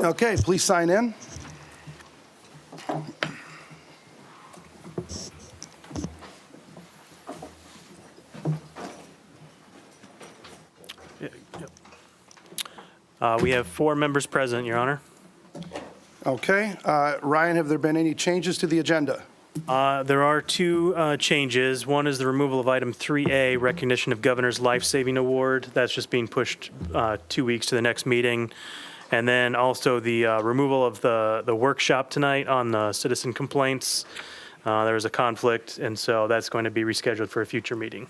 Okay, please sign in. We have 4 members present, Your Honor. Okay, Ryan, have there been any changes to the agenda? There are 2 changes. One is the removal of item 3A, recognition of Governor's Life Saving Award. That's just being pushed 2 weeks to the next meeting. And then also the removal of the workshop tonight on the citizen complaints. There was a conflict, and so that's going to be rescheduled for a future meeting.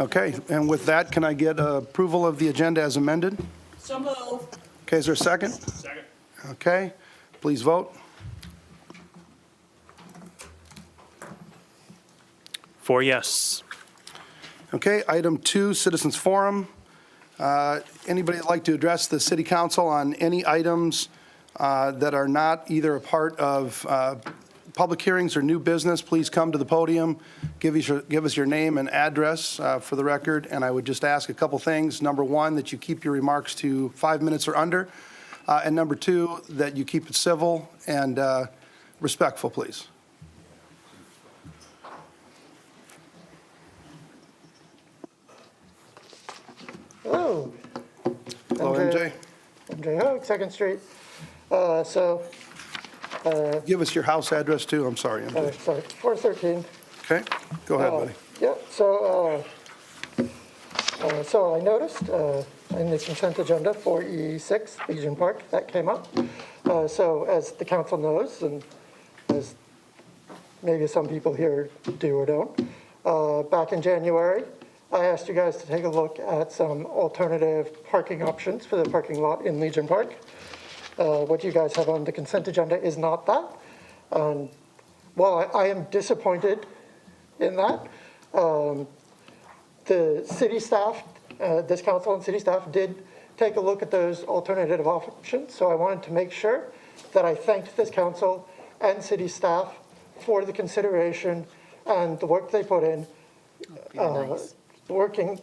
Okay, and with that, can I get approval of the agenda as amended? So moved. Okay, is there a second? Second. Okay, please vote. 4 yes. Okay, item 2, Citizens Forum. Anybody that'd like to address the city council on any items that are not either a part of public hearings or new business, please come to the podium, give us your name and address for the record, and I would just ask a couple things. Number 1, that you keep your remarks to 5 minutes or under, and number 2, that you keep it civil and respectful, please. Hello. Hello, MJ. MJ Hoag, 2nd Street. Give us your house address, too. I'm sorry, MJ. Sorry, 413. Okay, go ahead, buddy. Yeah, so I noticed in the consent agenda 4E6, Legion Park, that came up. So as the council knows, and as maybe some people here do or don't, back in January, I asked you guys to take a look at some alternative parking options for the parking lot in Legion Park. What you guys have on the consent agenda is not that. While I am disappointed in that, the city staff, this council and city staff did take a look at those alternative options. So I wanted to make sure that I thanked this council and city staff for the consideration and the work they put in, working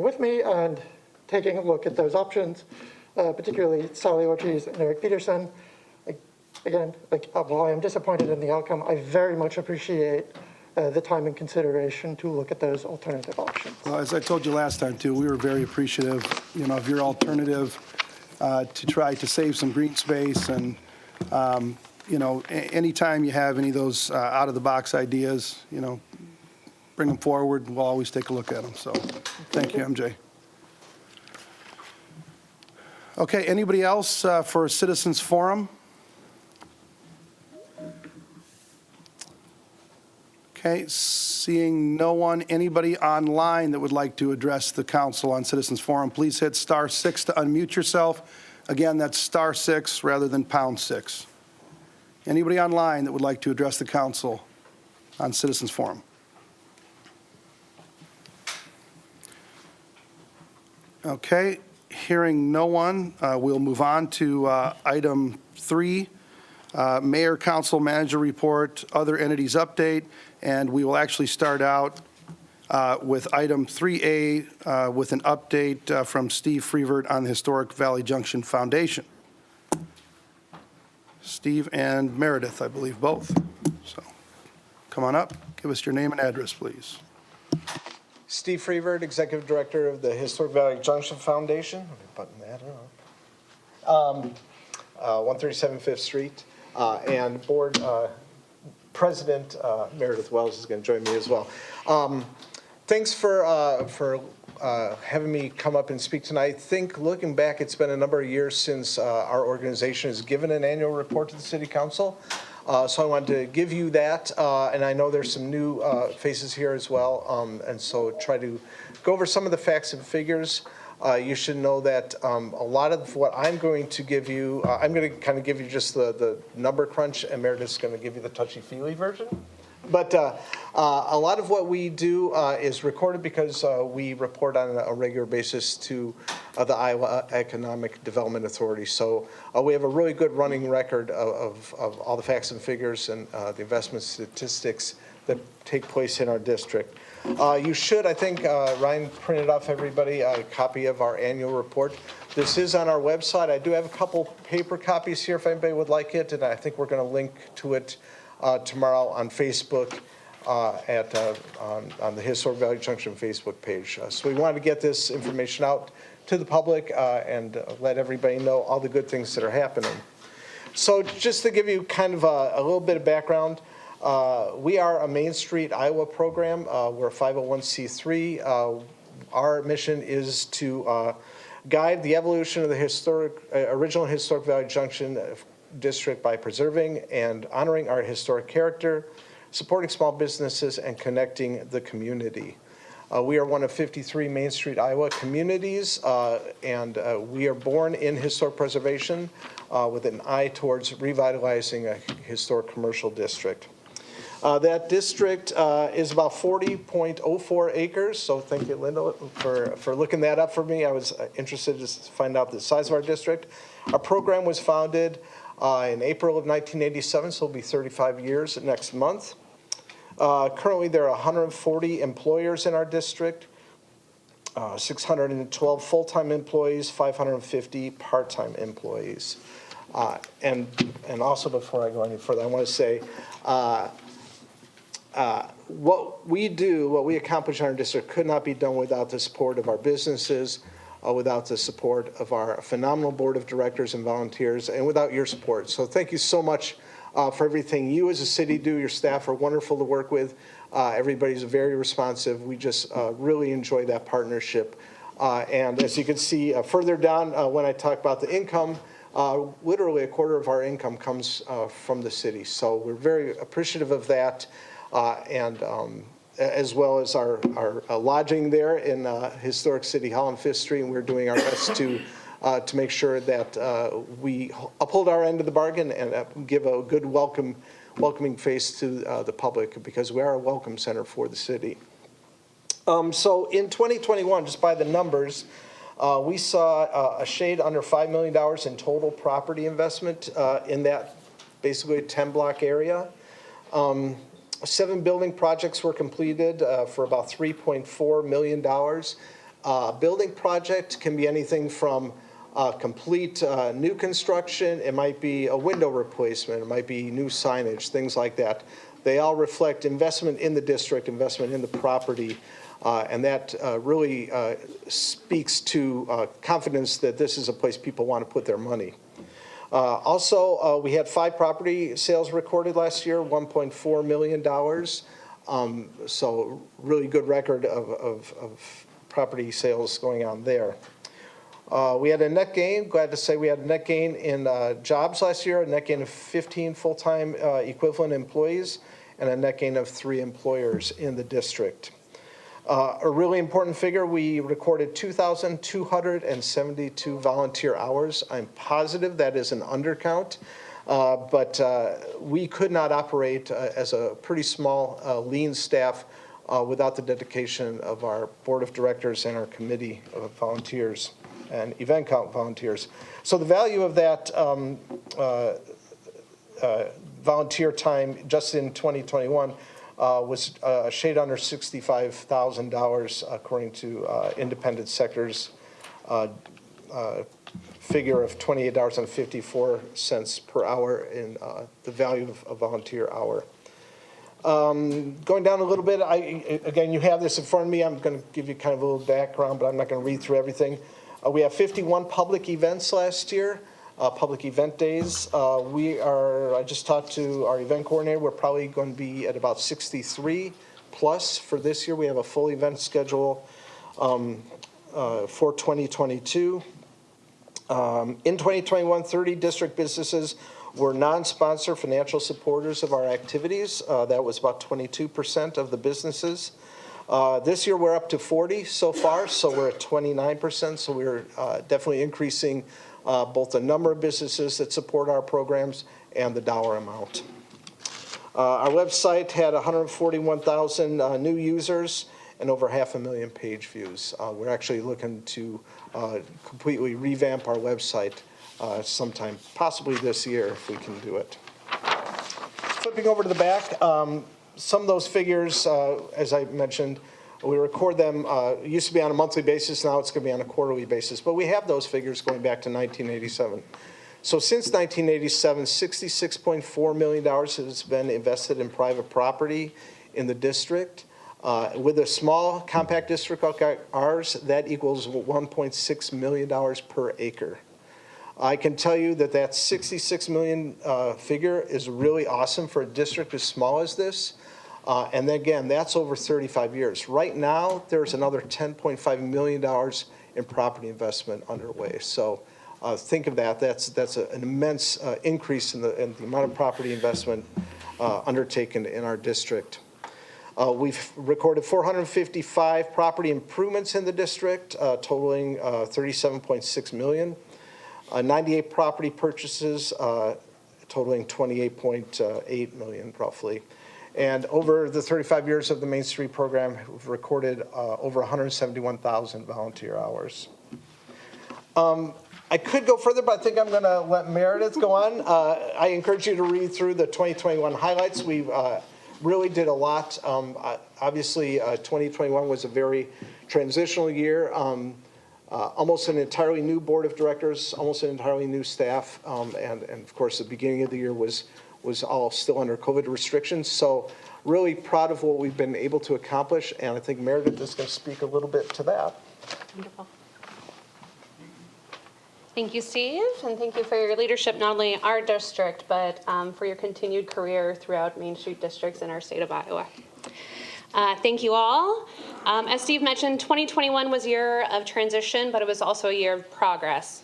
with me and taking a look at those options, particularly Sally Ortiz and Eric Peterson. Again, while I am disappointed in the outcome, I very much appreciate the time and consideration to look at those alternative options. Well, as I told you last time, too, we were very appreciative, of your alternative to try to save some green space. And, anytime you have any of those out-of-the-box ideas, bring them forward. We'll always take a look at them. So thank you, MJ. Okay, anybody else for Citizens Forum? Okay, seeing no one, anybody online that would like to address the council on Citizens Forum, please hit *6 to unmute yourself. Again, that's *6 rather than #6. Anybody online that would like to address the council on Citizens Forum? Okay, hearing no one, we'll move on to item 3, Mayor, Council, Manager Report, Other Entities Update, and we will actually start out with item 3A with an update from Steve Freevert on the Historic Valley Junction Foundation. Steve and Meredith, I believe, both. So come on up, give us your name and address, please. Steve Freevert, Executive Director of the Historic Valley Junction Foundation. Let me button that up. 137 5th Street. And Board President Meredith Wells is going to join me as well. Thanks for having me come up and speak tonight. I think looking back, it's been a number of years since our organization has given an annual report to the City Council. So I wanted to give you that, and I know there's some new faces here as well, and so try to go over some of the facts and figures. You should know that a lot of what I'm going to give you, I'm going to kind of give you just the number crunch, and Meredith's going to give you the touchy-feely version. But a lot of what we do is recorded because we report on a regular basis to the Iowa Economic Development Authority. So we have a really good running record of all the facts and figures and the investment statistics that take place in our district. You should, I think, Ryan printed off everybody a copy of our annual report. This is on our website. I do have a couple paper copies here if anybody would like it, and I think we're going to link to it tomorrow on Facebook on the Historic Valley Junction Facebook page. So we wanted to get this information out to the public and let everybody know all the good things that are happening. So just to give you kind of a little bit of background, we are a Main Street Iowa program. We're a 501c3. Our mission is to guide the evolution of the original Historic Valley Junction district by preserving and honoring our historic character, supporting small businesses, and connecting the community. We are one of 53 Main Street Iowa communities, and we are born in historic preservation with an eye towards revitalizing a historic commercial district. That district is about 40.04 acres, so thank you, Linda, for looking that up for me. I was interested to find out the size of our district. Our program was founded in April of 1987, so it'll be 35 years next month. Currently, there are 140 employers in our district, 612 full-time employees, 550 part-time employees. And also, before I go any further, I want to say, what we accomplish in our district could not be done without the support of our businesses, without the support of our phenomenal board of directors and volunteers, and without your support. So thank you so much for everything you as a city do. Your staff are wonderful to work with. Everybody's very responsive. We just really enjoy that partnership. And as you can see further down, when I talk about the income, literally a quarter of our income comes from the city. So we're very appreciative of that. And as well as our lodging there in historic City Hall on 5th Street. And we're doing our best to make sure that we uphold our end of the bargain and give a good welcoming face to the public, because we are a welcome center for the city. So in 2021, just by the numbers, we saw a shade under $5 million in total property investment in that basically 10-block area. 7 building projects were completed for about $3.4 million. Building project can be anything from complete new construction, it might be a window replacement, it might be new signage, things like that. They all reflect investment in the district, investment in the property, and that really speaks to confidence that this is a place people want to put their money. Also, we had 5 property sales recorded last year, $1.4 million. So really good record of property sales going on there. We had a net gain, glad to say we had a net gain in jobs last year, a net gain of 15 full-time equivalent employees, and a net gain of 3 employers in the district. A really important figure, we recorded 2,272 volunteer hours. I'm positive that is an undercount, but we could not operate as a pretty small, lean staff without the dedication of our board of directors and our committee of volunteers and event count volunteers. So the value of that volunteer time just in 2021 was a shade under $65,000 according to Independent Sector's figure of $28.54 per hour in the value of a volunteer hour. Going down a little bit, again, you have this in front of me. I'm going to give you kind of a little background, but I'm not going to read through everything. We have 51 public events last year. Public event days. I just talked to our event coordinator. We're probably going to be at about 63 plus for this year. We have a full event schedule for 2022. In 2021, 30 district businesses were non-sponsor financial supporters of our activities. That was about 22% of the businesses. This year we're up to 40 so far, so we're at 29%. So we're definitely increasing both the number of businesses that support our programs and the dollar amount. Our website had 141,000 new users and over 500,000 page views. We're actually looking to completely revamp our website sometime, possibly this year if we can do it. Flipping over to the back, some of those figures, as I mentioned, We record them, it used to be on a monthly basis, now it's going to be on a quarterly basis. But we have those figures going back to 1987. So since 1987, $66.4 million has been invested in private property in the district. With a small compact district like ours, that equals $1.6 million per acre. I can tell you that that 66 million figure is really awesome for a district as small as this. And then again, that's over 35 years. Right now, there's another $10.5 million in property investment underway. So think of that. That's an immense increase in the amount of property investment undertaken in our district. We've recorded 455 property improvements in the district, totaling $37.6 million. 98 property purchases, totaling $28.8 million roughly. And over the 35 years of the Main Street program, we've recorded over 171,000 volunteer hours. I could go further, but I think I'm going to let Meredith go on. I encourage you to read through the 2021 highlights. We really did a lot. Obviously, 2021 was a very transitional year. Almost an entirely new board of directors, almost an entirely new staff, and of course the beginning of the year was all still under COVID restrictions. So really proud of what we've been able to accomplish, and I think Meredith is going to speak a little bit to that. Wonderful. Thank you, Steve, and thank you for your leadership, not only in our district, but for your continued career throughout Main Street districts in our state of Iowa. Thank you all. As Steve mentioned, 2021 was a year of transition, but it was also a year of progress.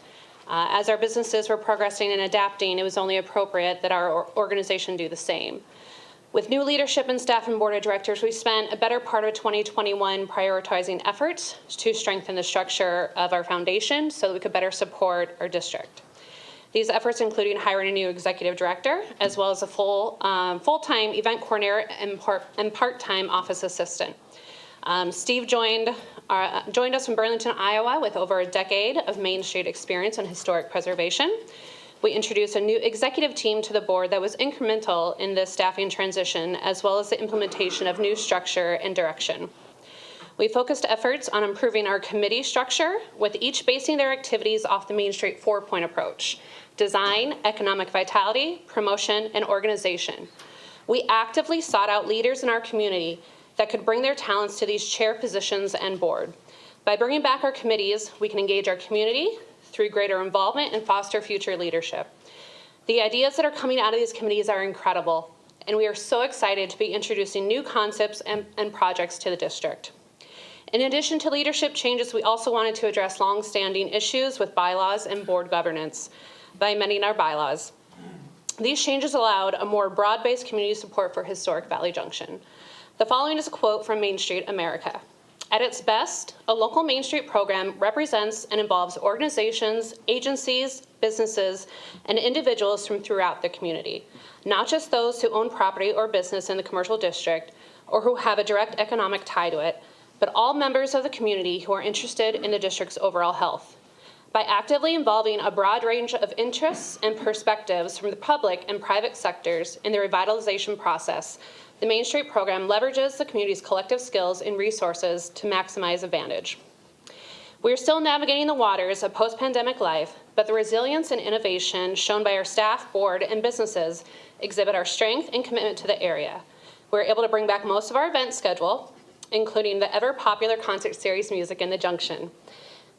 As our businesses were progressing and adapting, it was only appropriate that our organization do the same. With new leadership and staff and board of directors, we spent a better part of 2021 prioritizing efforts to strengthen the structure of our foundation so that we could better support our district. These efforts including hiring a new executive director, as well as a full-time event coordinator and part-time office assistant. Steve joined us from Burlington, Iowa, with over a decade of Main Street experience on historic preservation. We introduced a new executive team to the board that was incremental in this staffing transition, as well as the implementation of new structure and direction. We focused efforts on improving our committee structure, with each basing their activities off the Main Street 4-point approach: design, economic vitality, promotion, and organization. We actively sought out leaders in our community that could bring their talents to these chair positions and board. By bringing back our committees, we can engage our community through greater involvement and foster future leadership. The ideas that are coming out of these committees are incredible, and we are so excited to be introducing new concepts and projects to the district. In addition to leadership changes, we also wanted to address long-standing issues with bylaws and board governance by amending our bylaws. These changes allowed a more broad-based community support for Historic Valley Junction. The following is a quote from Main Street America. At its best, a local Main Street program represents and involves organizations, agencies, businesses, and individuals from throughout the community, not just those who own property or business in the commercial district or who have a direct economic tie to it, but all members of the community who are interested in the district's overall health. By actively involving a broad range of interests and perspectives from the public and private sectors in the revitalization process, the Main Street program leverages the community's collective skills and resources to maximize advantage. We are still navigating the waters of post-pandemic life, but the resilience and innovation shown by our staff, board, and businesses exhibit our strength and commitment to the area. We're able to bring back most of our event schedule, including the ever-popular concert series Music in the Junction.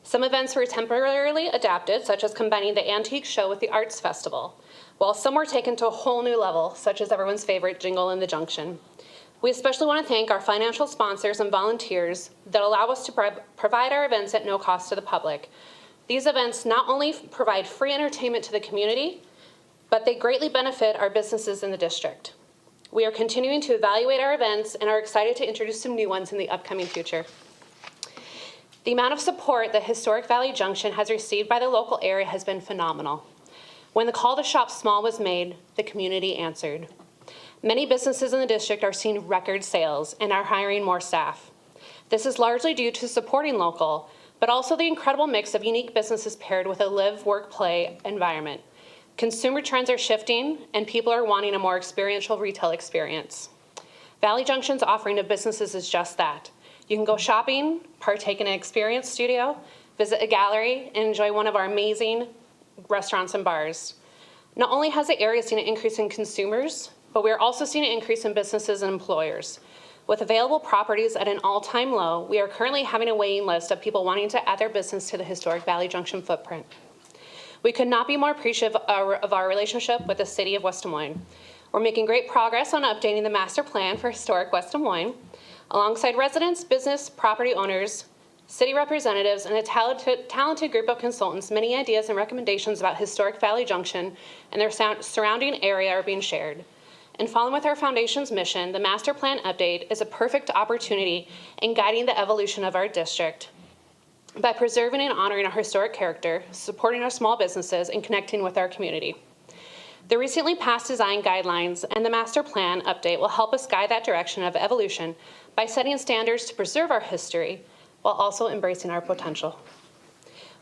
Some events were temporarily adapted, such as combining the Antique Show with the Arts Festival, while some were taken to a whole new level, such as everyone's favorite Jingle in the Junction. We especially want to thank our financial sponsors and volunteers that allow us to provide our events at no cost to the public. These events not only provide free entertainment to the community, but they greatly benefit our businesses in the district. We are continuing to evaluate our events and are excited to introduce some new ones in the upcoming future. The amount of support that Historic Valley Junction has received by the local area has been phenomenal. When the call to shop small was made, the community answered. Many businesses in the district are seeing record sales and are hiring more staff. This is largely due to supporting local, but also the incredible mix of unique businesses paired with a live, work, play environment. Consumer trends are shifting, and people are wanting a more experiential retail experience. Valley Junction's offering of businesses is just that. You can go shopping, partake in an experience studio, visit a gallery, and enjoy one of our amazing restaurants and bars. Not only has the area seen an increase in consumers, but we are also seeing an increase in businesses and employers. With available properties at an all-time low, we are currently having a waiting list of people wanting to add their business to the historic Valley Junction footprint. We could not be more appreciative of our relationship with the city of West Des Moines. We're making great progress on updating the master plan for historic West Des Moines. Alongside residents, business, property owners, city representatives, and a talented group of consultants, many ideas and recommendations about historic Valley Junction and their surrounding area are being shared. And following with our foundation's mission, the master plan update is a perfect opportunity in guiding the evolution of our district by preserving and honoring our historic character, supporting our small businesses, and connecting with our community. The recently passed design guidelines and the master plan update will help us guide that direction of evolution by setting standards to preserve our history while also embracing our potential.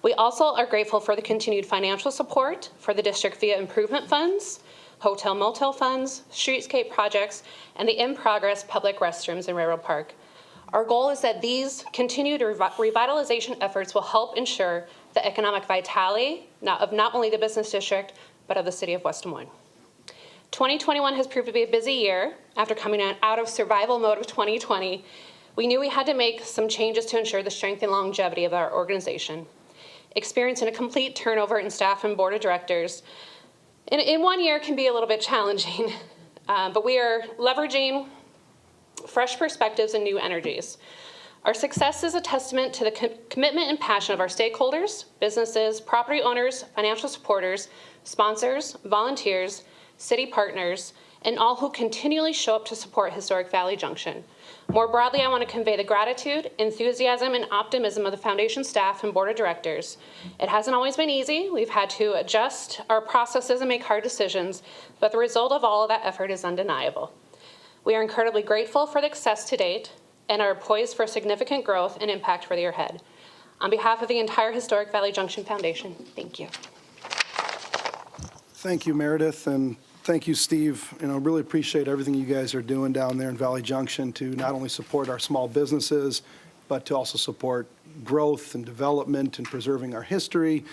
We also are grateful for the continued financial support for the district via improvement funds, hotel motel funds, streetscape projects, and the in-progress public restrooms in Railroad Park. Our goal is that these continued revitalization efforts will help ensure the economic vitality of not only the business district, but of the city of West Des Moines. 2021 has proved to be a busy year. After coming out of survival mode of 2020, we knew we had to make some changes to ensure the strength and longevity of our organization. Experiencing a complete turnover in staff and board of directors in 1 year can be a little bit challenging, but we are leveraging fresh perspectives and new energies. Our success is a testament to the commitment and passion of our stakeholders, businesses, property owners, financial supporters, sponsors, volunteers, city partners, and all who continually show up to support Historic Valley Junction. More broadly, I want to convey the gratitude, enthusiasm, and optimism of the foundation staff and board of directors. It hasn't always been easy. We've had to adjust our processes and make hard decisions, but the result of all of that effort is undeniable. We are incredibly grateful for the success to date and are poised for significant growth and impact for the year ahead. On behalf of the entire Historic Valley Junction Foundation, thank you. Thank you, Meredith, and thank you, Steve. Really appreciate everything you guys are doing down there in Valley Junction to not only support our small businesses, but to also support growth and development and preserving our history,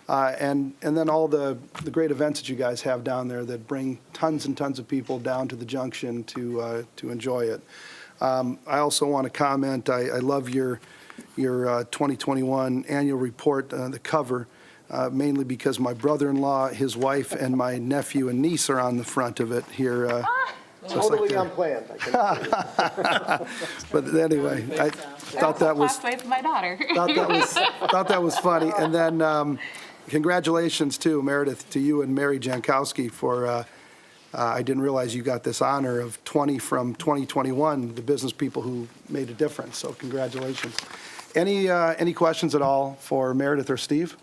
and then all the great events that you guys have down there that bring tons and tons of people down to the junction to enjoy it. I also want to comment, I love your 2021 annual report, the cover. Mainly because my brother-in-law, his wife, and my nephew and niece are on the front of it here. Totally unplanned. But anyway, I thought that was Classmates of my daughter. thought that was funny. And then congratulations too, Meredith, to you and Mary Jankowski for. I didn't realize you got this honor of 20 from 2021, the business people who made a difference. So congratulations. Any questions at all for Meredith or Steve?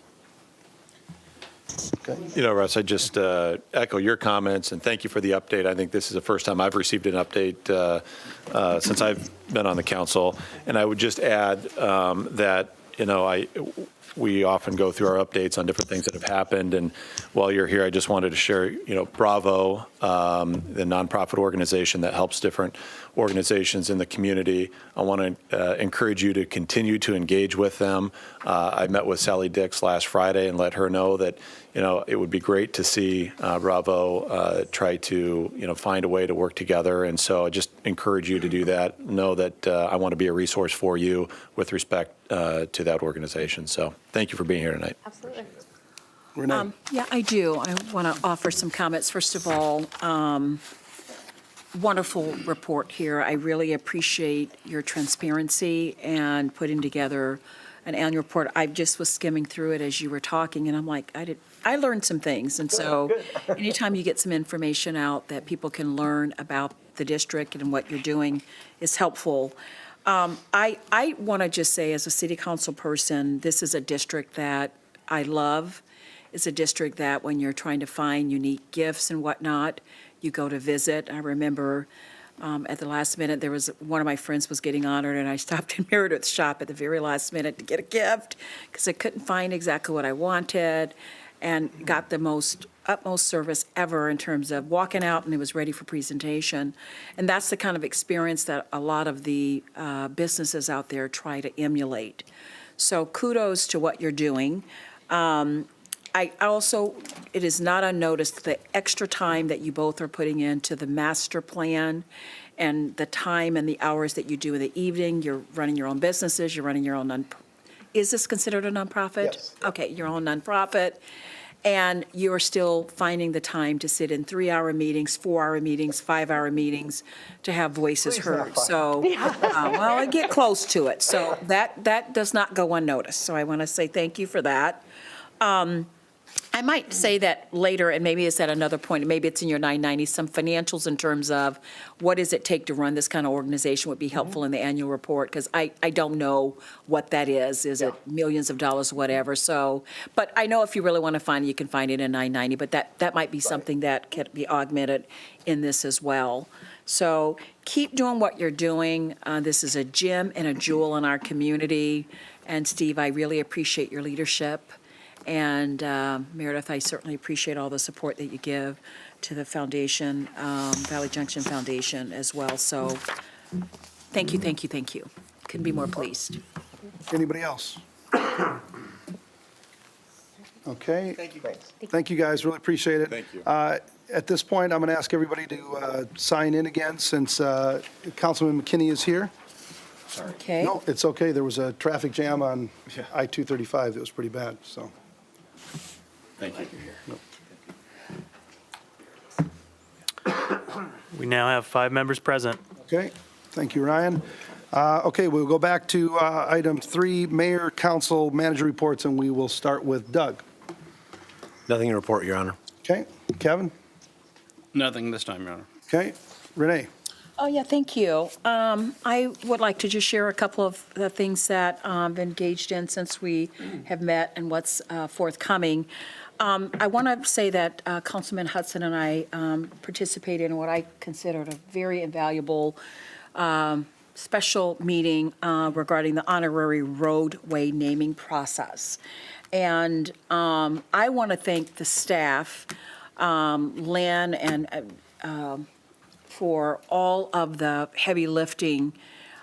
Okay. Russ, I just echo your comments and thank you for the update. I think this is the first time I've received an update since I've been on the council. And I would just add that, we often go through our updates on different things that have happened. And while you're here, I just wanted to share, Bravo, the nonprofit organization that helps different organizations in the community. I want to encourage you to continue to engage with them. I met with Sally Dix last Friday and let her know that, it would be great to see Bravo try to, find a way to work together. And so I just encourage you to do that. Know that I want to be a resource for you with respect to that organization. So thank you for being here tonight. Absolutely. Renee? Yeah, I do. I want to offer some comments. First of all, wonderful report here. I really appreciate your transparency and putting together an annual report. I just was skimming through it as you were talking, and I'm like, I learned some things. And so anytime you get some information out that people can learn about the district and what you're doing is helpful. I want to just say, as a city council person, this is a district that I love. It's a district that when you're trying to find unique gifts and whatnot, you go to visit. I remember at the last minute, there was one of my friends was getting honored, and I stopped in Meredith's shop at the very last minute to get a gift because I couldn't find exactly what I wanted, and got the most utmost service ever in terms of walking out and it was ready for presentation. And that's the kind of experience that a lot of the businesses out there try to emulate. So kudos to what you're doing. I also, it is not unnoticed the extra time that you both are putting into the master plan and the time and the hours that you do in the evening. You're running your own businesses, you're running your own is this considered a nonprofit? Yes. Okay, your own nonprofit. And you're still finding the time to sit in 3-hour meetings, 4-hour meetings, 5-hour meetings to have voices Please not heard. 5. So, well, I get close to it. So that does not go unnoticed. So I want to say thank you for that. I might say that later, and maybe it's at another point, maybe it's in your 990, some financials in terms of what does it take to run this kind of organization would be helpful in the annual report, because I don't know what that is. Is it millions of dollars, whatever? So, but I know if you really want to find it, you can find it in 990, but that might be something that can be augmented in this as well. So keep doing what you're doing. This is a gem and a jewel in our community. And Steve, I really appreciate your leadership. And Meredith, I certainly appreciate all the support that you give to the foundation, Valley Junction Foundation as well. So thank you, thank you, thank you. Couldn't be more pleased. Anybody else? Okay. Thank you. Thanks. Thank you, guys. Really appreciate it. Thank you. At this point, I'm going to ask everybody to sign in again since Councilman McKinney is here. Okay. No, it's okay. There was a traffic jam on I-235 that was pretty bad, so. Thank you. We now have 5 members present. Okay, thank you, Ryan. Okay, we'll go back to item 3, mayor, council, manager reports, and we will start with Doug. Nothing to report, Your Honor. Okay, Kevin? Nothing this time, Your Honor. Okay, Renee? Oh, yeah, thank you. I would like to just share a couple of the things that I've engaged in since we have met and what's forthcoming. I want to say that Councilman Hudson and I participated in what I considered a very invaluable special meeting regarding the honorary roadway naming process. And I want to thank the staff, Lynn, and for all of the heavy lifting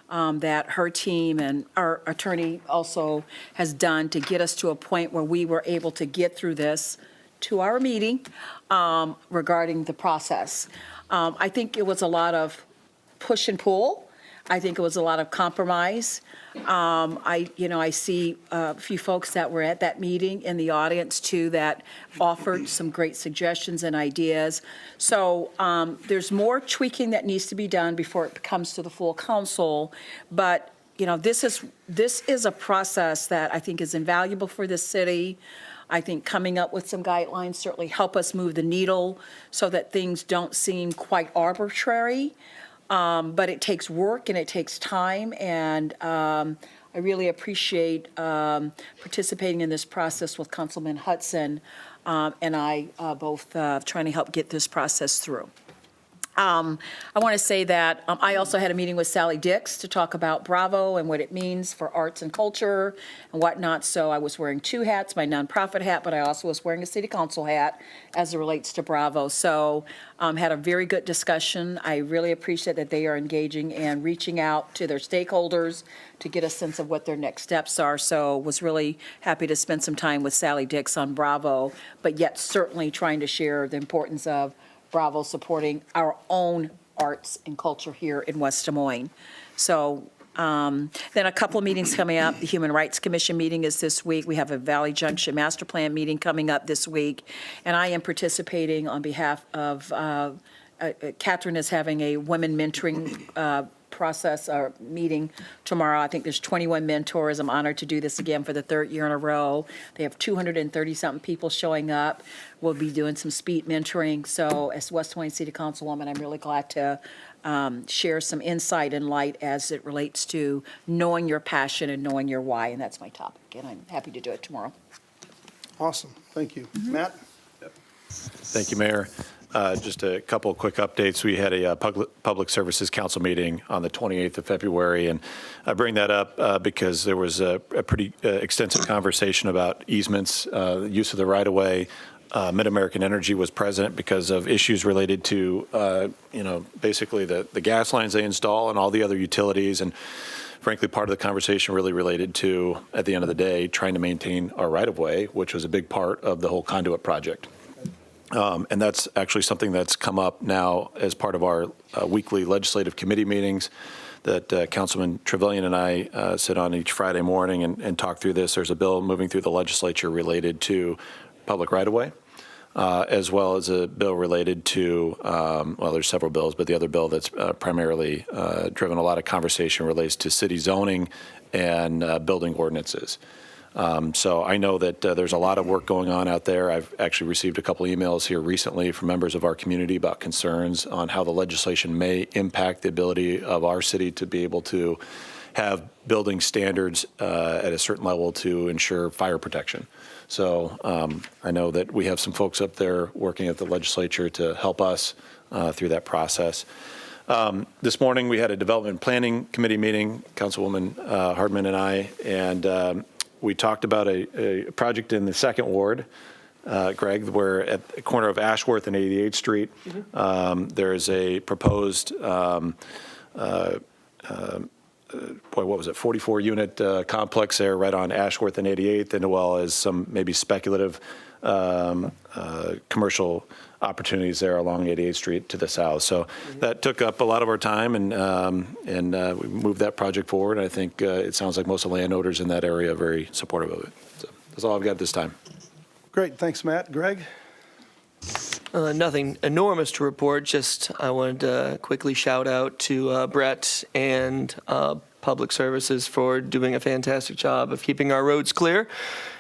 that her team and our attorney also has done to get us to a point where we were able to get through this 2-hour meeting regarding the process. I think it was a lot of push and pull. I think it was a lot of compromise. I see a few folks that were at that meeting in the audience too that offered some great suggestions and ideas. So there's more tweaking that needs to be done before it comes to the full council. But this is a process that I think is invaluable for this city. I think coming up with some guidelines certainly help us move the needle so that things don't seem quite arbitrary. But it takes work and it takes time, and I really appreciate participating in this process with Councilman Hudson and I both trying to help get this process through. I want to say that I also had a meeting with Sally Dix to talk about Bravo and what it means for arts and culture and whatnot. So I was wearing 2 hats, my nonprofit hat, but I also was wearing a city council hat as it relates to Bravo. So had a very good discussion. I really appreciate that they are engaging and reaching out to their stakeholders to get a sense of what their next steps are. So was really happy to spend some time with Sally Dix on Bravo, but yet certainly trying to share the importance of Bravo supporting our own arts and culture here in West Des Moines. So then a couple of meetings coming up. The Human Rights Commission meeting is this week. We have a Valley Junction Master Plan meeting coming up this week. And I am participating on behalf of, Catherine is having a women mentoring process or meeting tomorrow. I think there's 21 mentors. I'm honored to do this again for the 3rd year in a row. They have 230-something people showing up. We'll be doing some speed mentoring. So as West Des Moines City Councilwoman, I'm really glad to share some insight and light as it relates to knowing your passion and knowing your why. And that's my topic. And I'm happy to do it tomorrow. Awesome, thank you. Matt? Thank you, Mayor. Just a couple of quick updates. We had a Public Services Council meeting on the 28th of February, and I bring that up because there was a pretty extensive conversation about easements, use of the right-of-way, Mid-American Energy was present because of issues related to, basically the gas lines they install and all the other utilities. And frankly, part of the conversation really related to, at the end of the day, trying to maintain our right-of-way, which was a big part of the whole conduit project. And that's actually something that's come up now as part of our weekly legislative committee meetings that Councilman Trevelyan and I sit on each Friday morning and talk through this. There's a bill moving through the legislature related to public right-of-way, as well as a bill related to, well, there's several bills, but the other bill that's primarily driven a lot of conversation relates to city zoning and building ordinances. So I know that there's a lot of work going on out there. I've actually received a couple emails here recently from members of our community about concerns on how the legislation may impact the ability of our city to be able to have building standards at a certain level to ensure fire protection. So I know that we have some folks up there working at the legislature to help us through that process. This morning, we had a development planning committee meeting, Councilwoman Hardman and I, and we talked about a project in the second ward, Greg, where at the corner of Ashworth and 88th Street, there is a proposed, what was it, 44-unit complex there right on Ashworth and 88th, and as well as some maybe speculative commercial opportunities there along 88th Street to the south. So that took up a lot of our time, and we moved that project forward. I think it sounds like most of the landowners in that area are very supportive of it. So that's all I've got this time. Great, thanks, Matt. Greg? Nothing enormous to report, just I wanted to quickly shout out to Brett and Public Services for doing a fantastic job of keeping our roads clear.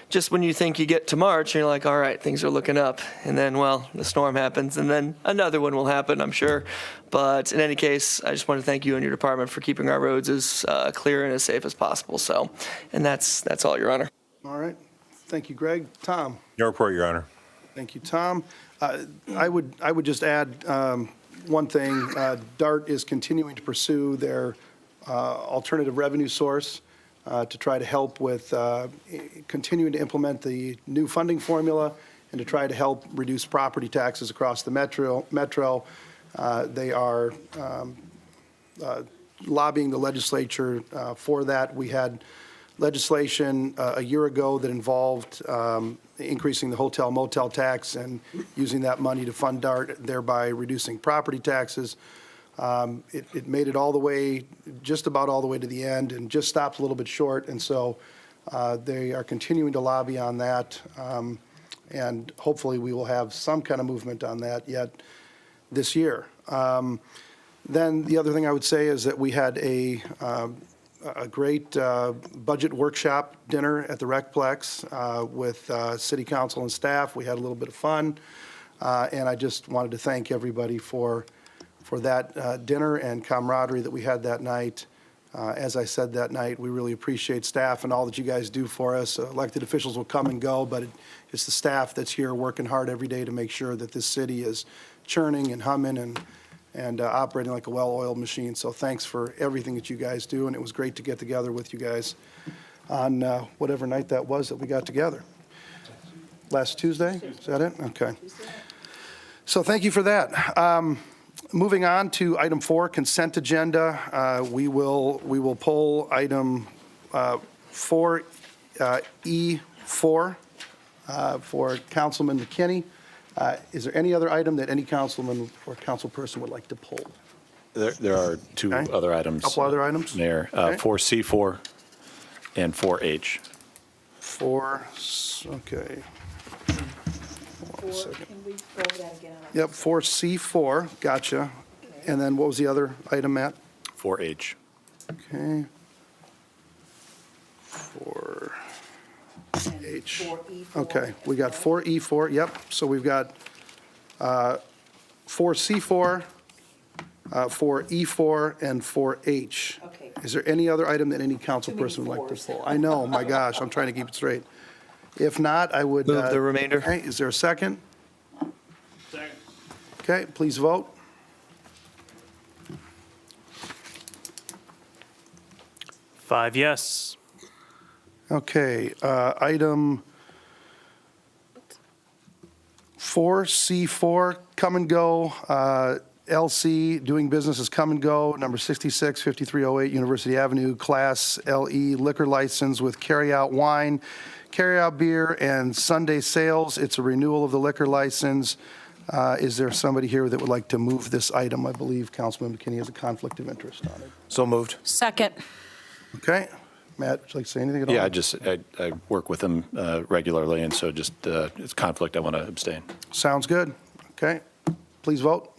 Just when you think you get to March, and you're like, all right, things are looking up. And then, well, the storm happens, and then another one will happen, I'm sure. But in any case, I just want to thank you and your department for keeping our roads as clear and as safe as possible. So, and that's all, Your Honor. All right. Thank you, Greg. Tom? No report, Your Honor. Thank you, Tom. I would just add one thing. DART is continuing to pursue their alternative revenue source to try to help with continuing to implement the new funding formula and to try to help reduce property taxes across the metro. They are lobbying the legislature for that. We had legislation a year ago that involved increasing the hotel motel tax and using that money to fund DART, thereby reducing property taxes. It made it all the way, just about all the way to the end, and just stopped a little bit short. And so they are continuing to lobby on that. And hopefully we will have some kind of movement on that yet this year. Then the other thing I would say is that we had a great budget workshop dinner at the Recplex with City Council and staff. We had a little bit of fun. And I just wanted to thank everybody for that dinner and camaraderie that we had that night. As I said that night, we really appreciate staff and all that you guys do for us. Elected officials will come and go, but it's the staff that's here working hard every day to make sure that this city is churning and humming and operating like a well-oiled machine. So thanks for everything that you guys do, and it was great to get together with you guys on whatever night that was that we got together. Last Tuesday? Is that it? Okay. So thank you for that. Moving on to item 4, consent agenda. We will pull item 4E4 for Councilman McKinney. Is there any other item that any councilman or councilperson would like to pull? There are two Okay. other items. Couple other items? Mayor, Okay. 4C4 and 4H. 4, okay. One second. Can we go over that again? Yep, 4C4, gotcha. And then what was the other item, Matt? 4H. Okay. 4H. 4E4. Okay, we got 4E4, yep. So we've got 4C4, 4E4, and 4H. Okay. Is there any other item that any council Too many person would like to fours. pull? I know, my gosh, I'm trying to keep it straight. If not, I would. Move the remainder. Okay, is there a second? Second. Okay, please vote. Five yes. Okay, item 4C4, Come and Go, LC, doing business as Come and Go, number 66, 5308 University Avenue, Class LE liquor license with carryout wine, carryout beer, and Sunday sales. It's a renewal of the liquor license. Is there somebody here that would like to move this item? I believe Councilman McKinney has a conflict of interest on it. So moved. Second. Okay. Matt, would you like to say anything at all? Yeah, I work with them regularly, and so just, it's conflict, I want to abstain. Sounds good. Okay. Please vote.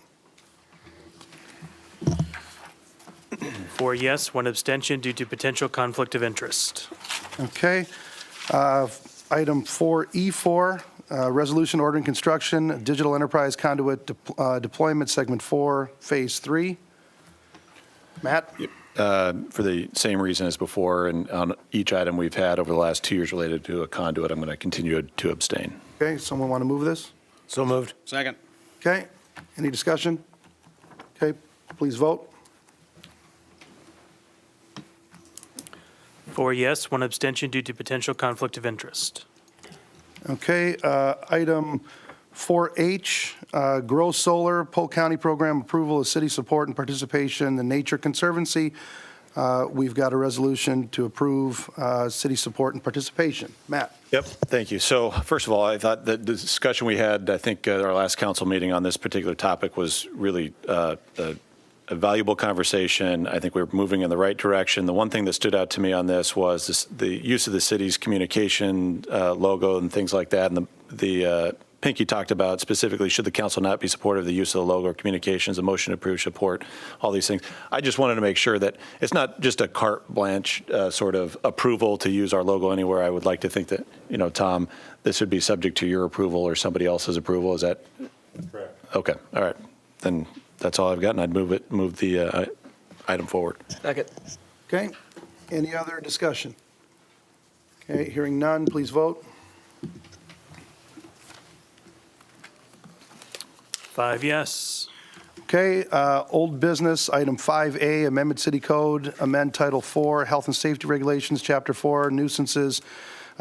4 yes, 1 abstention due to potential conflict of interest. Okay. Item 4E4, resolution ordering construction, digital enterprise conduit deployment, segment 4, phase 3. Matt? For the same reason as before, and on each item we've had over the last 2 years related to a conduit, I'm going to continue to abstain. Okay, someone want to move this? So moved. Second. Okay, any discussion? Okay, please vote. 4 yes, 1 abstention due to potential conflict of interest. Okay, item 4H, Grow Solar, Polk County Program Approval of City Support and Participation in the Nature Conservancy. We've got a resolution to approve city support and participation. Matt? Yep, thank you. So first of all, I thought that the discussion we had, I think our last council meeting on this particular topic was really a valuable conversation. I think we're moving in the right direction. The one thing that stood out to me on this was the use of the city's communication logo and things like that. And the Pinky talked about specifically, should the council not be supportive of the use of the logo or communications, a motion to approve, support, all these things. I just wanted to make sure that it's not just a carte blanche sort of approval to use our logo anywhere. I would like to think that, Tom, this would be subject to your approval or somebody else's approval. Is that correct? Okay, all right. Then that's all I've got, and I'd move the item forward. Second. Okay, any other discussion? Okay, hearing none, please vote. 5 yes. Okay, old business, item 5A, amendment city code, amend Title 4, Health and Safety Regulations, Chapter 4, nuisances,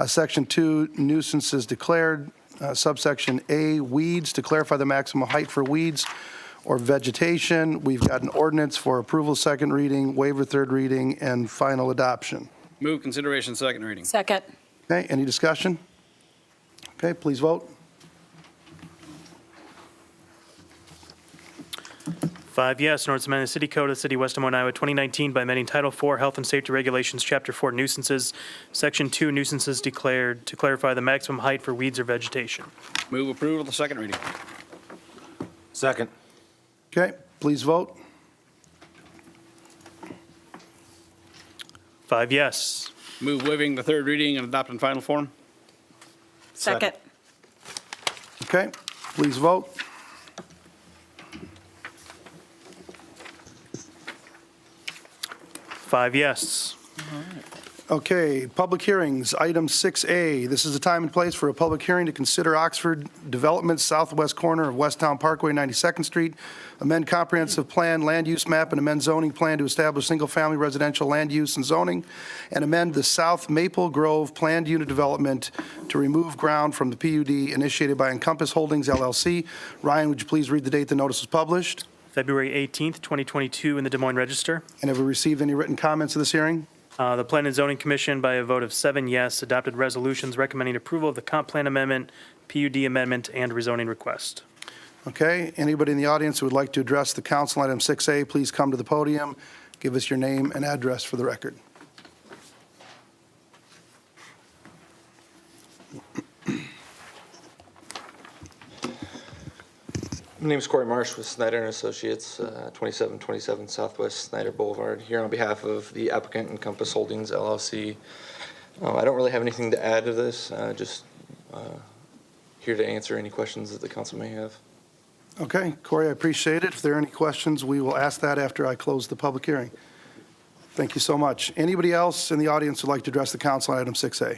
Section 2, nuisances declared, subsection A, weeds, to clarify the maximum height for weeds or vegetation. We've got an ordinance for approval, second reading, waiver, third reading, and final adoption. Move consideration second reading. Second. Okay, any discussion? Okay, please vote. 5 yes, an ordinance amending the city code of the city of West Des Moines, Iowa, 2019 by amending Title 4 Health and Safety Regulations, Chapter 4 nuisances, Section 2 nuisances declared, to clarify the maximum height for weeds or vegetation. Move approval of the second reading. Second. Okay, please vote. 5 yes. Move waiving the third reading and adopt in final form. Second. Okay, please vote. 5 yes. Okay, public hearings, item 6A. This is a time and place for a public hearing to consider Oxford Development southwest corner of Westtown Parkway, 92nd Street, amend comprehensive plan, land use map, and amend zoning plan to establish single-family residential land use and zoning, and amend the South Maple Grove planned unit development to remove ground from the PUD initiated by Encompass Holdings LLC. Ryan, would you please read the date the notice was published? February 18th, 2022 in the Des Moines Register. And have we received any written comments of this hearing? The Plan and Zoning Commission, by a vote of 7 yes, adopted resolutions recommending approval of the comp plan amendment, PUD amendment, and rezoning request. Okay, anybody in the audience who would like to address the council on item 6A, please come to the podium, give us your name and address for the record. My name is Corey Marsh with Snyder & Associates, 2727 Southwest Snyder Boulevard, here on behalf of the applicant Encompass Holdings LLC. I don't really have anything to add to this, just here to answer any questions that the council may have. Okay, Corey, I appreciate it. If there are any questions, we will ask that after I close the public hearing. Thank you so much. Anybody else in the audience who would like to address the council on item 6A?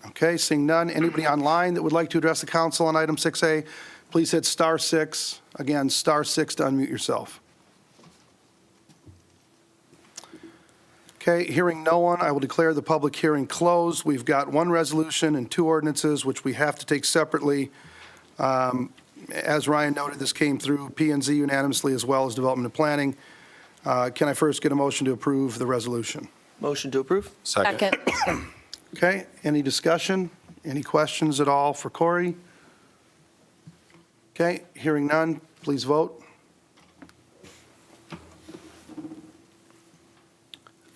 Okay, seeing none. Anybody online that would like to address the council on item 6A, please hit *6. Again, *6 to unmute yourself. Okay, hearing no one, I will declare the public hearing closed. We've got one resolution and two ordinances, which we have to take separately. As Ryan noted, this came through P and Z unanimously as well as Development and Planning. Can I first get a motion to approve the resolution? Motion to approve? Second. Okay, any discussion? Any questions at all for Corey? Okay, hearing none, please vote.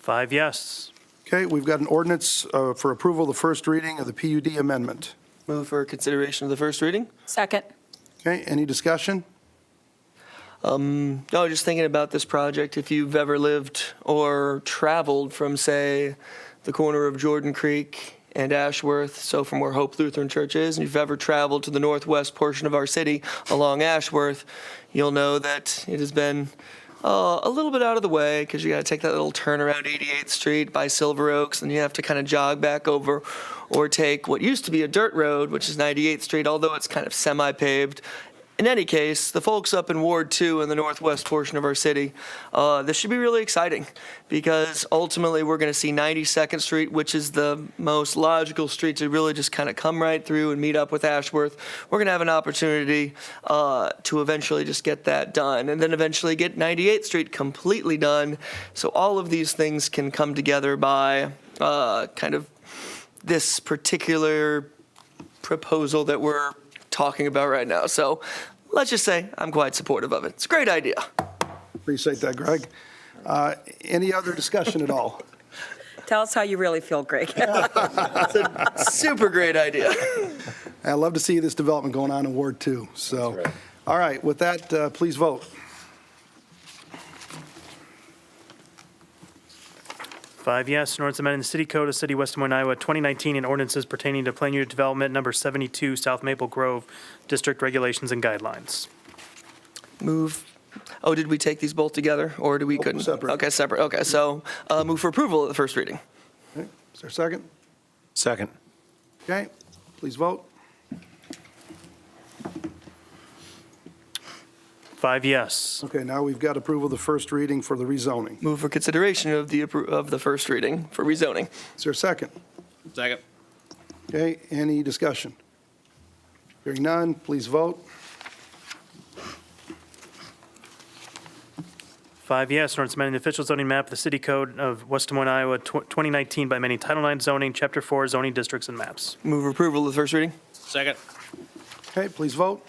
5 yes. Okay, we've got an ordinance for approval of the first reading of the PUD amendment. Move for consideration of the first reading? Second. Okay, any discussion? No, just thinking about this project, if you've ever lived or traveled from, say, the corner of Jordan Creek and Ashworth, so from where Hope Lutheran Church is, and you've ever traveled to the northwest portion of our city along Ashworth, you'll know that it has been a little bit out of the way because you got to take that little turn around 88th Street by Silver Oaks, and you have to kind of jog back over or take what used to be a dirt road, which is 98th Street, although it's kind of semi-paved. In any case, the folks up in Ward 2 in the northwest portion of our city, this should be really exciting because ultimately we're going to see 92nd Street, which is the most logical street to really just kind of come right through and meet up with Ashworth. We're going to have an opportunity to eventually just get that done and then eventually get 98th Street completely done. So all of these things can come together by kind of this particular proposal that we're talking about right now. So let's just say I'm quite supportive of it. It's a great idea. Appreciate that, Greg. Any other discussion at all? Tell us how you really feel, Greg. It's a super great idea. I love to see this development going on in Ward 2. So, all right, with that, please vote. 5 yes, an ordinance amending the city code of the city of West Des Moines, Iowa, 2019, and ordinances pertaining to plan unit development number 72, South Maple Grove, district regulations and guidelines. Move. Oh, did we take these both together or do we couldn't? separate. Okay, separate. Okay, so move for approval of the first reading. Okay, is there a second? Second. Okay, please vote. 5 yes. Okay, now we've got approval of the first reading for the rezoning. Move for consideration of the first reading for rezoning. Is there a second? Second. Okay, any discussion? Hearing none, please vote. 5 yes, an ordinance amending the official zoning map of the city code of West Des Moines, Iowa, 2019 by amending Title IX zoning, Chapter 4 zoning districts and maps. Move for approval of the first reading. Second. Okay, please vote.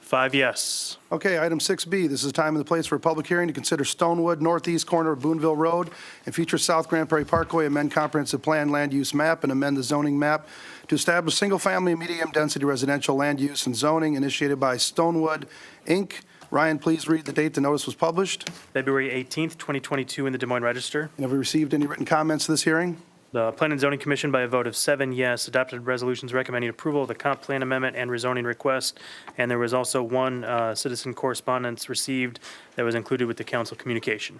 5 yes. Okay, item 6B, this is time and the place for a public hearing to consider Stonewood, northeast corner of Boonville Road, and future South Grand Prairie Parkway, amend comprehensive plan land use map and amend the zoning map to establish single-family, medium-density residential land use and zoning initiated by Stonewood, Inc. Ryan, please read the date the notice was published. February 18th, 2022 in the Des Moines Register. And have we received any written comments to this hearing? The Plan and Zoning Commission, by a vote of 7 yes, adopted resolutions recommending approval of the comp plan amendment and rezoning request. And there was also one citizen correspondence received that was included with the council communication.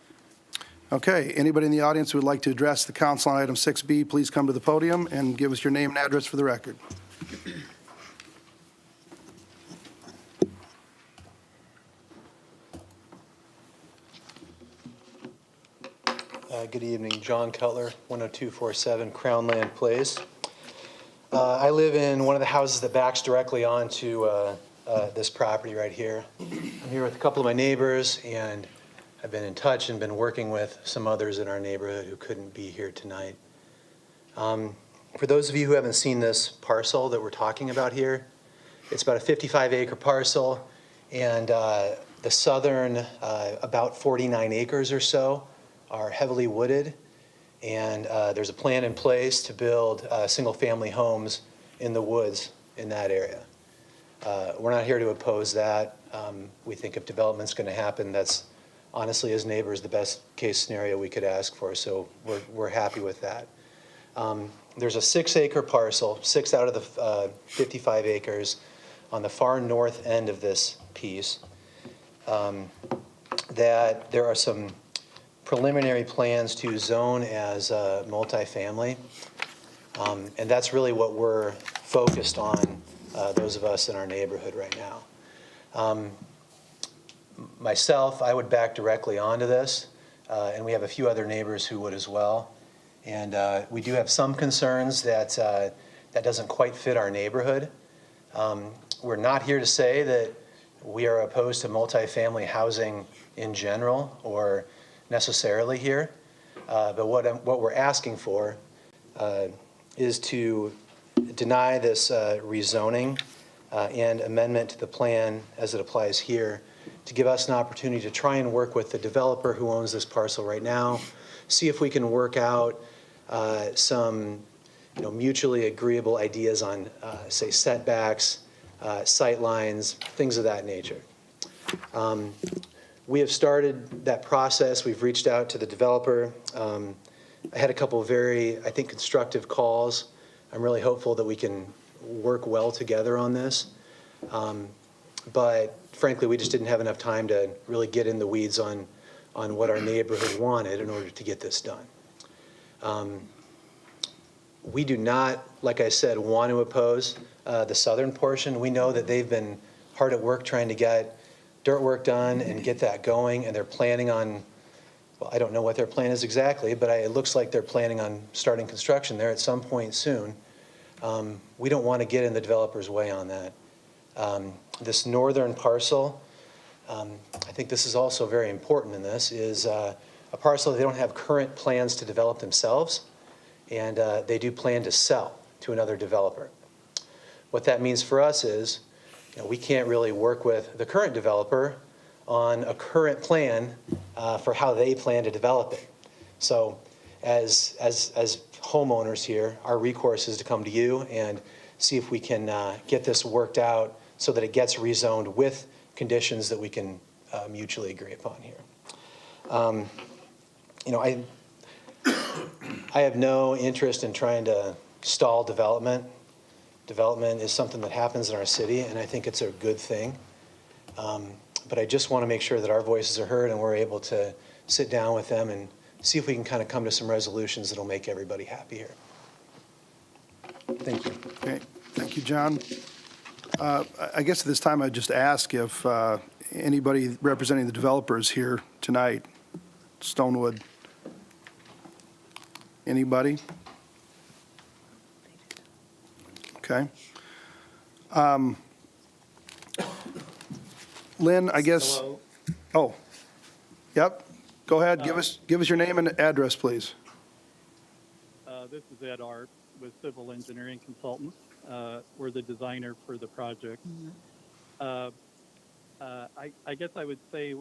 Okay, anybody in the audience who would like to address the council on item 6B, please come to the podium and give us your name and address for the record. Good evening, John Cutler, 10247 Crown Land Place. I live in one of the houses that backs directly onto this property right here. I'm here with a couple of my neighbors, and I've been in touch and been working with some others in our neighborhood who couldn't be here tonight. For those of you who haven't seen this parcel that we're talking about here, it's about a 55-acre parcel, and the southern about 49 acres or so are heavily wooded, and there's a plan in place to build single-family homes in the woods in that area. We're not here to oppose that. We think if development's going to happen, that's honestly, as neighbors, the best case scenario we could ask for, so we're happy with that. There's a 6-acre parcel, 6 out of the 55 acres on the far north end of this piece, that there are some preliminary plans to zone as multifamily. And that's really what we're focused on, those of us in our neighborhood right now. Myself, I would back directly onto this, and we have a few other neighbors who would as well. And we do have some concerns that that doesn't quite fit our neighborhood. We're not here to say that we are opposed to multifamily housing in general or necessarily here, but what we're asking for is to deny this rezoning and amendment to the plan as it applies here, to give us an opportunity to try and work with the developer who owns this parcel right now, see if we can work out some mutually agreeable ideas on, say, setbacks, sight lines, things of that nature. We have started that process. We've reached out to the developer. I had a couple of very, I think, constructive calls. I'm really hopeful that we can work well together on this. But frankly, we just didn't have enough time to really get in the weeds on what our neighborhood wanted in order to get this done. We do not, like I said, want to oppose the southern portion. We know that they've been hard at work trying to get dirt work done and get that going, and they're planning on, well, I don't know what their plan is exactly, but it looks like they're planning on starting construction there at some point soon. We don't want to get in the developer's way on that. This northern parcel, I think this is also very important in this, is a parcel that they don't have current plans to develop themselves, and they do plan to sell to another developer. What that means for us is, we can't really work with the current developer on a current plan for how they plan to develop it. So as homeowners here, our recourse is to come to you and see if we can get this worked out so that it gets rezoned with conditions that we can mutually agree upon here. I have no interest in trying to stall development. Development is something that happens in our city, and I think it's a good thing. But I just want to make sure that our voices are heard and we're able to sit down with them and see if we can kind of come to some resolutions that'll make everybody happy here. Thank you. Okay, thank you, John. I guess at this time I'd just ask if anybody representing the developers here tonight, Stonewood, anybody? Okay. Lynn, I guess. Hello. Oh, yep. Go ahead. Give us your name and address, please. This is Ed Art with Civil Engineering Consultants. We're the designer for the project. I guess I would say,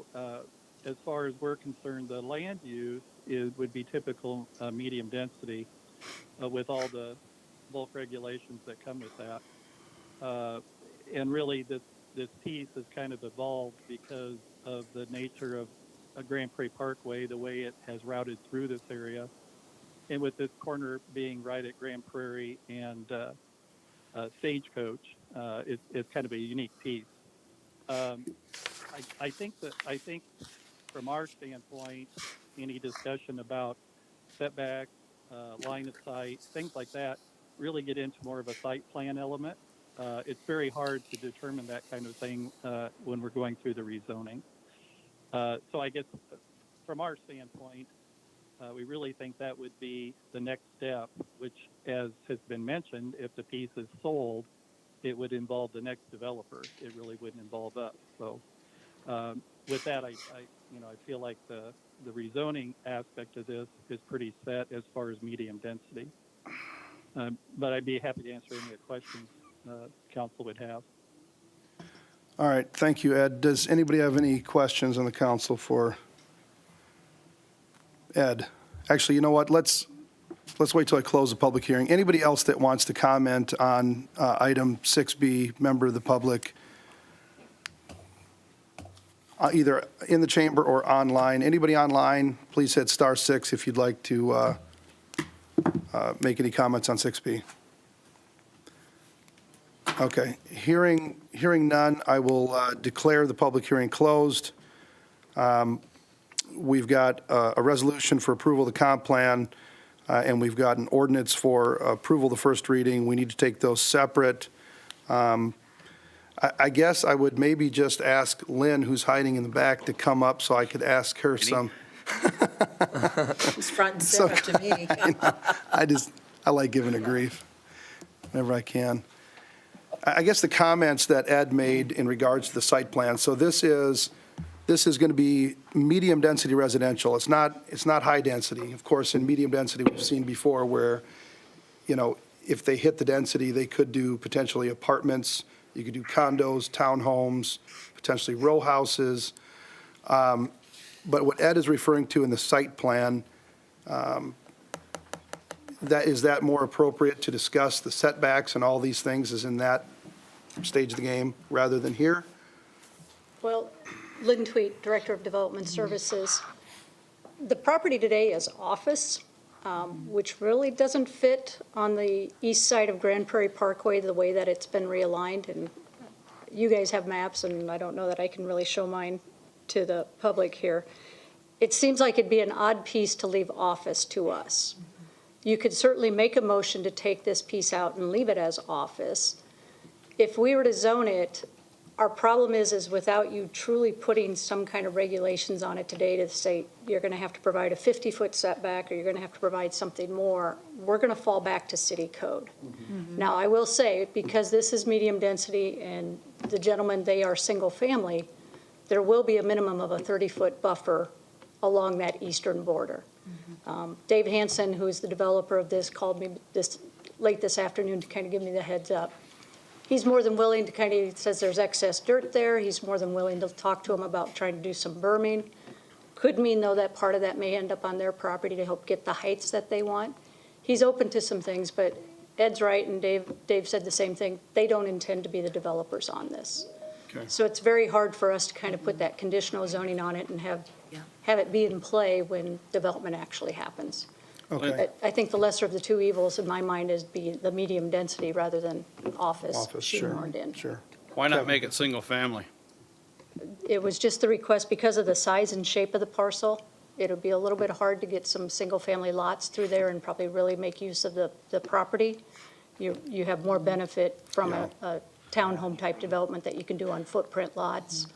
as far as we're concerned, the land use would be typical medium density with all the bulk regulations that come with that. And really, this piece has kind of evolved because of the nature of Grand Prairie Parkway, the way it has routed through this area. And with this corner being right at Grand Prairie and Stagecoach, it's kind of a unique piece. I think from our standpoint, any discussion about setbacks, line of sight, things like that, really get into more of a site plan element. It's very hard to determine that kind of thing when we're going through the rezoning. So I guess from our standpoint, we really think that would be the next step, which, as has been mentioned, if the piece is sold, it would involve the next developer. It really wouldn't involve us. So with that, I feel like the rezoning aspect of this is pretty set as far as medium density. But I'd be happy to answer any questions council would have. All right, thank you, Ed. Does anybody have any questions on the council for Ed? Actually, you know what? Let's wait till I close the public hearing. Anybody else that wants to comment on item 6B, member of the public, either in the chamber or online? Anybody online, please hit *6 if you'd like to make any comments on 6B. Okay, hearing none, I will declare the public hearing closed. We've got a resolution for approval of the comp plan, and we've got an ordinance for approval of the first reading. We need to take those separate. I guess I would maybe just ask Lynn, who's hiding in the back, to come up so I could ask her some. It's front and center to me. I like giving her grief whenever I can. I guess the comments that Ed made in regards to the site plan, so this is going to be medium-density residential. It's not high density. Of course, in medium density, we've seen before where, you know, if they hit the density, they could do potentially apartments, you could do condos, townhomes, potentially row houses. But what Ed is referring to in the site plan, is that more appropriate to discuss the setbacks and all these things is in that stage of the game rather than here? Well, Lynn Tweet, Director of Development Services. The property today is office, which really doesn't fit on the east side of Grand Prairie Parkway the way that it's been realigned. And you guys have maps, and I don't know that I can really show mine to the public here. It seems like it'd be an odd piece to leave office to us. You could certainly make a motion to take this piece out and leave it as office. If we were to zone it, our problem is without you truly putting some kind of regulations on it today to say you're going to have to provide a 50-foot setback or you're going to have to provide something more, we're going to fall back to city code. Now, I will say, because this is medium density and the gentlemen, they are single family, there will be a minimum of a 30-foot buffer along that eastern border. Dave Hansen, who is the developer of this, called me late this afternoon to kind of give me the heads up. He's more than willing to he says there's excess dirt there. He's more than willing to talk to him about trying to do some berming. Could mean, though, that part of that may end up on their property to help get the heights that they want. He's open to some things, but Ed's right, and Dave said the same thing. They don't intend to be the developers on this. Okay. So it's very hard for us to kind of put that conditional zoning on it and have it be in play when development actually happens. Okay. I think the lesser of the two evils in my mind is be the medium density rather than office shoehorned in. Sure. Why not make it single family? It was just the request because of the size and shape of the parcel. It'll be a little bit hard to get some single-family lots through there and probably really make use of the property. You have more benefit from a townhome-type development that you can do on footprint lots,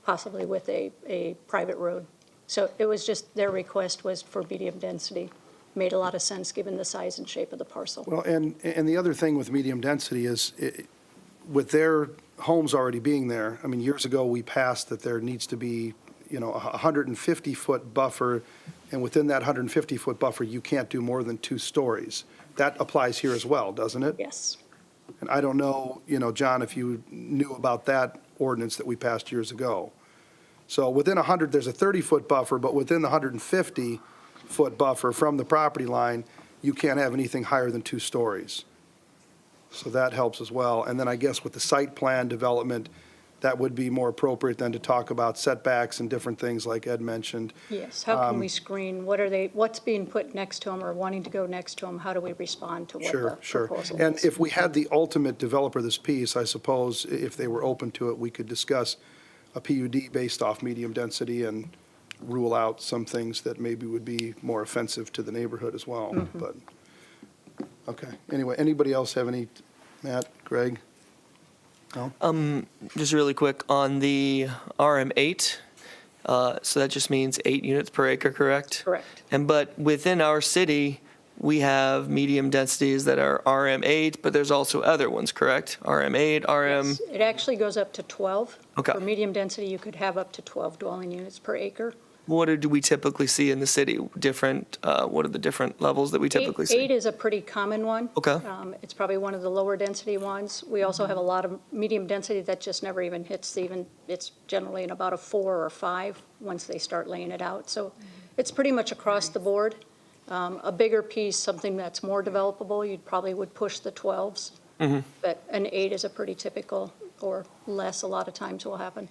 possibly with a private road. So it was just, their request was for medium density. Made a lot of sense given the size and shape of the parcel. Well, and the other thing with medium density is, with their homes already being there, I mean, years ago, we passed that there needs to be, you know, a 150-foot buffer, and within that 150-foot buffer, you can't do more than 2 stories. That applies here as well, doesn't it? Yes. And I don't know, you know, John, if you knew about that ordinance that we passed years ago. So within 100, there's a 30-foot buffer, but within the 150-foot buffer from the property line, you can't have anything higher than 2 stories. So that helps as well. And then I guess with the site plan development, that would be more appropriate than to talk about setbacks and different things like Ed mentioned. Yes. How can we screen? What's being put next to them or wanting to go next to them? How do we respond to what the proposal is? And if we had the ultimate developer of this piece, I suppose if they were open to it, we could discuss a PUD based off medium density and rule out some things that maybe would be more offensive to the neighborhood as well. But, okay. Anyway, anybody else have any, Matt, Greg? No? Just really quick, on the RM8, so that just means 8 units per acre, correct? Correct. But within our city, we have medium densities that are RM8, but there's also other ones, correct? RM8, RM, Yes. It actually goes up to 12. Okay. For medium density, you could have up to 12 dwelling units per acre. what do we typically see in the city? Different, what are the different levels that we typically see? 8 is a pretty common one. Okay. It's probably one of the lower density ones. We also have a lot of medium density that just never even hits it's generally in about a 4 or 5 once they start laying it out. So it's pretty much across the board. A bigger piece, something that's more developable, you probably would push the 12s. But an 8 is a pretty typical, or less a lot of times will happen.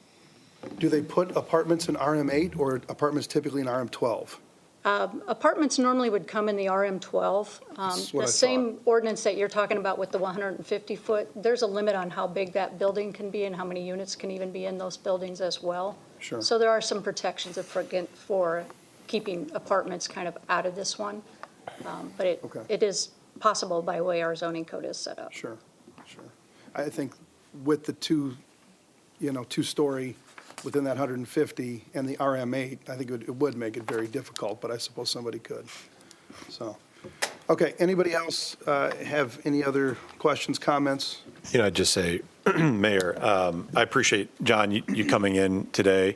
Do they put apartments in RM8 or apartments typically in RM12? Apartments normally would come in the RM12. That's what The I same ordinance that you're talking about with the 150-foot, there's a limit on how big that building can be and how many units can even be in those buildings as well. Sure. So there are some protections for keeping apartments kind of out of this one. But Okay. it is possible by the way our zoning code is set up. Sure, sure. I think with the 2 two-story within that 150 and the RM8, I think it would make it very difficult, but I suppose somebody could. So, okay, anybody else have any other questions, comments? I'd just say, Mayor, I appreciate, John, you coming in today.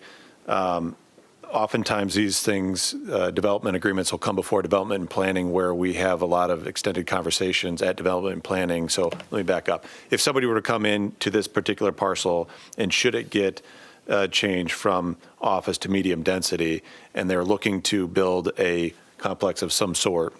Oftentimes, these things, development agreements will come before development and planning where we have a lot of extended conversations at development and planning. So let me back up. If somebody were to come in to this particular parcel and should it get changed from office to medium density, and they're looking to build a complex of some sort,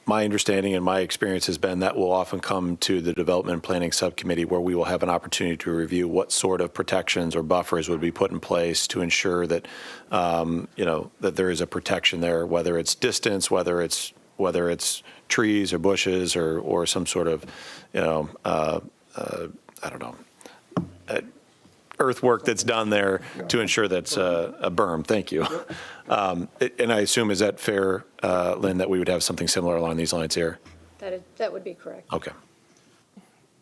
my understanding and my experience has been that will often come to the Development and Planning Subcommittee where we will have an opportunity to review what sort of protections or buffers would be put in place to ensure that, that there is a protection there, whether it's distance, whether it's trees or bushes or some sort of, I don't know, earthwork that's done there to ensure that's a berm. Thank you. And I assume, is that fair, Lynn, that we would have something similar along these lines here? That would be correct. Okay.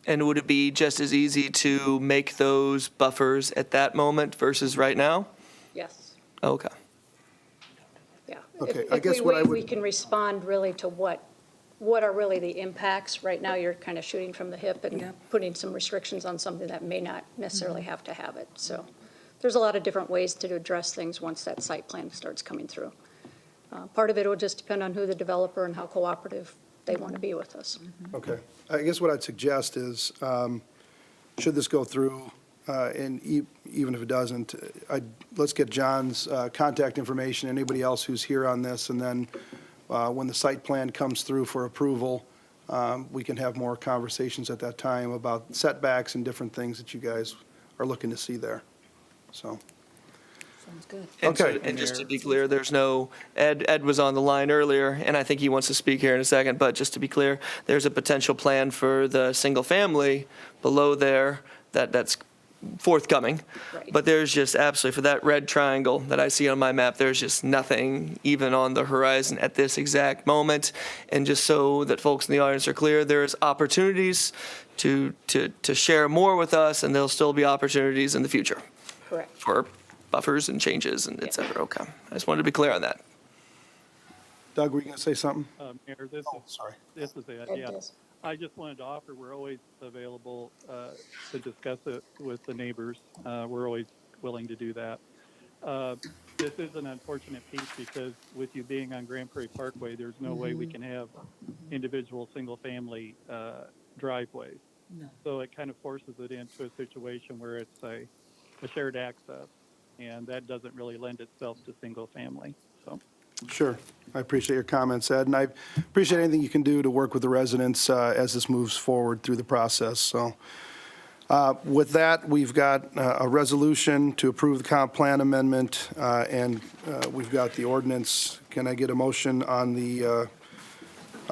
And would it be just as easy to make those buffers at that moment versus right now? Yes, Okay. yeah. Okay, If I guess we what I wait, would- we can respond really to what are really the impacts. Right now, you're kind of shooting from the hip and Yep. putting some restrictions on something that may not necessarily have to have it. So there's a lot of different ways to address things once that site plan starts coming through. Part of it will just depend on who the developer and how cooperative they want to be with us. Okay. I guess what I'd suggest is, should this go through, and even if it doesn't, let's get John's contact information, anybody else who's here on this, and then when the site plan comes through for approval, we can have more conversations at that time about setbacks and different things that you guys are looking to see there. So, Sounds good. And so- Okay. And just to be clear, there's no, Ed was on the line earlier, and I think he wants to speak here in a second, but just to be clear, there's a potential plan for the single family below there that's forthcoming. Right. But there's just absolutely, for that red triangle that I see on my map, there's just nothing even on the horizon at this exact moment. And just so that folks in the audience are clear, there's opportunities to share more with us, and there'll still be opportunities in the future Correct. for buffers and changes and et cetera. Okay. I just wanted to be clear on that. Doug, were you going to say something? Mayor, Sorry. this is it, Ed yeah. does. I just wanted to offer, we're always available to discuss it with the neighbors. We're always willing to do that. This is an unfortunate piece because with you being on Grand Prairie Parkway, there's no way we can have individual single-family driveways. No. So it kind of forces it into a situation where it's a shared access, and that doesn't really lend itself to single-family, so. Sure. I appreciate your comments, Ed, and I appreciate anything you can do to work with the residents as this moves forward through the process. So with that, we've got a resolution to approve the comp plan amendment, and we've got the ordinance. Can I get a motion on the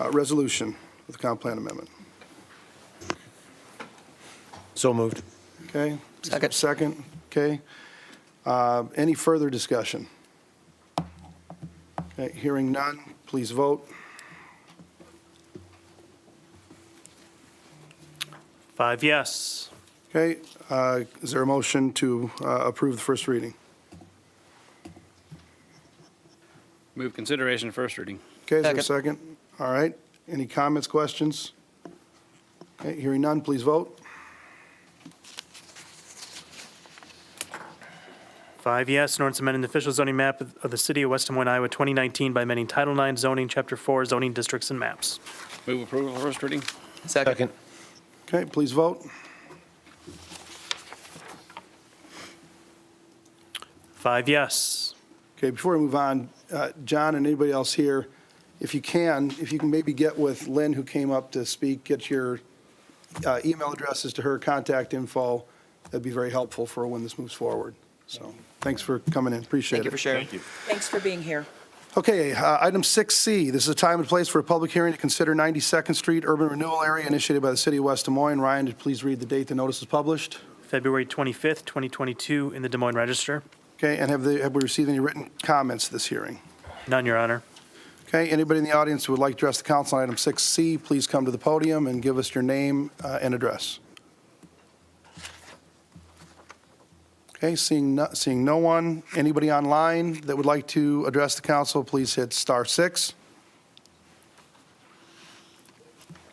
resolution with the comp plan amendment? So moved. Okay? Second. Second, okay. Any further discussion? Okay, hearing none, please vote. 5 yes. Okay, is there a motion to approve the first reading? Move consideration first reading. Okay, is there a second? All right, any comments, questions? Okay, hearing none, please vote. 5 yes, an ordinance amending the official zoning map of the city of West Des Moines, Iowa, 2019 by amending Title IX zoning, Chapter 4, zoning districts and maps. Move approval first reading. Second. Okay, please vote. 5 yes. Okay, before we move on, John and anybody else here, if you can maybe get with Lynn, who came up to speak, get your email addresses to her, contact info. That'd be very helpful for when this moves forward. So, thanks for coming in, appreciate it. Thank you for sharing. Thanks for being here. Okay, item 6C, this is a time and place for a public hearing to consider 92nd Street Urban Renewal Area initiated by the city of West Des Moines. Ryan, did you please read the date the notice is published? February 25th, 2022, in the Des Moines Register. Okay, and have we received any written comments to this hearing? None, Your Honor. Okay, anybody in the audience who would like to address the council on item 6C, please come to the podium and give us your name and address. Okay, seeing no one. Anybody online that would like to address the council, please hit *6.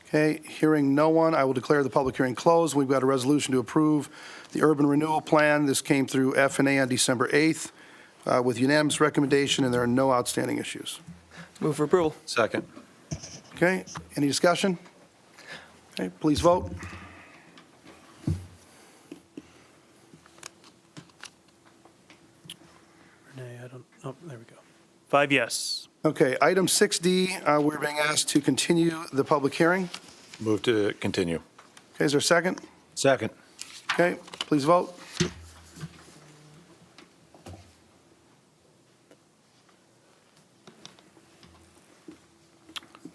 Okay, hearing no one, I will declare the public hearing closed. We've got a resolution to approve the urban renewal plan. This came through F&A on December 8th with unanimous recommendation, and there are no outstanding issues. Move for approval. Second. Okay, any discussion? Okay, please vote. Renee, I don't, oh, there we go. 5 yes. Okay, item 6D, we're being asked to continue the public hearing. Move to continue. Okay, is there a second? Second. Okay, please vote.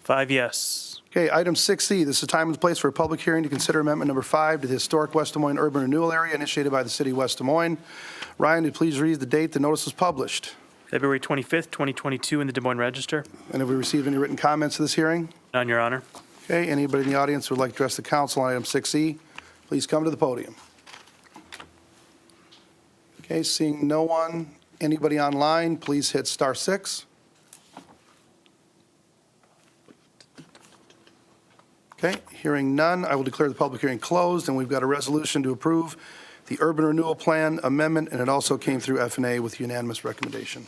Five yes. Okay, item 6C, this is the time and the place for a public hearing to consider amendment number 5 to the historic West Des Moines urban renewal area initiated by the city of West Des Moines. Ryan, would you please read the date the notice was published? February 25th, 2022 in the Des Moines Register. And have we received any written comments to this hearing? None, Your Honor. Okay, anybody in the audience who would like to address the council on item 6E, please come to the podium. Okay, seeing no one, anybody online, please hit *6. Okay, hearing none, I will declare the public hearing closed, and we've got a resolution to approve the urban renewal plan amendment, and it also came through F&A with unanimous recommendation.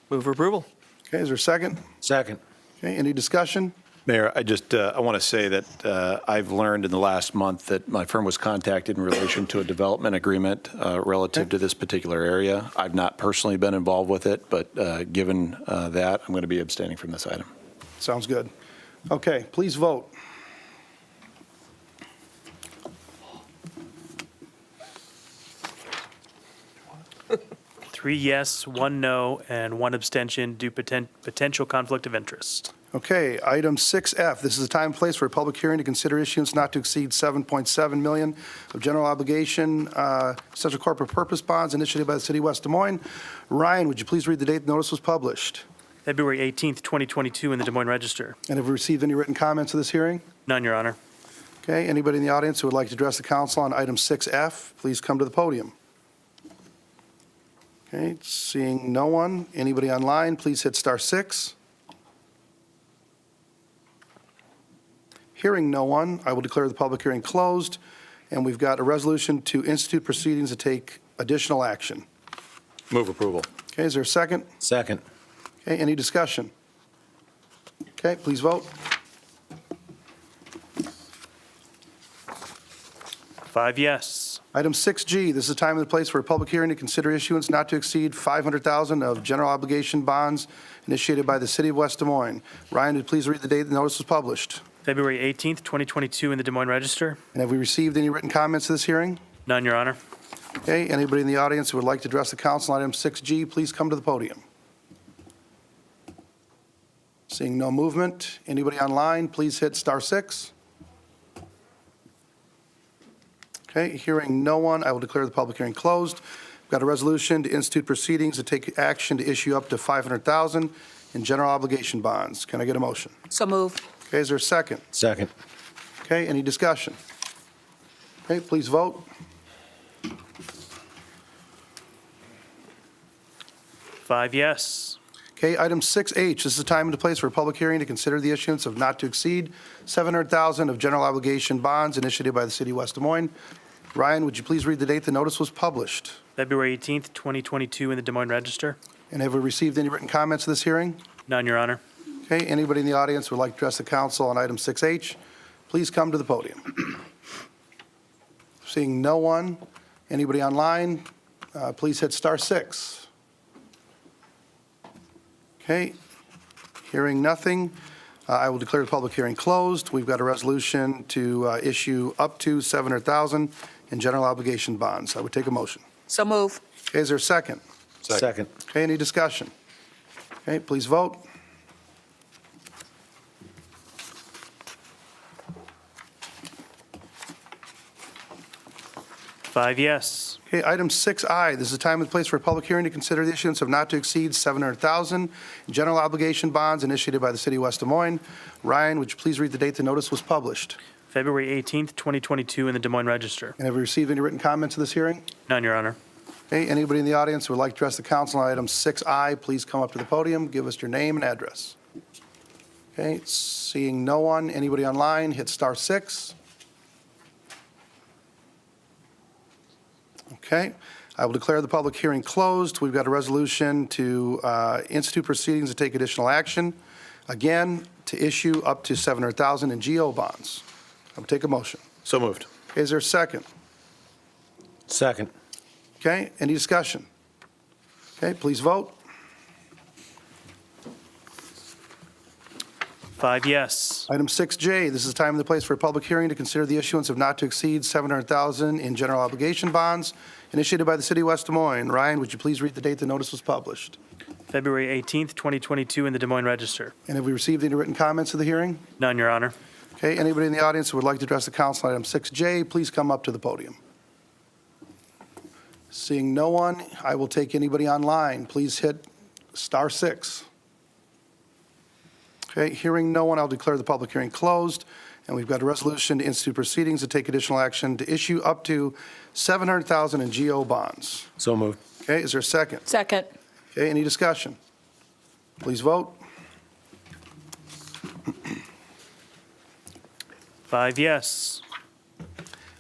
Move for approval. Okay, is there a second? Second. Okay, any discussion? Mayor, I want to say that I've learned in the last month that my firm was contacted in relation to a development agreement relative to this particular area. I've not personally been involved with it, but given that, I'm going to be abstaining from this item. Sounds good. Okay, please vote. Three yes, 1 no, and 1 abstention due potential conflict of interest. Okay, item 6F, this is a time and place for a public hearing to consider issuance not to exceed $7.7 million of general obligation essential corporate purpose bonds initiated by the city of West Des Moines. Ryan, would you please read the date the notice was published? February 18th, 2022 in the Des Moines Register. And have we received any written comments to this hearing? None, Your Honor. Okay, anybody in the audience who would like to address the council on item 6F, please come to the podium. Okay, seeing no one, anybody online, please hit *6. Hearing no one, I will declare the public hearing closed, and we've got a resolution to institute proceedings to take additional action. Move approval. Okay, is there a second? Second. Okay, any discussion? Okay, please vote. 5 yes. Item 6G, this is the time and the place for a public hearing to consider issuance not to exceed $500,000 of general obligation bonds initiated by the city of West Des Moines. Ryan, would you please read the date the notice was published? February 18th, 2022 in the Des Moines Register. And have we received any written comments to this hearing? None, Your Honor. Okay, anybody in the audience who would like to address the council on item 6G, please come to the podium. Seeing no movement, anybody online, please hit *6. Okay, hearing no one, I will declare the public hearing closed. We've got a resolution to institute proceedings to take action to issue up to $500,000 in general obligation bonds. Can I get a motion? So moved. Okay, is there a second? Second. Okay, any discussion? Okay, please vote. 5 yes. Okay, item 6H, this is the time and the place for a public hearing to consider the issuance of not to exceed $700,000 of general obligation bonds initiated by the city of West Des Moines. Ryan, would you please read the date the notice was published? February 18th, 2022 in the Des Moines Register. And have we received any written comments to this hearing? None, Your Honor. Okay, anybody in the audience who would like to address the council on item 6H, please come to the podium. Seeing no one, anybody online, please hit *6. Okay, hearing nothing, I will declare the public hearing closed. We've got a resolution to issue up to $700,000 in general obligation bonds. I would take a motion. So move. Okay, is there a second? Second. Okay, any discussion? Okay, please vote. 5 yes. Okay, item 6I, this is a time and place for a public hearing to consider the issuance of not to exceed $700,000 in general obligation bonds initiated by the city of West Des Moines. Ryan, would you please read the date the notice was published? February 18th, 2022, in the Des Moines Register. And have we received any written comments to this hearing? None, Your Honor. Okay, anybody in the audience who would like to address the council on item 6I, please come up to the podium, give us your name and address. Okay, seeing no one, anybody online, hit star 6. Okay, I will declare the public hearing closed. We've got a resolution to institute proceedings to take additional action, again, to issue up to $700,000 in GO bonds. I'll take a motion. So moved. Okay, is there a second? Second. Okay, any discussion? Okay, please vote. 5 yes. Item 6J, this is the time and the place for a public hearing to consider the issuance of not to exceed $700,000 in general obligation bonds initiated by the city of West Des Moines. Ryan, would you please read the date the notice was published? February 18th, 2022, in the Des Moines Register. And have we received any written comments to the hearing? None, Your Honor. Okay, anybody in the audience who would like to address the council on item 6J, please come up to the podium. Seeing no one, I will take anybody online. Please hit star 6. Okay, hearing no one, I'll declare the public hearing closed, and we've got a resolution to institute proceedings to take additional action to issue up to $700,000 in GO bonds. So moved. Okay, is there a second? Second. Okay, any discussion? Please vote. 5 yes.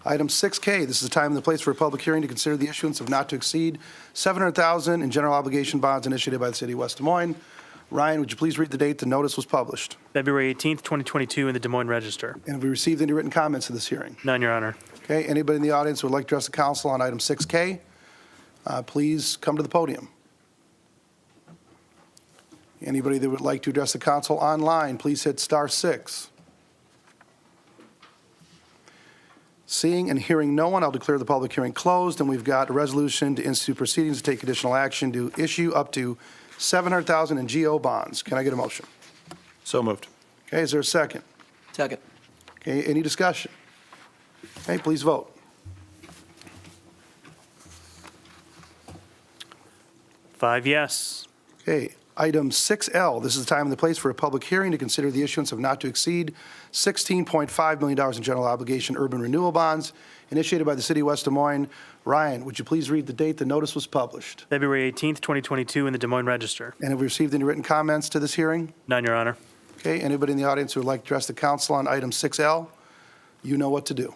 Item 6K, this is the time and the place for a public hearing to consider the issuance of not to exceed $700,000 in general obligation bonds initiated by the city of West Des Moines. Ryan, would you please read the date the notice was published? February 18th, 2022, in the Des Moines Register. And have we received any written comments to this hearing? None, Your Honor. Okay, anybody in the audience who would like to address the council on item 6K, please come to the podium. Anybody that would like to address the council online, please hit star 6. Seeing and hearing no one, I'll declare the public hearing closed, and we've got a resolution to institute proceedings to take additional action to issue up to $700,000 in GO bonds. Can I get a motion? So moved. Okay, is there a second? Second. Okay, any discussion? Okay, please vote. 5 yes. Okay, item 6L, this is the time and the place for a public hearing to consider the issuance of not to exceed $16.5 million in general obligation urban renewal bonds initiated by the city of West Des Moines. Ryan, would you please read the date the notice was published? February 18th, 2022, in the Des Moines Register. And have we received any written comments to this hearing? None, Your Honor. Okay, anybody in the audience who would like to address the council on item 6L, you know what to do.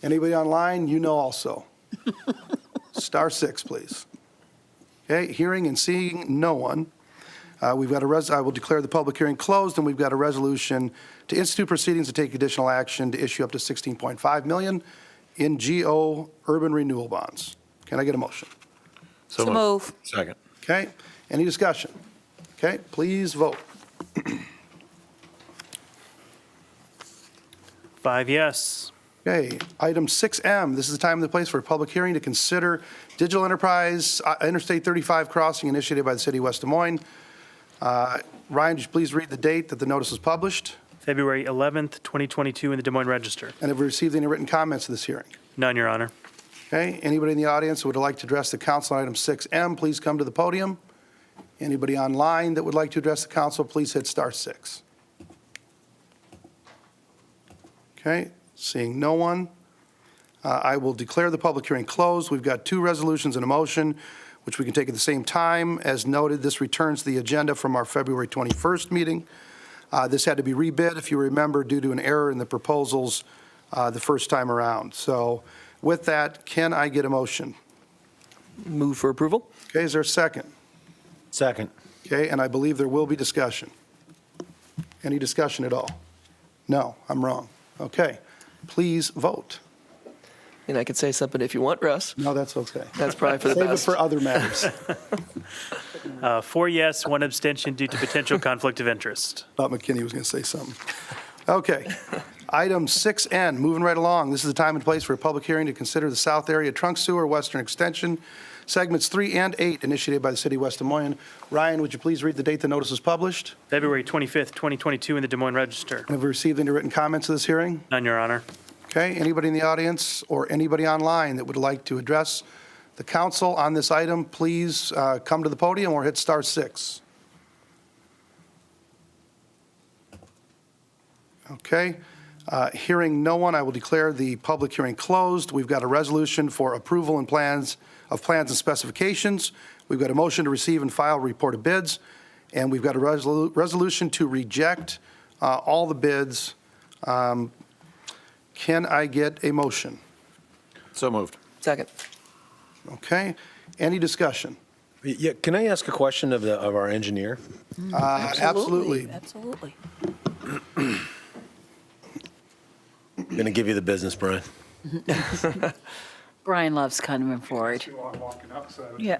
Anybody online, you know also. Star 6, please. Okay, hearing and seeing no one, we've got I will declare the public hearing closed, and we've got a resolution to institute proceedings to take additional action to issue up to $16.5 million in GO urban renewal bonds. Can I get a motion? So move. Second. Okay, any discussion? Okay, please vote. 5 yes. Okay, item 6M, this is the time and the place for a public hearing to consider Digital Enterprise Interstate 35 crossing initiated by the city of West Des Moines. Ryan, would you please read the date that the notice was published? February 11th, 2022, in the Des Moines Register. And have we received any written comments to this hearing? None, Your Honor. Okay, anybody in the audience who would like to address the council on item 6M, please come to the podium. Anybody online that would like to address the council, please hit star 6. Okay, seeing no one, I will declare the public hearing closed. We've got 2 resolutions and a motion, which we can take at the same time. As noted, this returns the agenda from our February 21st meeting. This had to be rebid, if you remember, due to an error in the proposals the first time around. So with that, can I get a motion? Move for approval. Okay, is there a second? Second. Okay, and I believe there will be discussion. Any discussion at all? No, I'm wrong. Okay, please vote. And I could say something if you want, Russ. No, that's okay. That's probably for the Save it best. for other matters. 4 yes, 1 abstention due to potential conflict of interest. Thought McKinney was going to say something. Okay. Item 6N, moving right along. This is the time and place for a public hearing to consider the South Area Trunk Sewer Western Extension, segments 3 and 8, initiated by the city of West Des Moines. Ryan, would you please read the date the notice was published? February 25th, 2022, in the Des Moines Register. Have we received any written comments to this hearing? None, Your Honor. Okay, anybody in the audience or anybody online that would like to address the council on this item, please come to the podium or hit star 6. Okay. Hearing no one, I will declare the public hearing closed. We've got a resolution for approval and plans and specifications. We've got a motion to receive and file report of bids, and we've got a resolution to reject all the bids. Can I get a motion? So moved. Second. Okay. Any discussion? Yeah, can I ask a question of our engineer? Absolutely. Absolutely. Going to give you the business, Brian. Brian loves coming forward. Yeah.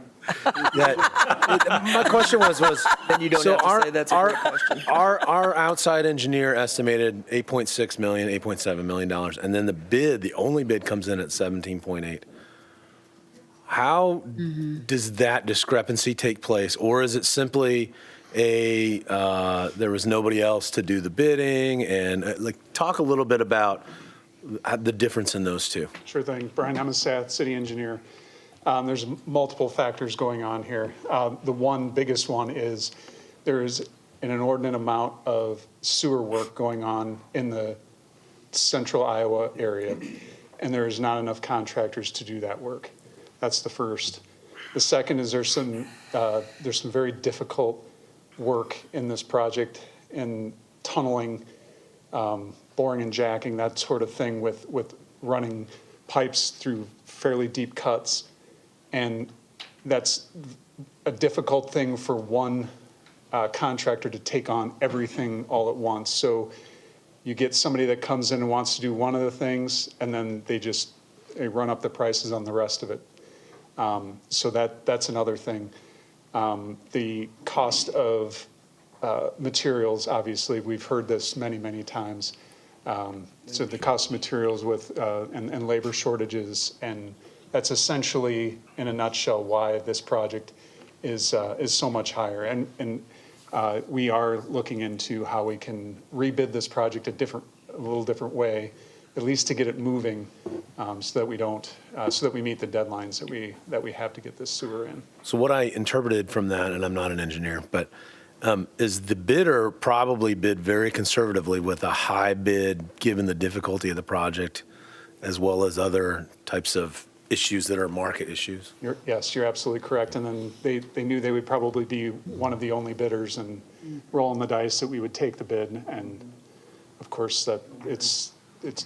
My question was Then you don't so have to our, say that's a our, great question. our outside engineer estimated $8.6 million, $8.7 million, and then the only bid comes in at 17.8. How does that discrepancy take place, or is it simply there was nobody else to do the bidding, and talk a little bit about the difference in those two? Sure thing. Brian Hemasath, city engineer. There's multiple factors going on here. The one biggest one is there is an inordinate amount of sewer work going on in the central Iowa area, and there is not enough contractors to do that work. That's the first. The second is there's some very difficult work in this project in tunneling, boring and jacking, that sort of thing with running pipes through fairly deep cuts. And that's a difficult thing for one contractor to take on everything all at once. So you get somebody that comes in and wants to do one of the things, and then they run up the prices on the rest of it. So that's another thing. The cost of materials, obviously, we've heard this many, many times. So the cost of materials and labor shortages, and that's essentially, in a nutshell, why this project is so much higher. And we are looking into how we can rebid this project a little different way, at least to get it moving, so that we meet the deadlines that we have to get this sewer in. So what I interpreted from that, and I'm not an engineer, but is the bidder probably bid very conservatively with a high bid, given the difficulty of the project, as well as other types of issues that are market issues? Yes, you're absolutely correct. And then they knew they would probably be one of the only bidders and rolling the dice that we would take the bid. And of course, that it's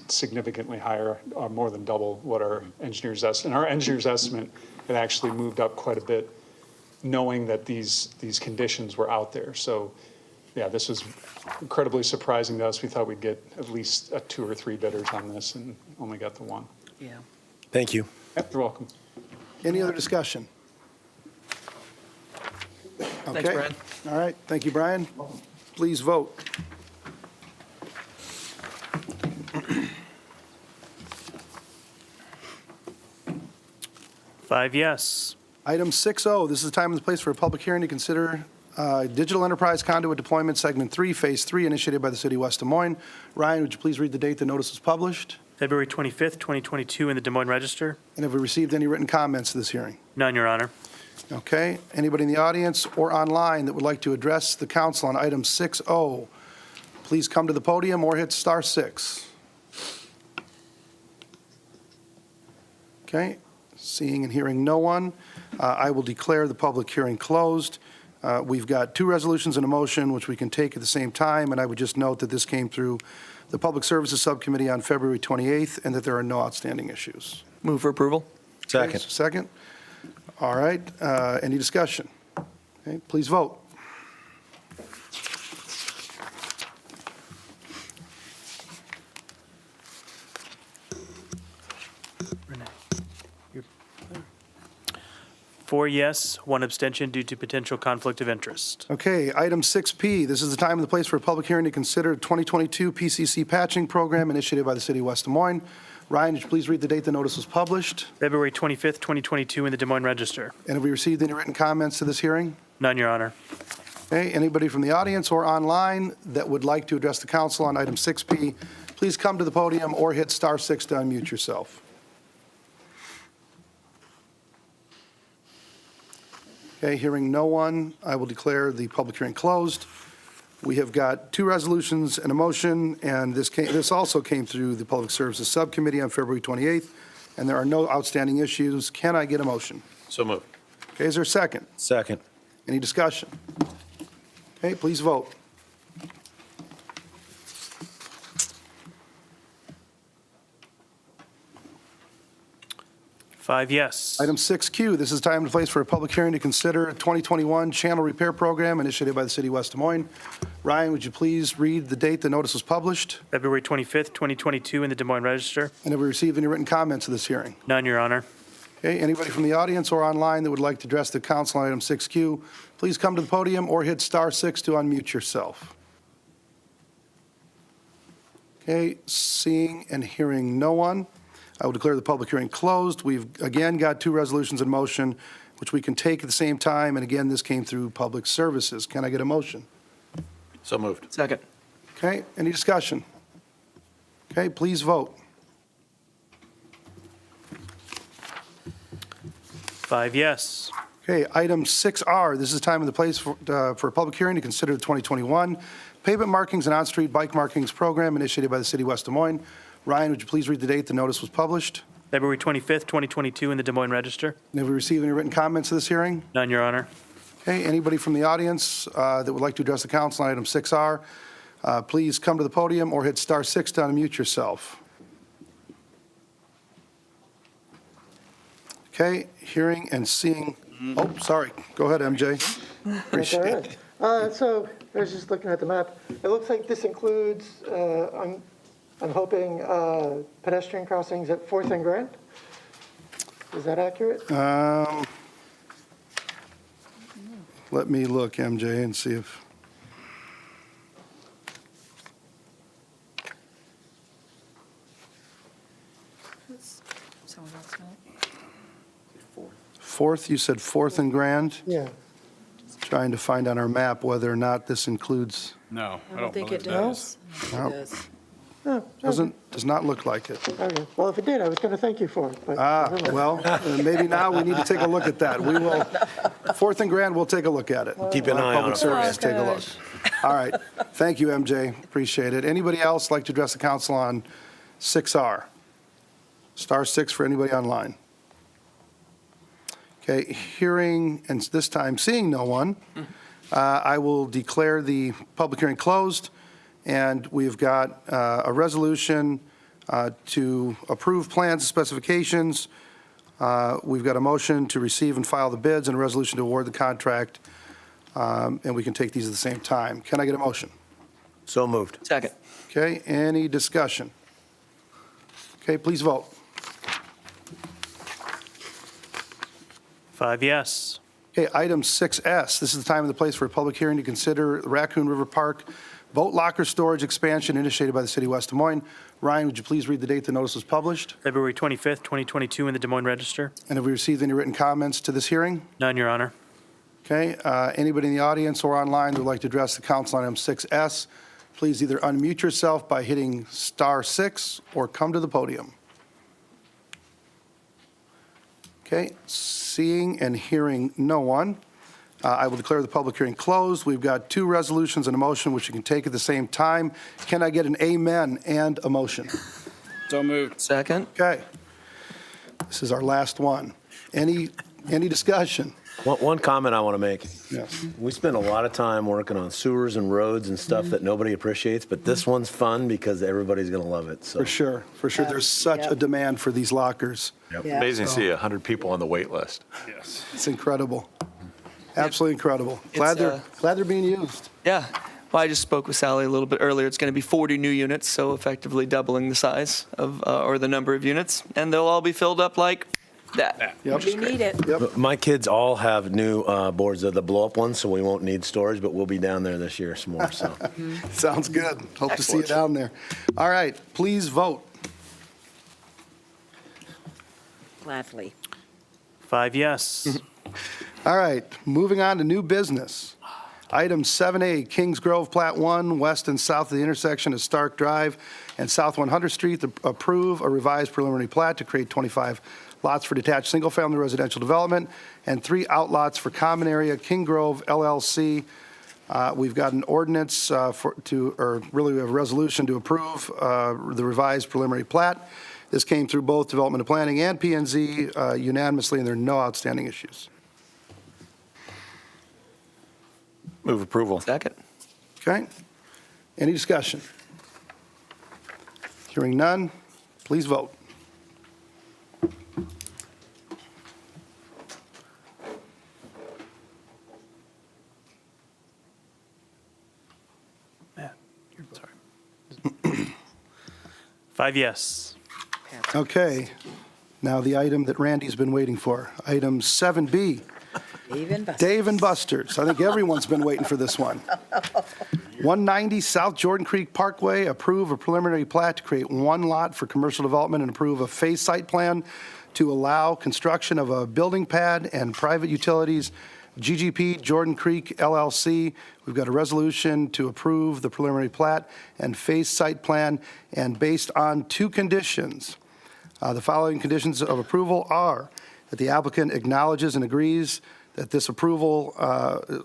significantly higher, more than double what our engineers estimate. And our engineers estimate had actually moved up quite a bit, knowing that these conditions were out there. So yeah, this was incredibly surprising to us. We thought we'd get at least 2 or 3 bidders on this, and only got the one. Yeah. Thank you. Yep, you're welcome. Any other discussion? Thanks, Okay. Brian. All right. Thank you, Brian. Please vote. Five yes. Item 6O, this is the time and the place for a public hearing to consider Digital Enterprise Conduit Deployment Segment 3, Phase 3, initiated by the City of West Des Moines. Ryan, would you please read the date the notice was published? February 25th, 2022, in the Des Moines Register. And have we received any written comments to this hearing? None, Your Honor. Okay. Anybody in the audience or online that would like to address the council on item 6O, please come to the podium or hit *6. Okay. Seeing and hearing no one, I will declare the public hearing closed. We've got 2 resolutions and a motion, which we can take at the same time, and I would just note that this came through the Public Services Subcommittee on February 28th, and that there are no outstanding issues. Move for approval. Second. Second? All right. Any discussion? Okay, please vote. Renee, you're 4 yes, 1 abstention due to potential conflict of interest. Okay, item 6P, this is the time and the place for a public hearing to consider 2022 PCC patching program initiated by the City of West Des Moines. Ryan, would you please read the date the notice was published? February 25th, 2022, in the Des Moines Register. And have we received any written comments to this hearing? None, Your Honor. Okay, anybody from the audience or online that would like to address the council on item 6P, please come to the podium or hit *6 to unmute yourself. Okay, hearing no one, I will declare the public hearing closed. We have got 2 resolutions and a motion, and this also came through the Public Services Subcommittee on February 28th, and there are no outstanding issues. Can I get a motion? So moved. Okay, is there a second? Second. Any discussion? Okay, please vote. Five yes. Item 6Q, this is time and place for a public hearing to consider a 2021 channel repair program initiated by the City of West Des Moines. Ryan, would you please read the date the notice was published? February 25th, 2022, in the Des Moines Register. And have we received any written comments to this hearing? None, Your Honor. Okay, anybody from the audience or online that would like to address the council on item 6Q, please come to the podium or hit *6 to unmute yourself. Okay, seeing and hearing no one, I will declare the public hearing closed. We've again got 2 resolutions in motion, which we can take at the same time, and again, this came through Public Services. Can I get a motion? So moved. Second. Okay, any discussion? Okay, please vote. Five yes. Okay, item 6R, this is time and the place for a public hearing to consider the 2021 pavement markings and on-street bike markings program initiated by the City of West Des Moines. Ryan, would you please read the date the notice was published? February 25th, 2022, in the Des Moines Register. And have we received any written comments to this hearing? None, Your Honor. Okay, anybody from the audience that would like to address the council on item 6R, please come to the podium or hit *6 to unmute yourself. Okay, hearing and seeing, oh, sorry, go ahead, MJ. That's all right. So I was just looking at the map. It looks like this includes, I'm hoping, pedestrian crossings at 4th and Grand. Is that accurate? Let me look, MJ, and see if, Someone else know? 4th, you said 4th and Grand? Yeah. Trying to find on our map whether or not this includes, No, I don't think it believe that. does. No. It does. Oh, does not look like it. okay. Well, if it did, I was going to thank you for it. But never mind. Well, maybe now we need to take a look at that. We will, 4th and Grand, we'll take a look at it. Keep an eye on Public it. Service, take a look. All right, thank you, MJ, appreciate it. Anybody else like to address the council on 6R? *6 for anybody online. Okay, hearing, and this time seeing no one, I will declare the public hearing closed, and we've got a resolution to approve plans and specifications. We've got a motion to receive and file the bids and a resolution to award the contract, and we can take these at the same time. Can I get a motion? So moved. Second. Okay, any discussion? Okay, please vote. Five yes. Okay, item 6S, this is the time and the place for a public hearing to consider Raccoon River Park boat locker storage expansion initiated by the City of West Des Moines. Ryan, would you please read the date the notice was published? February 25th, 2022, in the Des Moines Register. And have we received any written comments to this hearing? None, Your Honor. Okay, anybody in the audience or online that would like to address the council on item 6S, please either unmute yourself by hitting *6 or come to the podium. Okay, seeing and hearing no one, I will declare the public hearing closed. We've got 2 resolutions and a motion which you can take at the same time. Can I get an amen and a motion? So moved. Second. Okay, this is our last one. Any discussion? One comment I want to make. Yes. We spend a lot of time working on sewers and roads and stuff that nobody appreciates, but this one's fun because everybody's going to love it. So For sure, for sure. There's such a demand for these lockers. Amazing to see 100 people on the wait list. Yes. It's incredible. Absolutely incredible. Glad It's, they're being used. Yeah. Well, I just spoke with Sally a little bit earlier. It's going to be 40 new units, so effectively doubling the size of, or the number of units, and they'll all be filled up like that. Yep. We need it. Yep. my kids all have new boards, the blow-up ones, so we won't need storage, but we'll be down there this year some more. So Sounds good. Hope to see you Excellent. down there. All right, please vote. Gladly. Five yes. All right, moving on to new business. Item 7A, Kings Grove Plat 1, west and south of the intersection of Stark Drive and South 100th Street, to approve a revised preliminary plat to create 25 lots for detached single-family residential development and 3 outlots for common area. King Grove LLC We've got an ordinance we have a resolution to approve the revised preliminary plat. This came through both Development and Planning and P&Z unanimously, and there are no outstanding issues. Move approval. Second. Okay? Any discussion? Hearing none, please vote. Matt, you're sorry. 5 yes. Okay, now the item that Randy's been waiting for, item 7B. Dave and Buster's. I think everyone's been waiting for this one. 190 South Jordan Creek Parkway, approve a preliminary plat to create one lot for commercial development and approve a phase site plan to allow construction of a building pad and private utilities, GGP Jordan Creek LLC. We've got a resolution to approve the preliminary plat and phase site plan, and based on two conditions. The following conditions of approval are that the applicant acknowledges and agrees that this approval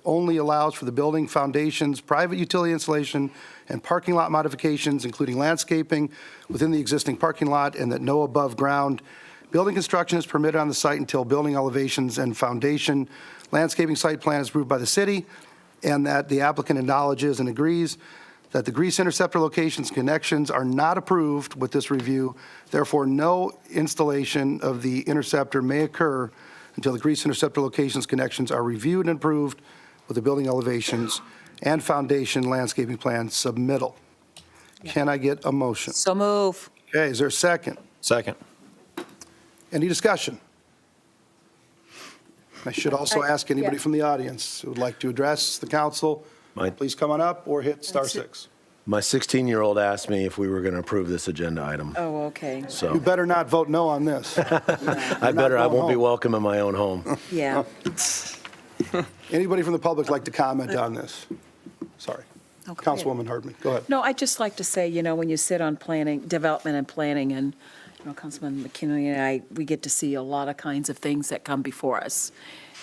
only allows for the building foundations, private utility installation, and parking lot modifications, including landscaping within the existing parking lot, and that no above-ground building construction is permitted on the site until building elevations and foundation landscaping site plan is approved by the city, and that the applicant acknowledges and agrees that the grease interceptor locations connections are not approved with this review. Therefore, no installation of the interceptor may occur until the grease interceptor locations connections are reviewed and approved with the building elevations and foundation landscaping plan submittal. Can I get a motion? So move. Okay, is there a second? Second. Any discussion? I should also ask anybody from the audience who would like to address the council, please come on up or hit star 6. My 16-year-old asked me if we were going to approve this agenda item. Oh, okay. You So better not vote no on this. I won't be welcome in my own home. Yeah. Anybody from the public like to comment on this? Sorry. Okay. Councilwoman Hardman, go ahead. No, I'd just like to say, when you sit on planning, development and planning, and, Councilman McKinley and I, we get to see a lot of kinds of things that come before us.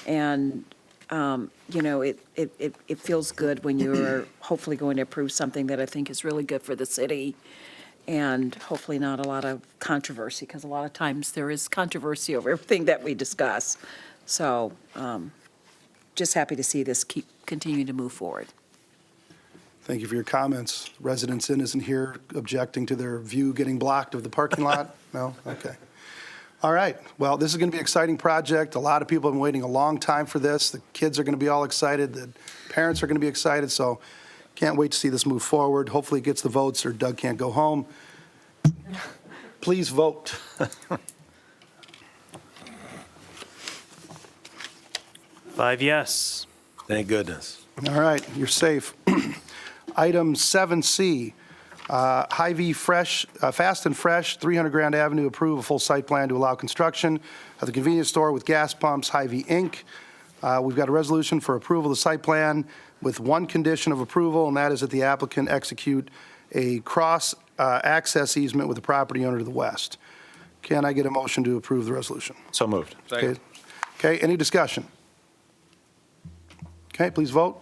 And, it feels good when you're hopefully going to approve something that I think is really good for the city, and hopefully not a lot of controversy, because a lot of times there is controversy over everything that we discuss. So, just happy to see this continue to move forward. Thank you for your comments. Residents in isn't here objecting to their view getting blocked of the parking lot? No? Okay. All right. Well, this is going to be an exciting project. A lot of people have been waiting a long time for this. The kids are going to be all excited. The parents are going to be excited. So can't wait to see this move forward. Hopefully it gets the votes or Doug can't go home. Please vote. 5 yes. Thank goodness. All right, you're safe. Item 7C, Hy-Vee Fresh, Fast and Fresh, 300 Grand Avenue, approve a full site plan to allow construction of the convenience store with gas pumps, Hy-Vee Inc. We've got a resolution for approval of the site plan with one condition of approval, and that is that the applicant execute a cross-access easement with the property owner to the west. Can I get a motion to approve the resolution? So moved. Okay. Okay, any discussion? Okay, please vote.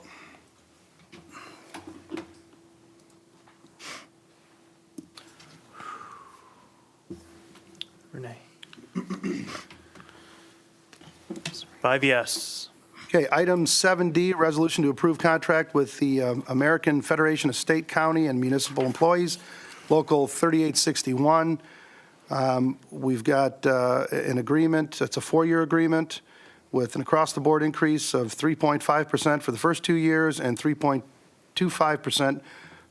Renee. 5 yes. Okay, item 7D, resolution to approve contract with the American Federation of State, County, and Municipal Employees, Local 3861. We've got an agreement, it's a 4-year agreement with an across-the-board increase of 3.5% for the first 2 years and 3.25%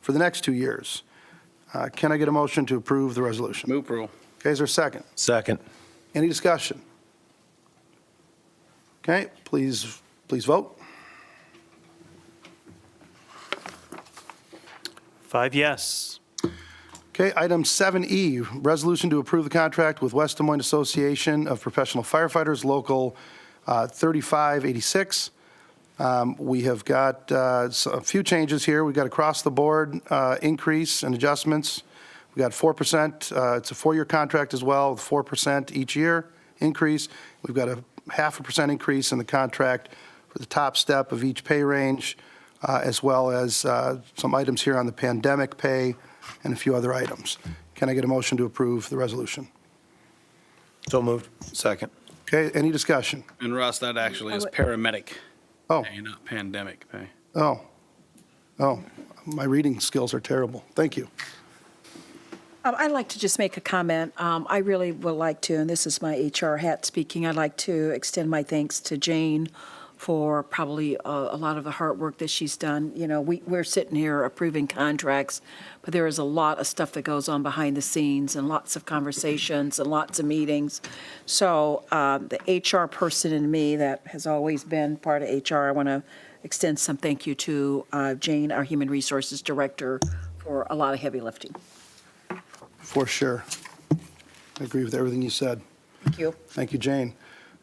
for the next 2 years. Can I get a motion to approve the resolution? Move approval. Okay, is there a second? Second. Any discussion? Okay, please vote. 5 yes. Okay, item 7E, resolution to approve the contract with West Des Moines Association of Professional Firefighters, Local 3586. We have got a few changes here. We've got across-the-board increase and adjustments. We got 4%. It's a 4-year contract as well, with 4% each year increase. We've got a 0.5% increase in the contract for the top step of each pay range. as well as some items here on the pandemic pay and a few other items. Can I get a motion to approve the resolution? So moved. Second. Okay, any discussion? And Russ, that actually is paramedic Oh, pay, not pandemic pay. oh, my reading skills are terrible. Thank you. I'd like to just make a comment. I really would like to, and this is my HR hat speaking, I'd like to extend my thanks to Jane for probably a lot of the hard work that she's done. You know, we're sitting here approving contracts, but there is a lot of stuff that goes on behind the scenes and lots of conversations and lots of meetings. So the HR person in me that has always been part of HR, I want to extend some thank you to Jane, our Human Resources Director, for a lot of heavy lifting. For sure. I agree with everything you said. Thank you. Thank you, Jane.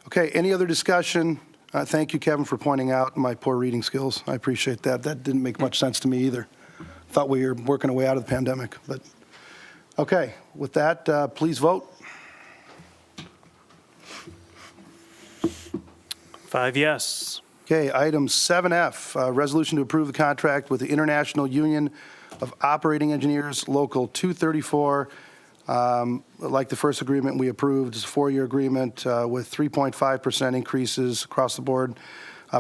Okay, any other discussion? Thank you, Kevin, for pointing out my poor reading skills. I appreciate that. That didn't make much sense to me either. Thought we were working our way out of the pandemic, but, okay. With that, please vote. 5 yes. Okay, item 7F, resolution to approve the contract with the International Union of Operating Engineers, Local 234. Like the first agreement we approved, it's a 4-year agreement with 3.5% increases across the board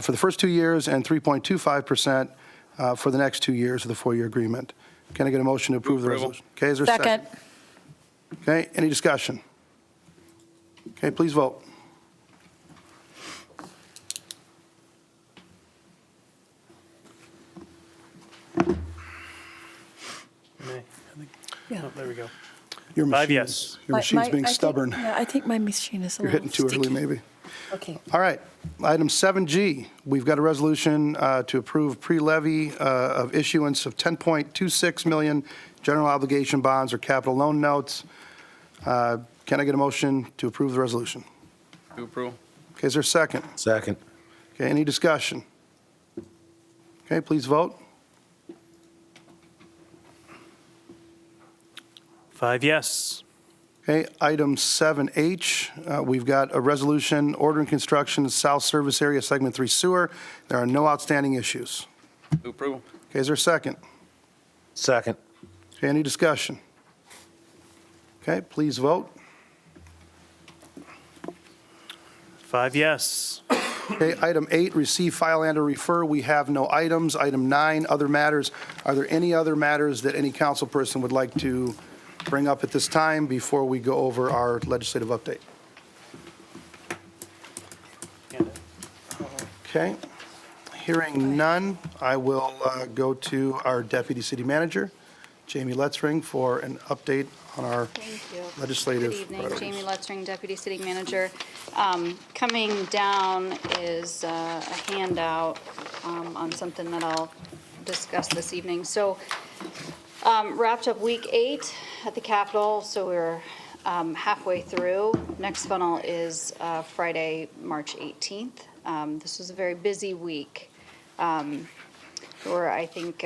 for the first 2 years and 3.25% for the next 2 years of the 4-year agreement. Can I get a motion to approve the resolution? Okay, is there a second? Okay, any discussion? Okay, please vote. Yeah. Oh, there we go. Your 5 machine- yes. Your machine's being I think- stubborn. Yeah, I think my machine is a You're little hitting too early, sticky. maybe. Okay. All right, item 7G, we've got a resolution to approve pre-levy of issuance of 10.26 million general obligation bonds or capital loan notes. Can I get a motion to approve the resolution? Move approval. Okay, is there a second? Second. Okay, any discussion? Okay, please vote. 5 yes. Okay, item 7H, we've got a resolution ordering construction South Service Area Segment 3 sewer. There are no outstanding issues. Move approval. Okay, is there a second? Second. Okay, any discussion? Okay, please vote. 5 yes. Okay, item 8, receive, file, and or refer. We have no items. Item 9, other matters. Are there any other matters that any council person would like to bring up at this time before we go over our legislative update? Okay, hearing none, I will go to our Deputy City Manager, Jamie Letzring, for an update on our Thank you. legislative Good evening, priorities. Jamie Letzring, Deputy City Manager. Coming down is a handout on something that I'll discuss this evening. So wrapped up week 8 at the Capitol, so we're halfway through. Next funnel is Friday, March 18th. This was a very busy week. There were, I think,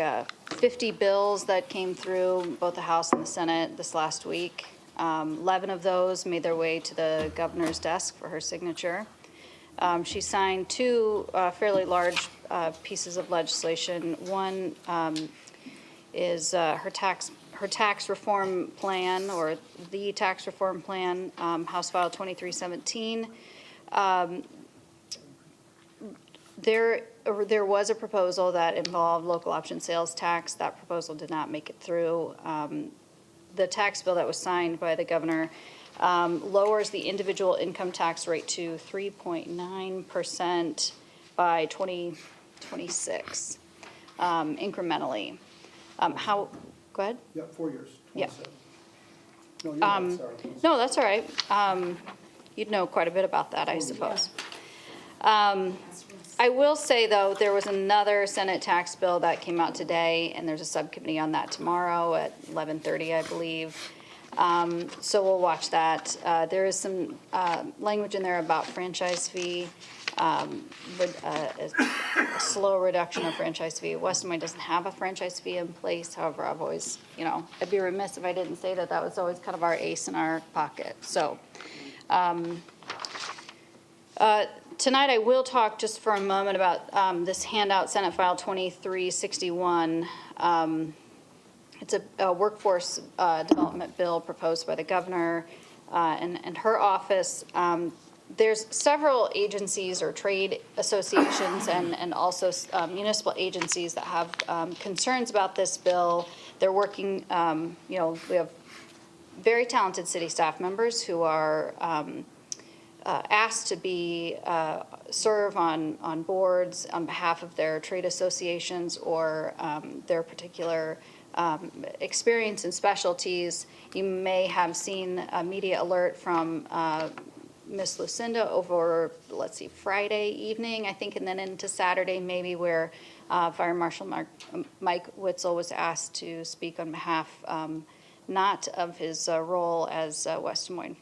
50 bills that came through both the House and the Senate this last week. 11 of those made their way to the governor's desk for her signature. She signed 2 fairly large pieces of legislation. One is her tax reform plan, or the tax reform plan, House File 2317. There was a proposal that involved local option sales tax. That proposal did not make it through. The tax bill that was signed by the governor lowers the individual income tax rate to 3.9% by 2026, incrementally. Go ahead. Yep, 4 years. Yeah. 27. No, you're right, sorry. No, that's all right. You'd know quite a bit about that, I suppose. I will say, though, there was another Senate tax bill that came out today, and there's a subcommittee on that tomorrow at 11:30, I believe. So we'll watch that. There is some language in there about franchise fee, a slow reduction of franchise fee. West Des Moines doesn't have a franchise fee in place. However, I've always, I'd be remiss if I didn't say that was always kind of our ace in our pocket. So Tonight, I will talk just for a moment about this handout, Senate File 2361. It's a workforce development bill proposed by the governor and her office. There's several agencies or trade associations and also municipal agencies that have concerns about this bill. They're working, we have very talented city staff members who are asked to serve on boards on behalf of their trade associations or their particular experience and specialties. You may have seen a media alert from Miss Lucinda over, Friday evening, I think, and then into Saturday maybe, where Fire Marshal Mike Witzel was asked to speak on behalf not of his role as West Des Moines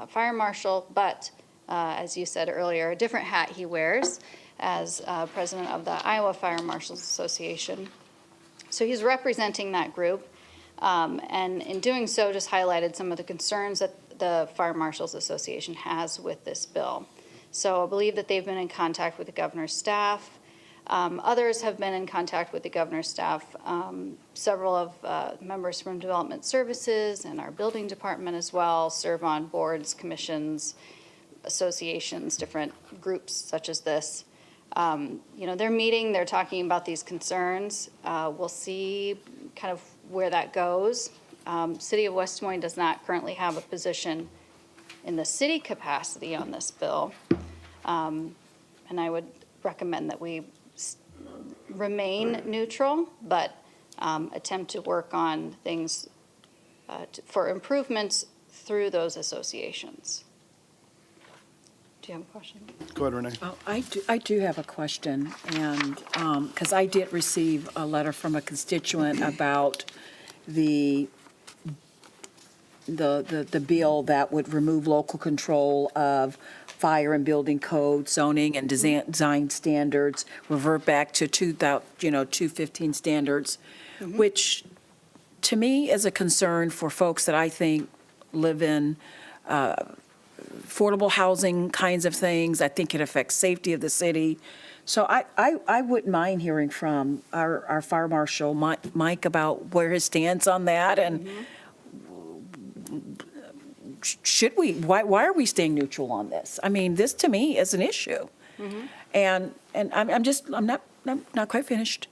Fire Marshal, but as you said earlier, a different hat he wears as president of the Iowa Fire Marshals Association. So he's representing that group, and in doing so, just highlighted some of the concerns that the Fire Marshals Association has with this bill. So I believe that they've been in contact with the governor's staff. Others have been in contact with the governor's staff. Several of members from Development Services and our building department as well serve on boards, commissions, associations, different groups such as this. They're meeting, they're talking about these concerns. We'll see kind of where that goes. City of West Des Moines does not currently have a position in the city capacity on this bill. And I would recommend that we remain neutral, but attempt to work on things for improvements through those associations. Do you have a question? Go ahead, Renee. Oh, I do have a question, and, because I did receive a letter from a constituent about the bill that would remove local control of fire and building code, zoning and design standards, revert back to 215 standards, which to me is a concern for folks that I think live in affordable housing kinds of things. I think it affects safety of the city. So I wouldn't mind hearing from our fire marshal, Mike, about where his stands on that, and should we, why are we staying neutral on this? I mean, this to me is an issue. And I'm not quite finished.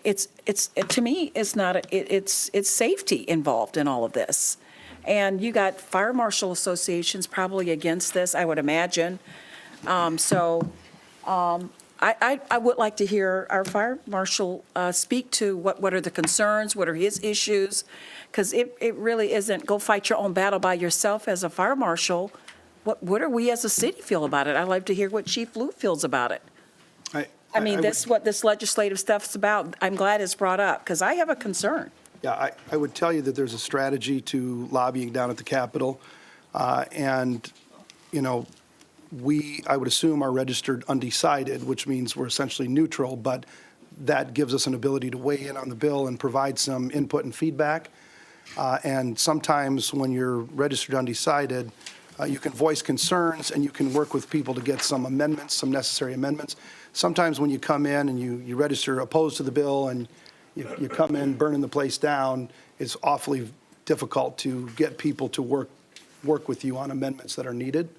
To me, it's not, it's safety involved in all of this. And you got fire marshal associations probably against this, I would imagine. I would like to hear our fire marshal speak to what are the concerns, what are his issues, because it really isn't go fight your own battle by yourself as a fire marshal. What do we as a city feel about it? I'd like to hear what Chief Lute feels about it. I mean, that's what this legislative stuff's about. I'm glad it's brought up, because I have a concern. Yeah, I would tell you that there's a strategy to lobbying down at the Capitol. And, I would assume are registered undecided, which means we're essentially neutral, but that gives us an ability to weigh in on the bill and provide some input and feedback. And sometimes when you're registered undecided, you can voice concerns and you can work with people to get some amendments, some necessary amendments. Sometimes when you come in and you register opposed to the bill and you come in burning the place down, it's awfully difficult to get people to work with you on amendments that are needed.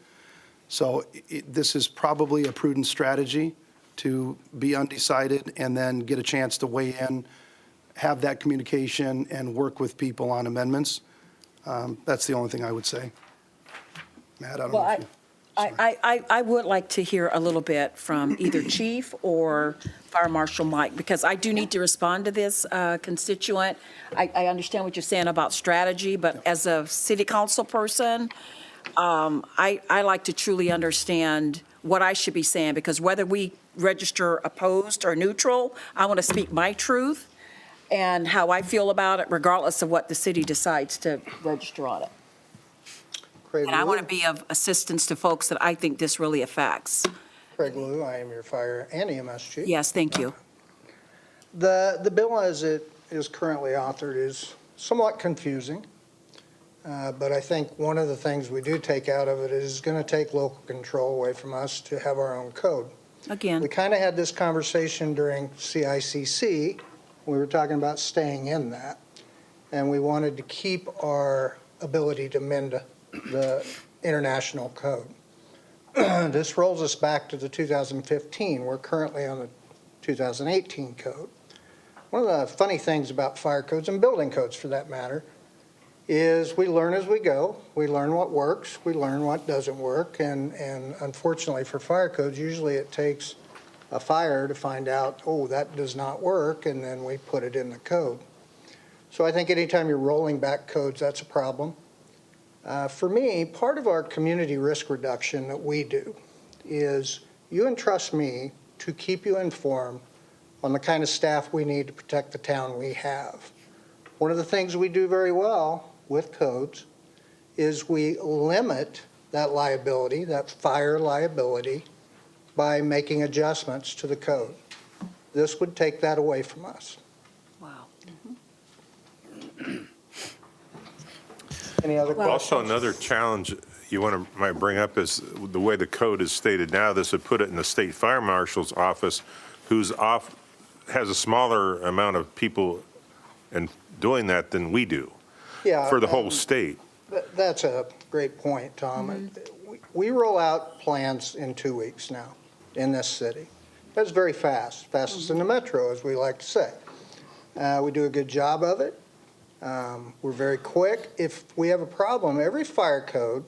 So this is probably a prudent strategy to be undecided and then get a chance to weigh in, have that communication, and work with people on amendments. That's the only thing I would say. Matt, I don't know if you... I would like to hear a little bit from either Chief or Fire Marshal Mike, because I do need to respond to this constituent. I understand what you're saying about strategy, but as a city council person, I like to truly understand what I should be saying, because whether we register opposed or neutral, I want to speak my truth and how I feel about it, regardless of what the city decides to register on it. Craig And I Lou. want to be of assistance to folks that I think this really affects. Craig Lou, I am your fire and EMS chief. Yes, thank you. The bill as it is currently authored is somewhat confusing. But I think one of the things we do take out of it is going to take local control away from us to have our own code. Again. We kind of had this conversation during CICC. We were talking about staying in that. And we wanted to keep our ability to amend the international code. This rolls us back to the 2015. We're currently on the 2018 code. One of the funny things about fire codes and building codes, for that matter, is we learn as we go. We learn what works. We learn what doesn't work. And unfortunately for fire codes, usually it takes a fire to find out, oh, that does not work, and then we put it in the code. So I think anytime you're rolling back codes, that's a problem. For me, part of our community risk reduction that we do is you entrust me to keep you informed on the kind of staff we need to protect the town we have. One of the things we do very well with codes is we limit that liability, that fire liability, by making adjustments to the code. This would take that away from us. Wow. Any other questions? Also, another challenge you might bring up is the way the code is stated now. This would put it in the state fire marshal's office, who's has a smaller amount of people in doing that than we do Yeah, for the whole state. That's a great point, Tom. We roll out plans in 2 weeks now in this city. That's very fast, fastest in the metro, as we like to say. We do a good job of it. We're very quick. If we have a problem, every fire code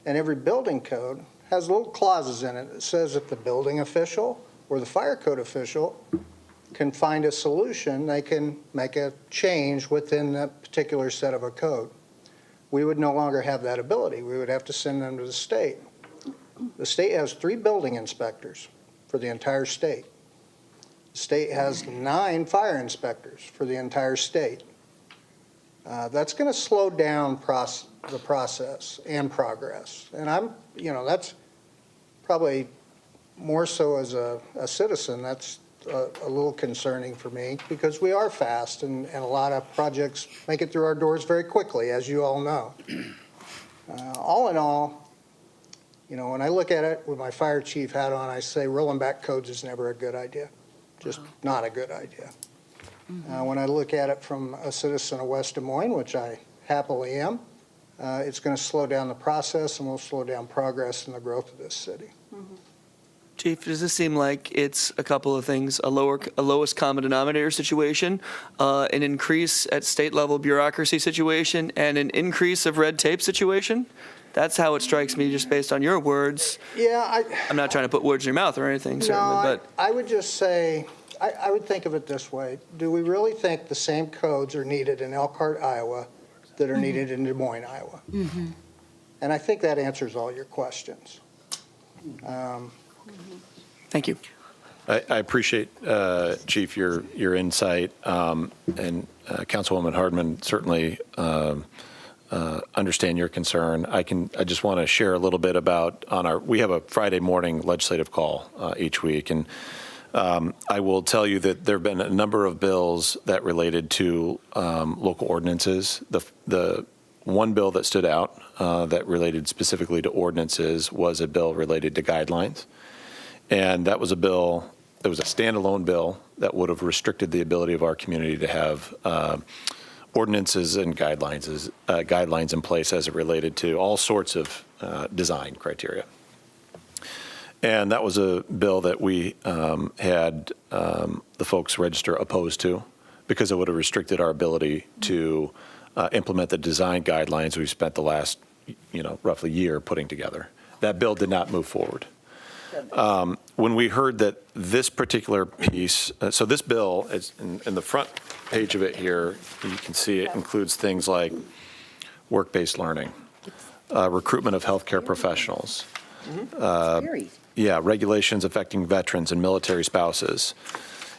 and every building code has little clauses in it that says if the building official or the fire code official can find a solution, they can make a change within that particular set of a code. We would no longer have that ability. We would have to send them to the state. The state has 3 building inspectors for the entire state. The state has 9 fire inspectors for the entire state. That's going to slow down the process and progress. And that's probably more so as a citizen, that's a little concerning for me because we are fast and a lot of projects make it through our doors very quickly, as you all know. All in all, when I look at it with my fire chief hat on, I say rolling back codes is never a good idea, just not a good idea. When I look at it from a citizen of West Des Moines, which I happily am, it's going to slow down the process and will slow down progress in the growth of this city. Chief, does this seem like it's a couple of things, a lowest common denominator situation, an increase at state level bureaucracy situation, and an increase of red tape situation? That's how it strikes me, just based on your words. Yeah, I'm not trying to put words in your mouth or anything, certainly, but I would just say, I would think of it this way. Do we really think the same codes are needed in Elkhart, Iowa that are needed in Des Moines, Iowa? And I think that answers all your questions. Thank you. I appreciate, Chief, your insight, and Councilwoman Hardman certainly understand your concern. I just want to share a little bit about we have a Friday morning legislative call each week, and I will tell you that there have been a number of bills that related to local ordinances. The one bill that stood out that related specifically to ordinances was a bill related to guidelines. And that was a bill, it was a standalone bill that would have restricted the ability of our community to have ordinances and guidelines in place as it related to all sorts of design criteria. And that was a bill that we had the folks register opposed to because it would have restricted our ability to implement the design guidelines we spent the last, roughly year putting together. That bill did not move forward. When we heard that this particular piece, so this bill, is in the front page of it here, you can see it includes things like work-based learning, recruitment of healthcare professionals, regulations affecting veterans and military spouses.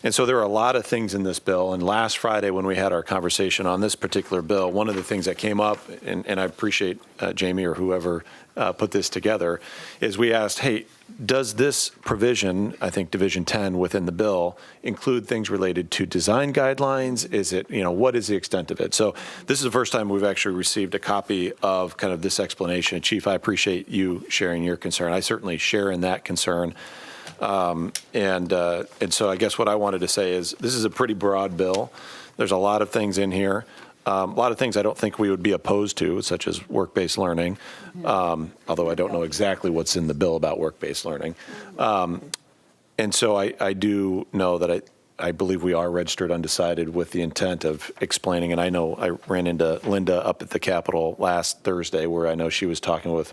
And so there are a lot of things in this bill. And last Friday, when we had our conversation on this particular bill, one of the things that came up, and I appreciate Jamie or whoever put this together, is we asked, hey, does this provision, I think Division 10 within the bill, include things related to design guidelines? Is it, what is the extent of it? So this is the first time we've actually received a copy of kind of this explanation. Chief, I appreciate you sharing your concern. I certainly share in that concern. And so I guess what I wanted to say is this is a pretty broad bill. There's a lot of things in here. A lot of things I don't think we would be opposed to, such as work-based learning, although I don't know exactly what's in the bill about work-based learning. And so I do know that I believe we are registered undecided with the intent of explaining, and I know I ran into Linda up at the Capitol last Thursday where I know she was talking with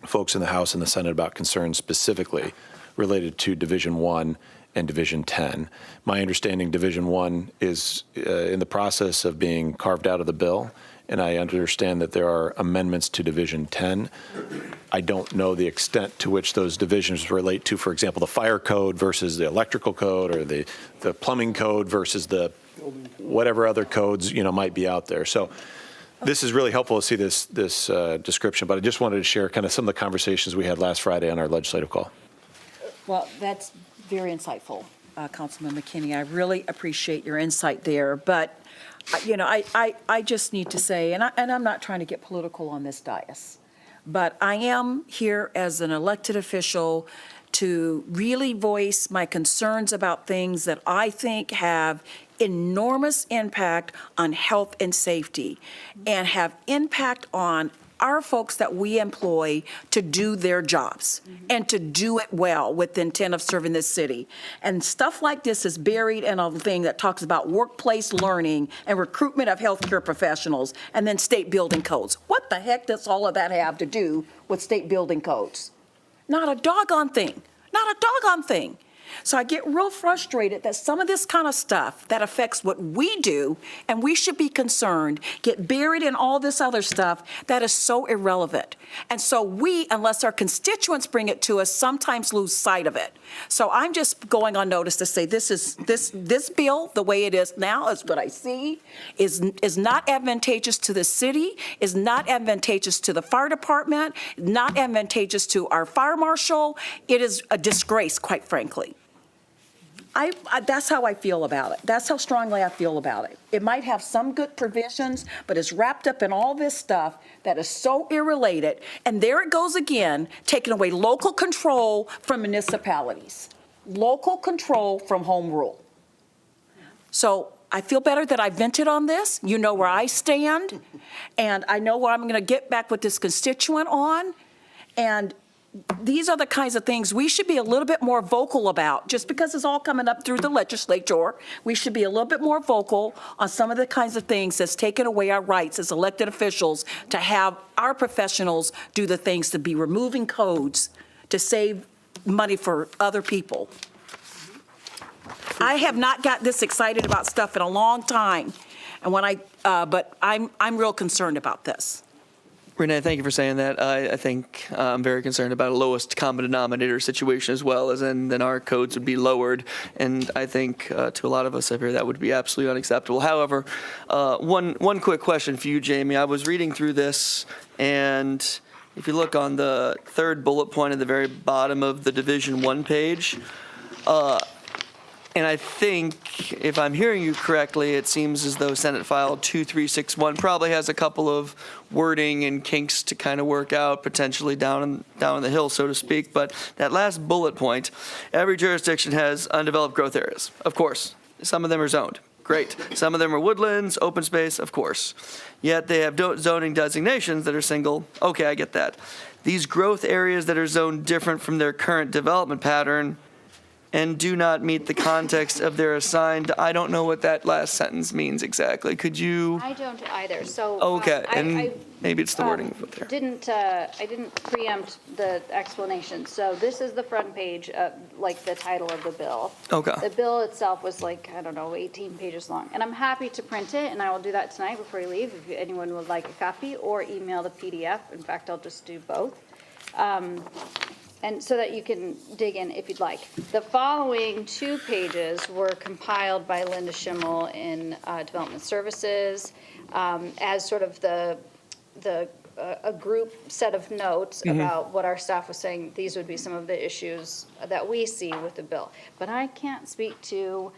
folks in the House and the Senate about concerns specifically related to Division 1 and Division 10. My understanding, Division 1 is in the process of being carved out of the bill, and I understand that there are amendments to Division 10. I don't know the extent to which those divisions relate to, for example, the fire code versus the electrical code, or the plumbing code versus the whatever other codes might be out there. So this is really helpful to see this description, but I just wanted to share kind of some of the conversations we had last Friday on our legislative call. Well, that's very insightful, Councilman McKinney. I really appreciate your insight there. But, I just need to say, and I'm not trying to get political on this dais, but I am here as an elected official to really voice my concerns about things that I think have enormous impact on health and safety and have impact on our folks that we employ to do their jobs and to do it well with the intent of serving this city. And stuff like this is buried in a thing that talks about workplace learning and recruitment of healthcare professionals and then state building codes. What the heck does all of that have to do with state building codes? Not a doggone thing. Not a doggone thing. So I get real frustrated that some of this kind of stuff that affects what we do, and we should be concerned, get buried in all this other stuff that is so irrelevant. And so we, unless our constituents bring it to us, sometimes lose sight of it. So I'm just going on notice to say this bill, the way it is now, is what I see, is not advantageous to the city, is not advantageous to the fire department, not advantageous to our fire marshal. It is a disgrace, quite frankly. That's how I feel about it. That's how strongly I feel about it. It might have some good provisions, but it's wrapped up in all this stuff that is so irrelated. And there it goes again, taking away local control from municipalities, local control from home rule. So I feel better that I vented on this. You know where I stand, and I know where I'm going to get back with this constituent on. And these are the kinds of things we should be a little bit more vocal about. Just because it's all coming up through the legislature, we should be a little bit more vocal on some of the kinds of things that's taken away our rights as elected officials to have our professionals do the things, to be removing codes to save money for other people. I have not got this excited about stuff in a long time, and but I'm real concerned about this. Renee, thank you for saying that. I think I'm very concerned about a lowest common denominator situation as well, as in then our codes would be lowered. And I think to a lot of us up here, that would be absolutely unacceptable. However, one quick question for you, Jamie. I was reading through this, and if you look on the third bullet point at the very bottom of the Division 1 page, and I think, if I'm hearing you correctly, it seems as though Senate File 2361 probably has a couple of wording and kinks to kind of work out, potentially down the hill, so to speak. But that last bullet point, every jurisdiction has undeveloped growth areas. Of course, some of them are zoned. Great. Some of them are woodlands, open space, of course. Yet they have zoning designations that are single. Okay, I get that. These growth areas that are zoned different from their current development pattern and do not meet the context of their assigned, I don't know what that last sentence means exactly. Could you? I don't either, so. Okay, and I maybe it's the wording there. I didn't preempt the explanation. So this is the front page, like the title of the bill. Okay. The bill itself was like, I don't know, 18 pages long. And I'm happy to print it, and I will do that tonight before you leave, if anyone would like a copy, or email the PDF. In fact, I'll just do both. and so that you can dig in if you'd like. The following 2 pages were compiled by Linda Schimmel in Development Services as sort of a group set of notes about what our staff was saying. These would be some of the issues that we see with the bill. But I can't speak to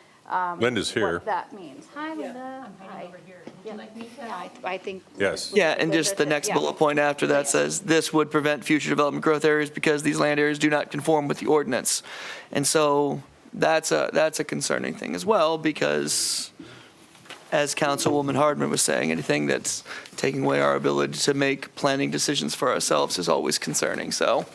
Linda's here. what that means. Hi, Linda. Hi. Yeah, I think. Yes. Yeah, and just the next Yeah. bullet point after that says, this would prevent future development growth areas because these land areas do not conform with the ordinance. And so that's a concerning thing as well, because as Councilwoman Hardman was saying, anything that's taking away our ability to make planning decisions for ourselves is always concerning, so.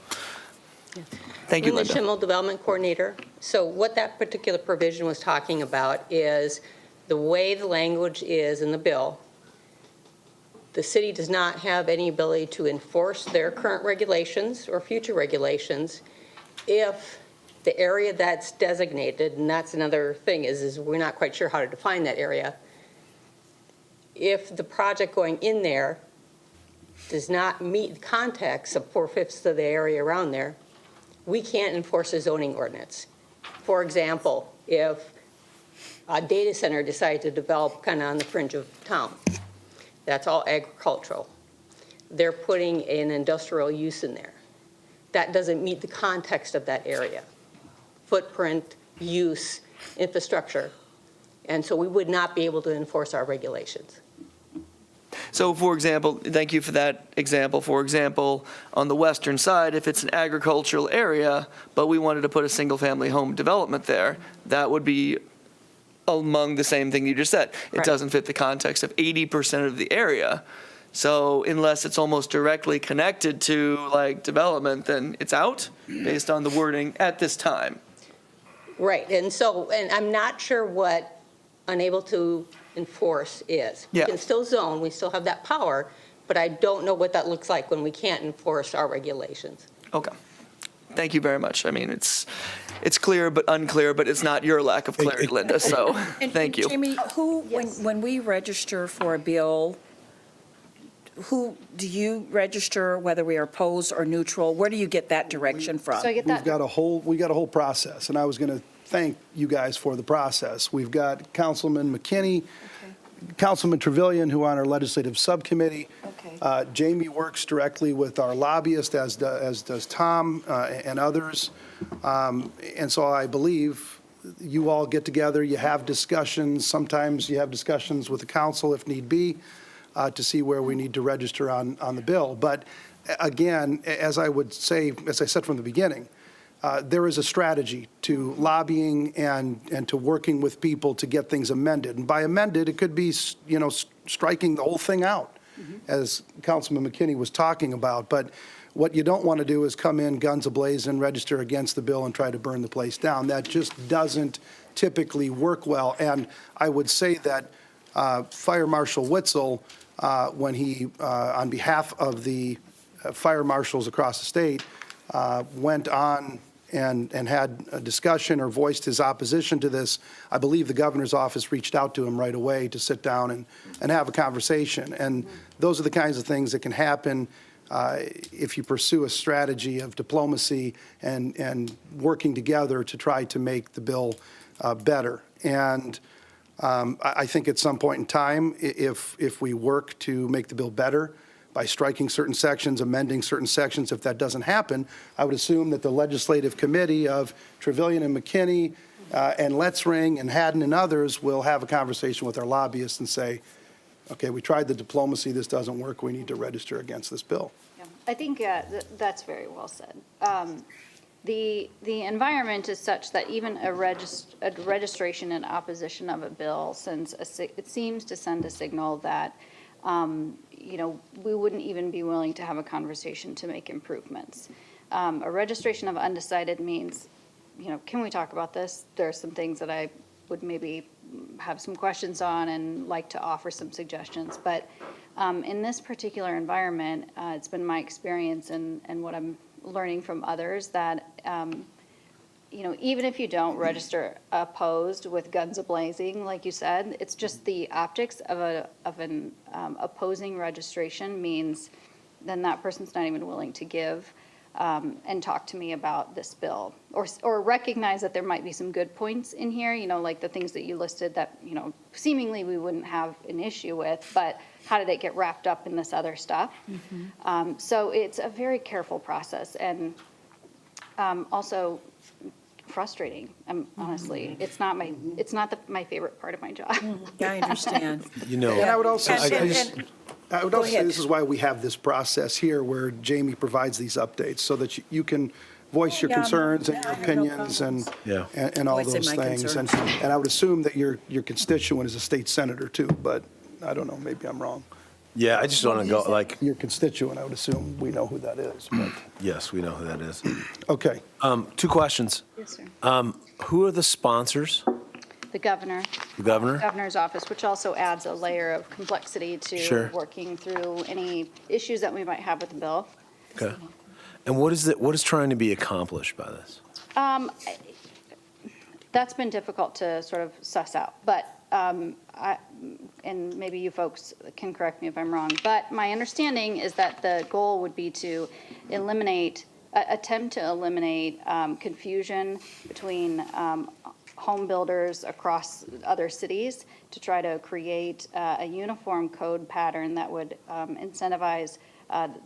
Thank you, Linda Linda. Schimmel, Development Coordinator. So what that particular provision was talking about is the way the language is in the bill. The city does not have any ability to enforce their current regulations or future regulations if the area that's designated, and that's another thing, is we're not quite sure how to define that area. If the project going in there does not meet the context of 4/5 of the area around there, we can't enforce a zoning ordinance. For example, if a data center decided to develop kind of on the fringe of town, that's all agricultural. They're putting an industrial use in there. That doesn't meet the context of that area. Footprint, use, infrastructure. And so we would not be able to enforce our regulations. So for example, thank you for that example. For example, on the western side, if it's an agricultural area, but we wanted to put a single-family home development there, that would be among the same thing you just said. It doesn't fit the context of 80% of the area. So unless it's almost directly connected to like development, then it's out based on the wording at this time. Right, and I'm not sure what unable to enforce is. Yeah. We can still zone, we still have that power, but I don't know what that looks like when we can't enforce our regulations. Okay. Thank you very much. I mean, it's clear but unclear, but it's not your lack of clarity, Linda, so thank you. Jamie, when we register for a bill, who, do you register whether we are opposed or neutral? Where do you get that direction from? So I get We've that. got a whole process, and I was going to thank you guys for the process. We've got Councilman McKinney, Councilman Trevilian, who are on our legislative subcommittee. Okay. Jamie works directly with our lobbyist, as does Tom and others. And so I believe you all get together, you have discussions. Sometimes you have discussions with the council if need be to see where we need to register on the bill. But again, as I said from the beginning, there is a strategy to lobbying and to working with people to get things amended. And by amended, it could be, striking the whole thing out, as Councilman McKinney was talking about. But what you don't want to do is come in guns a-blazing, register against the bill, and try to burn the place down. That just doesn't typically work well. And I would say that Fire Marshal Witzel, when he, on behalf of the fire marshals across the state, went on and had a discussion or voiced his opposition to this, I believe the governor's office reached out to him right away to sit down and have a conversation. And those are the kinds of things that can happen if you pursue a strategy of diplomacy and working together to try to make the bill better. And I think at some point in time, if we work to make the bill better, by striking certain sections, amending certain sections. If that doesn't happen, I would assume that the legislative committee of Trevilian and McKinney and Letzring and Haddon and others will have a conversation with our lobbyists and say, okay, we tried the diplomacy, this doesn't work, we need to register against this bill. Yeah, I think that's very well said. The environment is such that even a registration in opposition of a bill it seems to send a signal that we wouldn't even be willing to have a conversation to make improvements. A registration of undecided means, can we talk about this? There are some things that I would maybe have some questions on and like to offer some suggestions. But in this particular environment, it's been my experience and what I'm learning from others that even if you don't register opposed with guns a-blazing, like you said, it's just the optics of an opposing registration means then that person's not even willing to give and talk to me about this bill, or recognize that there might be some good points in here, like the things that you listed that, seemingly we wouldn't have an issue with, but how did it get wrapped up in this other stuff? So it's a very careful process, and also frustrating, honestly. It's not my favorite part of my job. I understand. And I would also say, I would Go also say ahead. this is why we have this process here where Jamie provides these updates so that you can voice your Yeah, concerns and your I have no opinions and, Yeah. and all Voicing those my things. And concerns. I would assume that your constituent is a state senator too, but I don't know, maybe I'm wrong. Yeah, I just want to go, like, Your constituent, I would assume we know who that is, but, yes, we know who that is. okay. 2 questions. Yes, sir. Who are the sponsors? The governor. The governor? Governor's office, which also adds a layer of complexity to Sure. working through any issues that we might have with the bill. Okay. And what is trying to be accomplished by this? That's been difficult to sort of suss out, but, and maybe you folks can correct me if I'm wrong, but my understanding is that the goal would be to attempt to eliminate confusion between home builders across other cities to try to create a uniform code pattern that would incentivize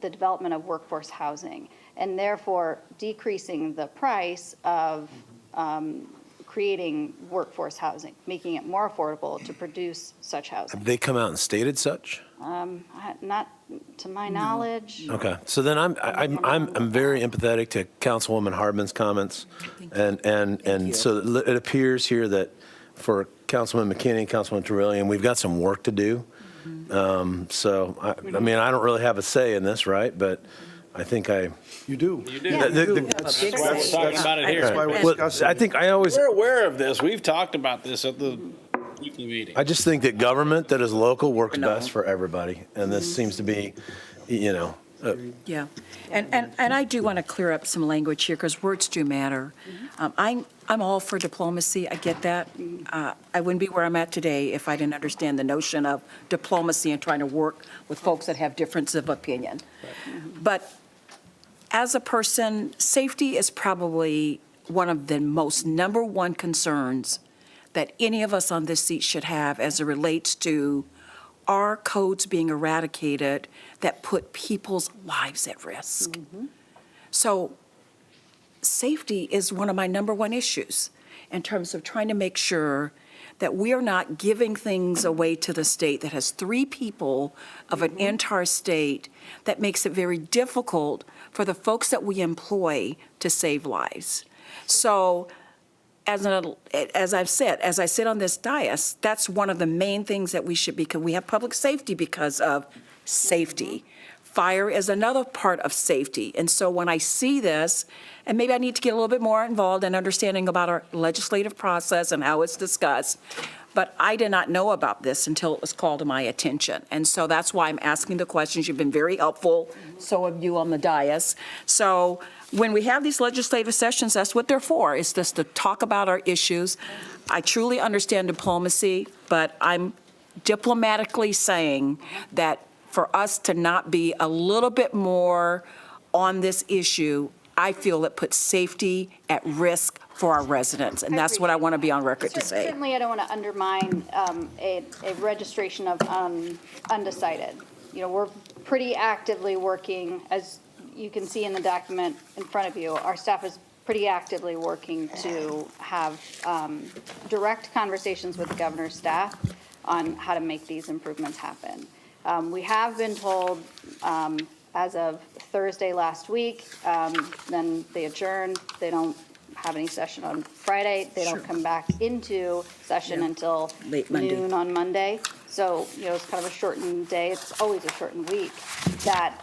the development of workforce housing, and therefore decreasing the price of creating workforce housing, making it more affordable to produce such housing. Have they come out and stated such? Not to my knowledge. Okay, so then I'm very empathetic to Councilwoman Hardman's comments, and so it appears here that for Councilman McKinney, Councilman Trillian, we've got some work to do. So I mean, I don't really have a say in this, right? But I think You do. You do. That's That's why we're talking about it here. That's why we're Well, discussing I it. think I always. We're aware of this. We've talked about this at the weekly meeting. I just think that government that is local works best for everybody, and this seems to be, Yeah, and I do want to clear up some language here, because words do matter. I'm all for diplomacy, I get that. I wouldn't be where I'm at today if I didn't understand the notion of diplomacy and trying to work with folks that have differences of opinion. But as a person, safety is probably one of the most number one concerns that any of us on this seat should have as it relates to our codes being eradicated that put people's lives at risk. So safety is one of my number one issues in terms of trying to make sure that we are not giving things away to the state that has 3 people of an entire state that makes it very difficult for the folks that we employ to save lives. So as I've said, as I sit on this dais, that's one of the main things that we should be, because we have public safety because of safety. Fire is another part of safety. And so when I see this, and maybe I need to get a little bit more involved in understanding about our legislative process and how it's discussed, but I did not know about this until it was called to my attention. And so that's why I'm asking the questions. You've been very helpful, so have you on the dais. So when we have these legislative sessions, that's what they're for, is just to talk about our issues. I truly understand diplomacy, but I'm diplomatically saying that for us to not be a little bit more on this issue, I feel it puts safety at risk for our residents, and that's what I want to be on record to say. Certainly, I don't want to undermine a registration of undecided. We're pretty actively working, as you can see in the document in front of you. Our staff is pretty actively working to have direct conversations with the governor's staff on how to make these improvements happen. We have been told as of Thursday last week, then they adjourn. They don't have any session on Friday. They don't come back into session until Late Monday. noon on Monday. So, it's kind of a shortened day. It's always a shortened week. That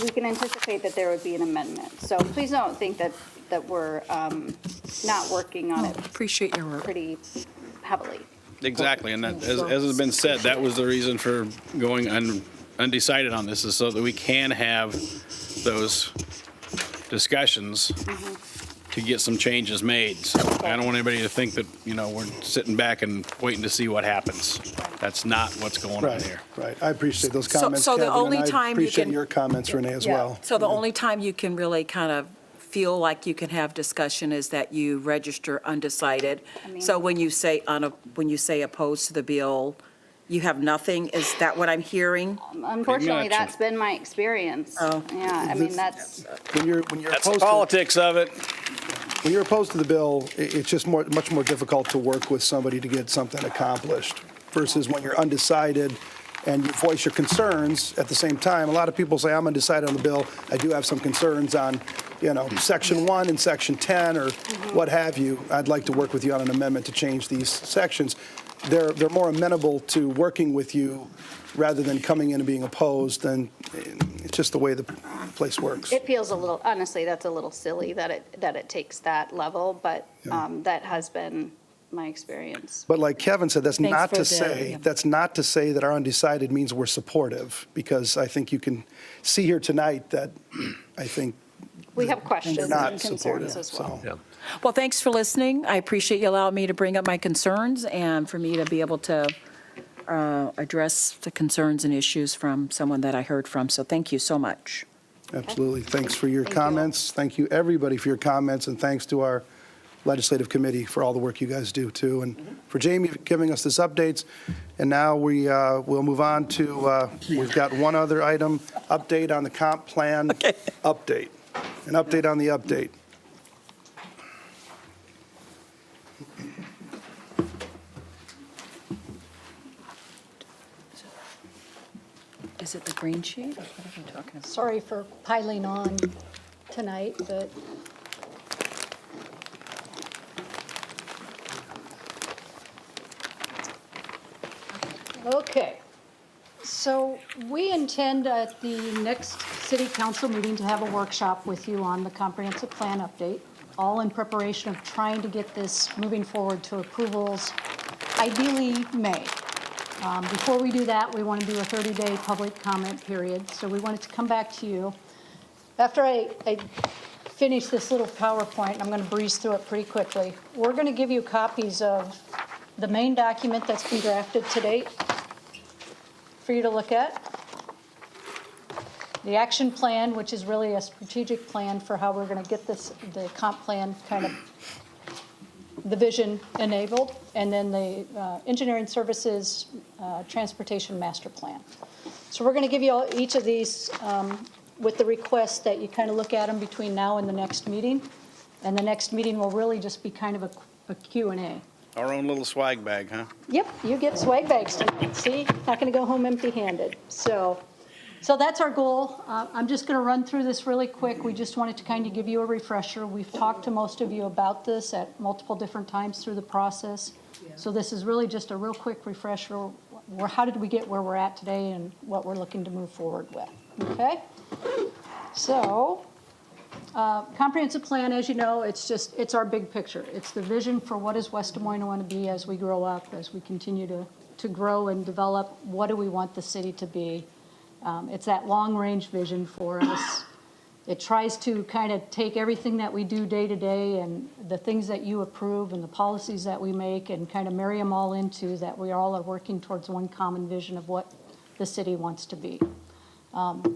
we can anticipate that there would be an amendment. So please don't think that we're not working on it Appreciate your work. pretty heavily. Exactly, and that, as has been said, that was the reason for going undecided on this, is so that we can have those discussions to get some changes made. So I don't want anybody to think that, we're sitting back and waiting to see what happens. That's not what's going on Right, here. right. I appreciate those So- comments, so the Kevin, only and I time you appreciate can- your comments, Renee, as Yeah. well. So the only time you can really kind of feel like you can have discussion is that you register undecided. So when you say when you say opposed to the bill, you have nothing? Is that what I'm hearing? Unfortunately, Gotcha. that's been my experience. Oh. Yeah, I mean, that's, When you're That's the opposed to, politics of it. when you're opposed to the bill, it's just much more difficult to work with somebody to get something accomplished versus when you're undecided and you voice your concerns at the same time. A lot of people say, I'm undecided on the bill. I do have some concerns on, Section 1 and Section 10 or what have you. I'd like to work with you on an amendment to change these sections. They're more amenable to working with you rather than coming in and being opposed, and it's just the way the place works. it feels a little, honestly, that's a little silly that it takes that level, but that has been my experience. But like Kevin said, that's Thanks not for to the- say, yeah. that's not to say that our undecided means we're supportive, because I think you can see here tonight that I think We have they're questions not and concerns supportive, as well. so. Well, thanks for listening. I appreciate you allowing me to bring up my concerns and for me to be able to address the concerns and issues from someone that I heard from. So thank you so much. Absolutely. Thanks for your Thank you. comments. Thank you, everybody, for your comments, and thanks to our legislative committee for all the work you guys do, too, and for Jamie giving us this updates. And now we'll move on to, we've got one other item, update on the comp plan update. An update on the update. Is it the green sheet? Or what are we talking about? Sorry for piling on tonight, but okay. So we intend at the next city council meeting to have a workshop with you on the comprehensive plan update, all in preparation of trying to get this moving forward to approvals, ideally May. Before we do that, we want to do a 30-day public comment period, so we wanted to come back to you. After I finish this little PowerPoint, I'm going to breeze through it pretty quickly. We're going to give you copies of the main document that's been drafted to date for you to look at. The action plan, which is really a strategic plan for how we're going to get this, the comp plan kind of the vision enabled, and then the engineering services transportation master plan. So we're going to give you all, each of these with the request that you kind of look at them between now and the next meeting. And the next meeting will really just be kind of a Q&A. Our own little swag bag, huh? Yep, you get swag bags tonight. See, not going to go home empty-handed. So that's our goal. I'm just going to run through this really quick. We just wanted to kind of give you a refresher. We've talked to most of you about this at multiple different times through the process. So this is really just a real quick refresher. How did we get where we're at today and what we're looking to move forward with, okay? So comprehensive plan, as you know, it's our big picture. It's the vision for what does West Des Moines want to be as we grow up, as we continue to grow and develop. What do we want the city to be? It's that long-range vision for us. It tries to kind of take everything that we do day to day and the things that you approve and the policies that we make and kind of marry them all into that we all are working towards one common vision of what the city wants to be.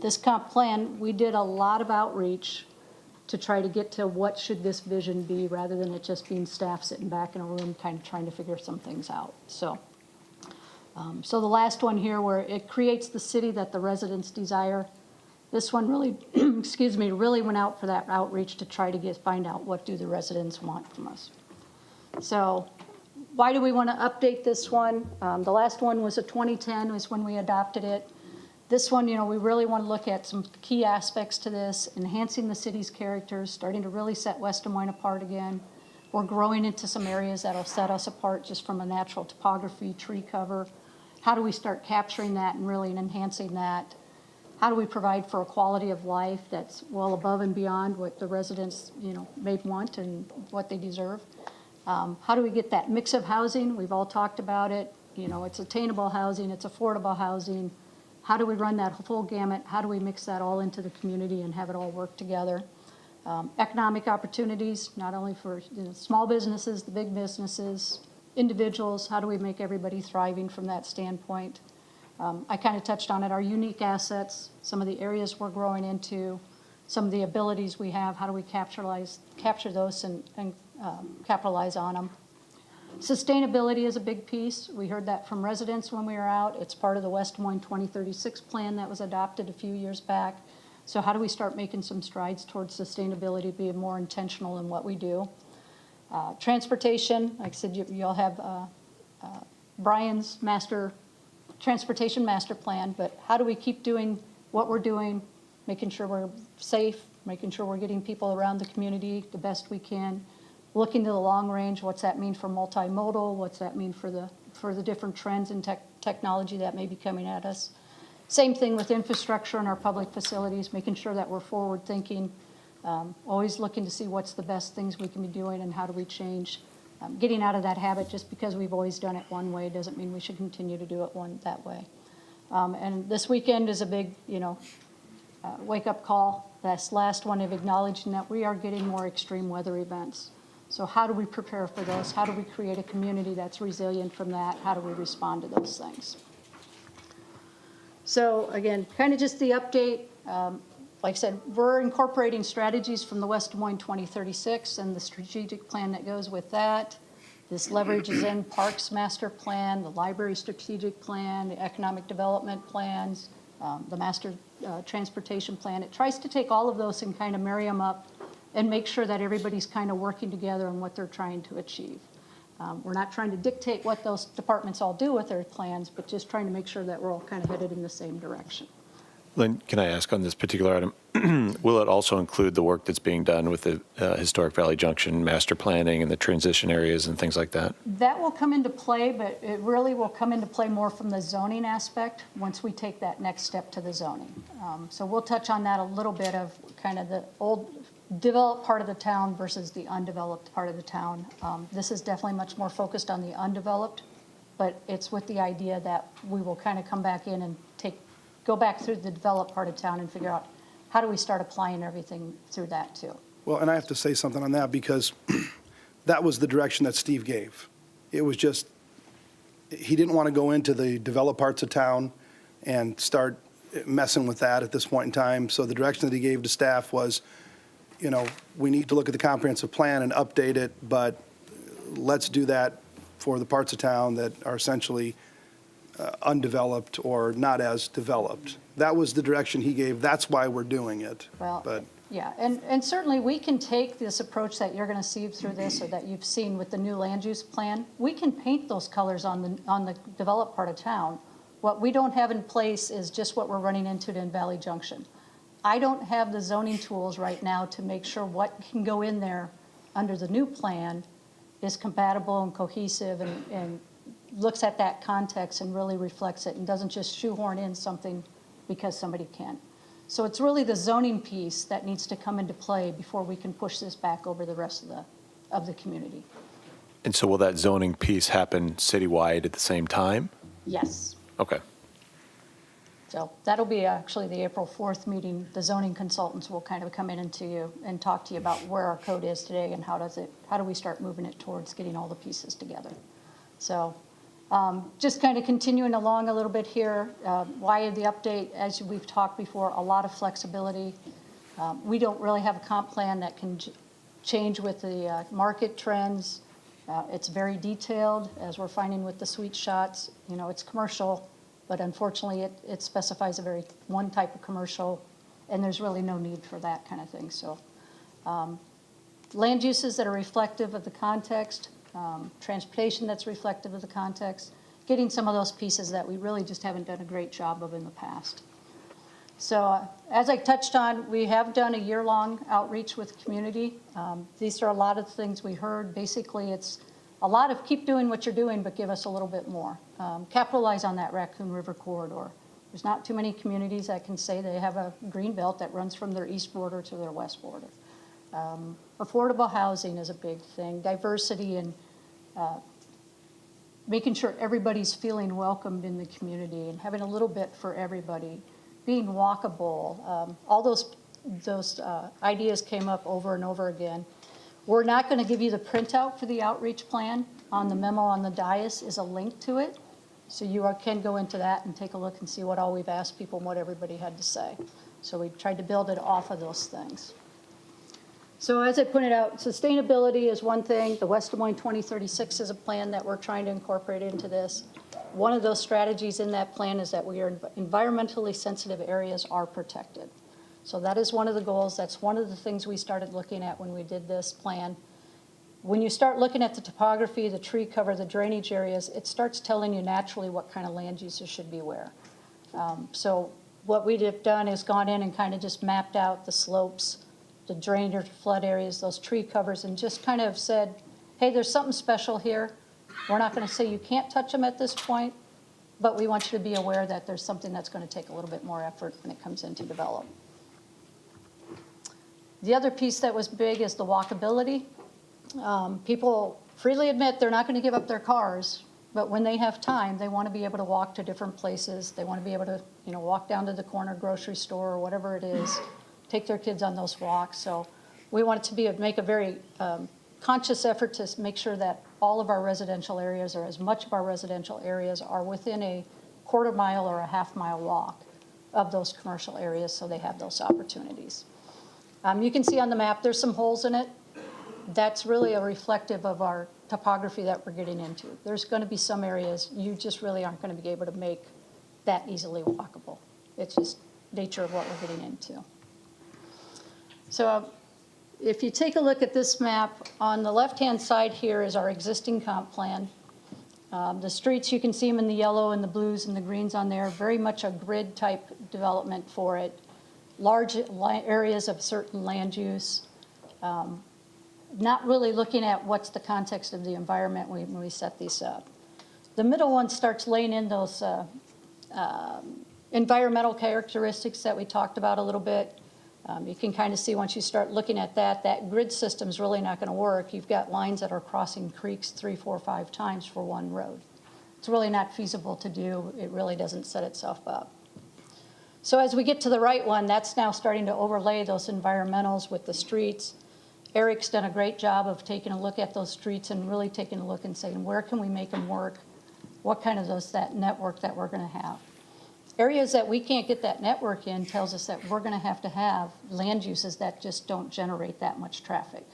This comp plan, we did a lot of outreach to try to get to what should this vision be rather than it just being staff sitting back in a room kind of trying to figure some things out. So the last one here where it creates the city that the residents desire. This one really, excuse me, really went out for that outreach to try to find out what do the residents want from us. So why do we want to update this one? The last one was a 2010 was when we adopted it. This one, we really want to look at some key aspects to this, enhancing the city's characters, starting to really set West Des Moines apart again. We're growing into some areas that'll set us apart just from a natural topography, tree cover. How do we start capturing that and really enhancing that? How do we provide for a quality of life that's well above and beyond what the residents, may want and what they deserve? How do we get that mix of housing? We've all talked about it. It's attainable housing, it's affordable housing. How do we run that full gamut? How do we mix that all into the community and have it all work together? Economic opportunities, not only for small businesses, the big businesses, individuals, how do we make everybody thriving from that standpoint? I kind of touched on it, our unique assets, some of the areas we're growing into, some of the abilities we have, how do we capture those and capitalize on them? Sustainability is a big piece. We heard that from residents when we were out. It's part of the West Des Moines 2036 plan that was adopted a few years back. So how do we start making some strides towards sustainability, being more intentional in what we do? Transportation, like I said, you all have Brian's transportation master plan, but how do we keep doing what we're doing, making sure we're safe, making sure we're getting people around the community the best we can, looking to the long range, what's that mean for multimodal, what's that mean for the different trends in technology that may be coming at us. Same thing with infrastructure and our public facilities, making sure that we're forward thinking, always looking to see what's the best things we can be doing and how do we change. Getting out of that habit, just because we've always done it one way doesn't mean we should continue to do it that way. And this weekend is a big, wake-up call. This last one of acknowledging that we are getting more extreme weather events. So how do we prepare for those? How do we create a community that's resilient from that? How do we respond to those things? So again, kind of just the update. Like I said, we're incorporating strategies from the West Des Moines 2036 and the strategic plan that goes with that. This leverages in Parks Master Plan, the Library Strategic Plan, the Economic Development Plans, the Master Transportation Plan. It tries to take all of those and kind of marry them up and make sure that everybody's kind of working together on what they're trying to achieve. We're not trying to dictate what those departments all do with their plans, but just trying to make sure that we're all kind of headed in the same direction. Lynn, can I ask on this particular item, will it also include the work that's being done with the Historic Valley Junction master planning and the transition areas and things like that? That will come into play, but it really will come into play more from the zoning aspect once we take that next step to the zoning. So we'll touch on that a little bit of kind of the old developed part of the town versus the undeveloped part of the town. This is definitely much more focused on the undeveloped, but it's with the idea that we will kind of come back in and go back through the developed part of town and figure out how do we start applying everything through that too. Well, and I have to say something on that because that was the direction that Steve gave. It was just, he didn't want to go into the developed parts of town and start messing with that at this point in time. So the direction that he gave to staff was, we need to look at the comprehensive plan and update it, but let's do that for the parts of town that are essentially undeveloped or not as developed. That was the direction he gave. That's why we're doing it. Well, yeah, and certainly we can take this approach that you're going to see through this or that you've seen with the new land use plan. We can paint those colors on the developed part of town. What we don't have in place is just what we're running into in Valley Junction. I don't have the zoning tools right now to make sure what can go in there under the new plan is compatible and cohesive and looks at that context and really reflects it and doesn't just shoehorn in something because somebody can. So it's really the zoning piece that needs to come into play before we can push this back over the rest of the community. And so will that zoning piece happen citywide at the same time? Yes. Okay. So that'll be actually the April 4th meeting. The zoning consultants will kind of come in into you and talk to you about where our code is today and how do we start moving it towards getting all the pieces together. So just kind of continuing along a little bit here, why the update, as we've talked before, a lot of flexibility. We don't really have a comp plan that can change with the market trends. It's very detailed, as we're finding with the sweet shots. It's commercial, but unfortunately it specifies one type of commercial, and there's really no need for that kind of thing. So land uses that are reflective of the context, transportation that's reflective of the context, getting some of those pieces that we really just haven't done a great job of in the past. So as I touched on, we have done a year-long outreach with the community. These are a lot of things we heard. Basically, it's a lot of keep doing what you're doing, but give us a little bit more. Capitalize on that Raccoon River corridor. There's not too many communities that can say they have a green belt that runs from their east border to their west border. Affordable housing is a big thing. Diversity and making sure everybody's feeling welcomed in the community and having a little bit for everybody. Being walkable. All those ideas came up over and over again. We're not going to give you the printout for the outreach plan. On the memo on the dais is a link to it. So you can go into that and take a look and see what all we've asked people and what everybody had to say. So we tried to build it off of those things. So as I pointed out, sustainability is one thing. The West Des Moines 2036 is a plan that we're trying to incorporate into this. One of those strategies in that plan is that environmentally sensitive areas are protected. So that is one of the goals. That's one of the things we started looking at when we did this plan. When you start looking at the topography, the tree cover, the drainage areas, it starts telling you naturally what kind of land uses should be where. So what we have done is gone in and kind of just mapped out the slopes, the drainage flood areas, those tree covers, and just kind of said, hey, there's something special here. We're not going to say you can't touch them at this point, but we want you to be aware that there's something that's going to take a little bit more effort when it comes in to develop. The other piece that was big is the walkability. People freely admit they're not going to give up their cars, but when they have time, they want to be able to walk to different places. They want to be able to, walk down to the corner grocery store or whatever it is, take their kids on those walks. So we want it to make a very conscious effort to make sure that all of our residential areas, or as much of our residential areas, are within a quarter mile or a half mile walk of those commercial areas, so they have those opportunities. You can see on the map there's some holes in it. That's really a reflective of our topography that we're getting into. There's going to be some areas you just really aren't going to be able to make that easily walkable. It's just nature of what we're getting into. So if you take a look at this map, on the left-hand side here is our existing comp plan. The streets, you can see them in the yellow and the blues and the greens on there, very much a grid type development for it. Large areas of certain land use. Not really looking at what's the context of the environment when we set these up. The middle one starts laying in those environmental characteristics that we talked about a little bit. You can kind of see once you start looking at that grid system's really not going to work. You've got lines that are crossing creeks 3, 4, 5 times for one road. It's really not feasible to do. It really doesn't set itself up. So as we get to the right one, that's now starting to overlay those environmentals with the streets. Eric's done a great job of taking a look at those streets and really taking a look and saying, where can we make them work? What kind of that network that we're going to have? Areas that we can't get that network in tells us that we're going to have land uses that just don't generate that much traffic.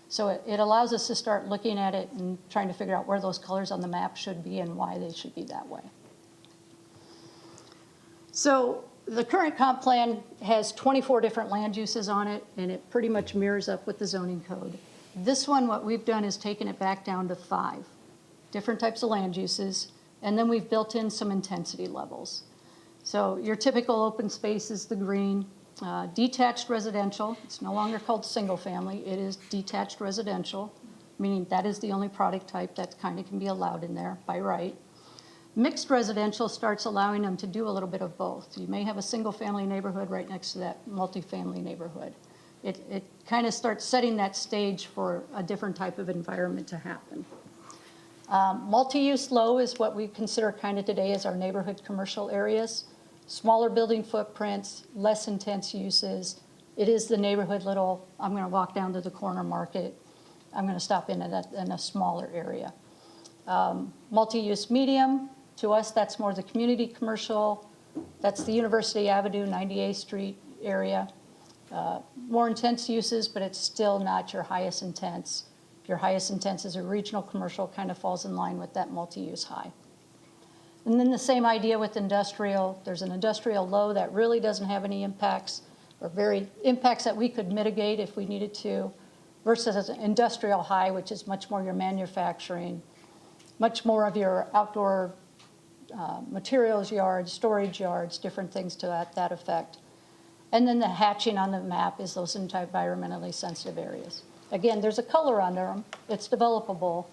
So it allows us to start looking at it and trying to figure out where those colors on the map should be and why they should be that way. So the current comp plan has 24 different land uses on it, and it pretty much mirrors up with the zoning code. This one, what we've done is taken it back down to 5 different types of land uses, and then we've built in some intensity levels. So your typical open space is the green. Detached residential, it's no longer called single family, it is detached residential, meaning that is the only product type that kind of can be allowed in there by right. Mixed residential starts allowing them to do a little bit of both. You may have a single-family neighborhood right next to that multifamily neighborhood. It kind of starts setting that stage for a different type of environment to happen. Multi-use low is what we consider kind of today as our neighborhood commercial areas. Smaller building footprints, less intense uses. It is the neighborhood little, I'm going to walk down to the corner market. I'm going to stop in a smaller area. Multi-use medium. To us, that's more the community commercial. That's the University Avenue, 98th Street area. More intense uses, but it's still not your highest intense. Your highest intense is a regional commercial, kind of falls in line with that multi-use high. And then the same idea with industrial. There's an industrial low that really doesn't have any impacts, or very impacts that we could mitigate if we needed to, versus an industrial high, which is much more your manufacturing, much more of your outdoor materials yards, storage yards, different things to that effect. And then the hatching on the map is those environmentally sensitive areas. Again, there's a color under them. It's developable.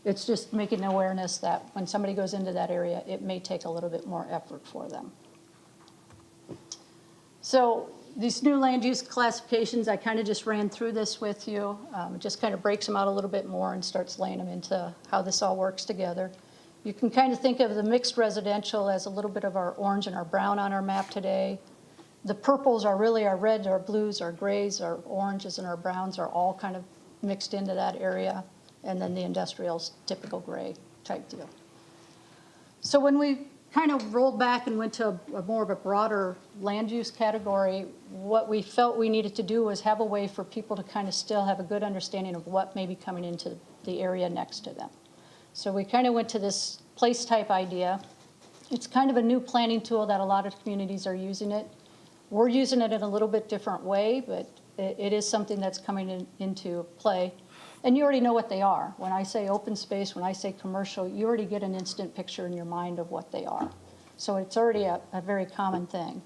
It's just making awareness that when somebody goes into that area, it may take a little bit more effort for them. So these new land use classifications, I kind of just ran through this with you. It just kind of breaks them out a little bit more and starts laying them into how this all works together. You can kind of think of the mixed residential as a little bit of our orange and our brown on our map today. The purples are really our red, our blues, our grays, our oranges, and our browns are all kind of mixed into that area, and then the industrial's typical gray type deal. So when we kind of rolled back and went to a more of a broader land use category, what we felt we needed to do was have a way for people to kind of still have a good understanding of what may be coming into the area next to them. So we kind of went to this place type idea. It's kind of a new planning tool that a lot of communities are using it. We're using it in a little bit different way, but it is something that's coming into play. And you already know what they are. When I say open space, when I say commercial, you already get an instant picture in your mind of what they are. So it's already a very common thing.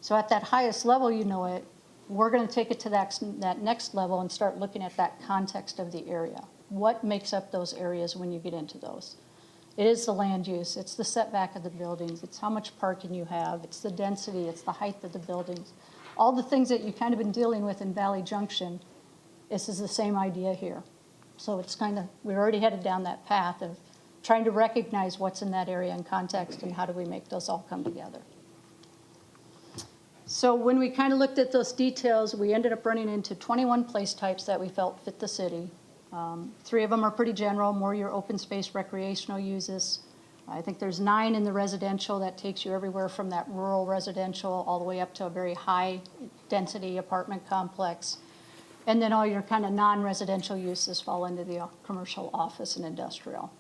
So at that highest level, you know it. We're going to take it to that next level and start looking at that context of the area. What makes up those areas when you get into those? It is the land use. It's the setback of the buildings. It's how much parking you have. It's the density. It's the height of the buildings. All the things that you've kind of been dealing with in Valley Junction, this is the same idea here. So it's kind of, we're already headed down that path of trying to recognize what's in that area in context and how do we make those all come together. So when we kind of looked at those details, we ended up running into 21 place types that we felt fit the city. 3 of them are pretty general, more your open space recreational uses. I think there's 9 in the residential that takes you everywhere from that rural residential all the way up to a very high density apartment complex. And then all your kind of non-residential uses fall into the commercial, office, and industrial.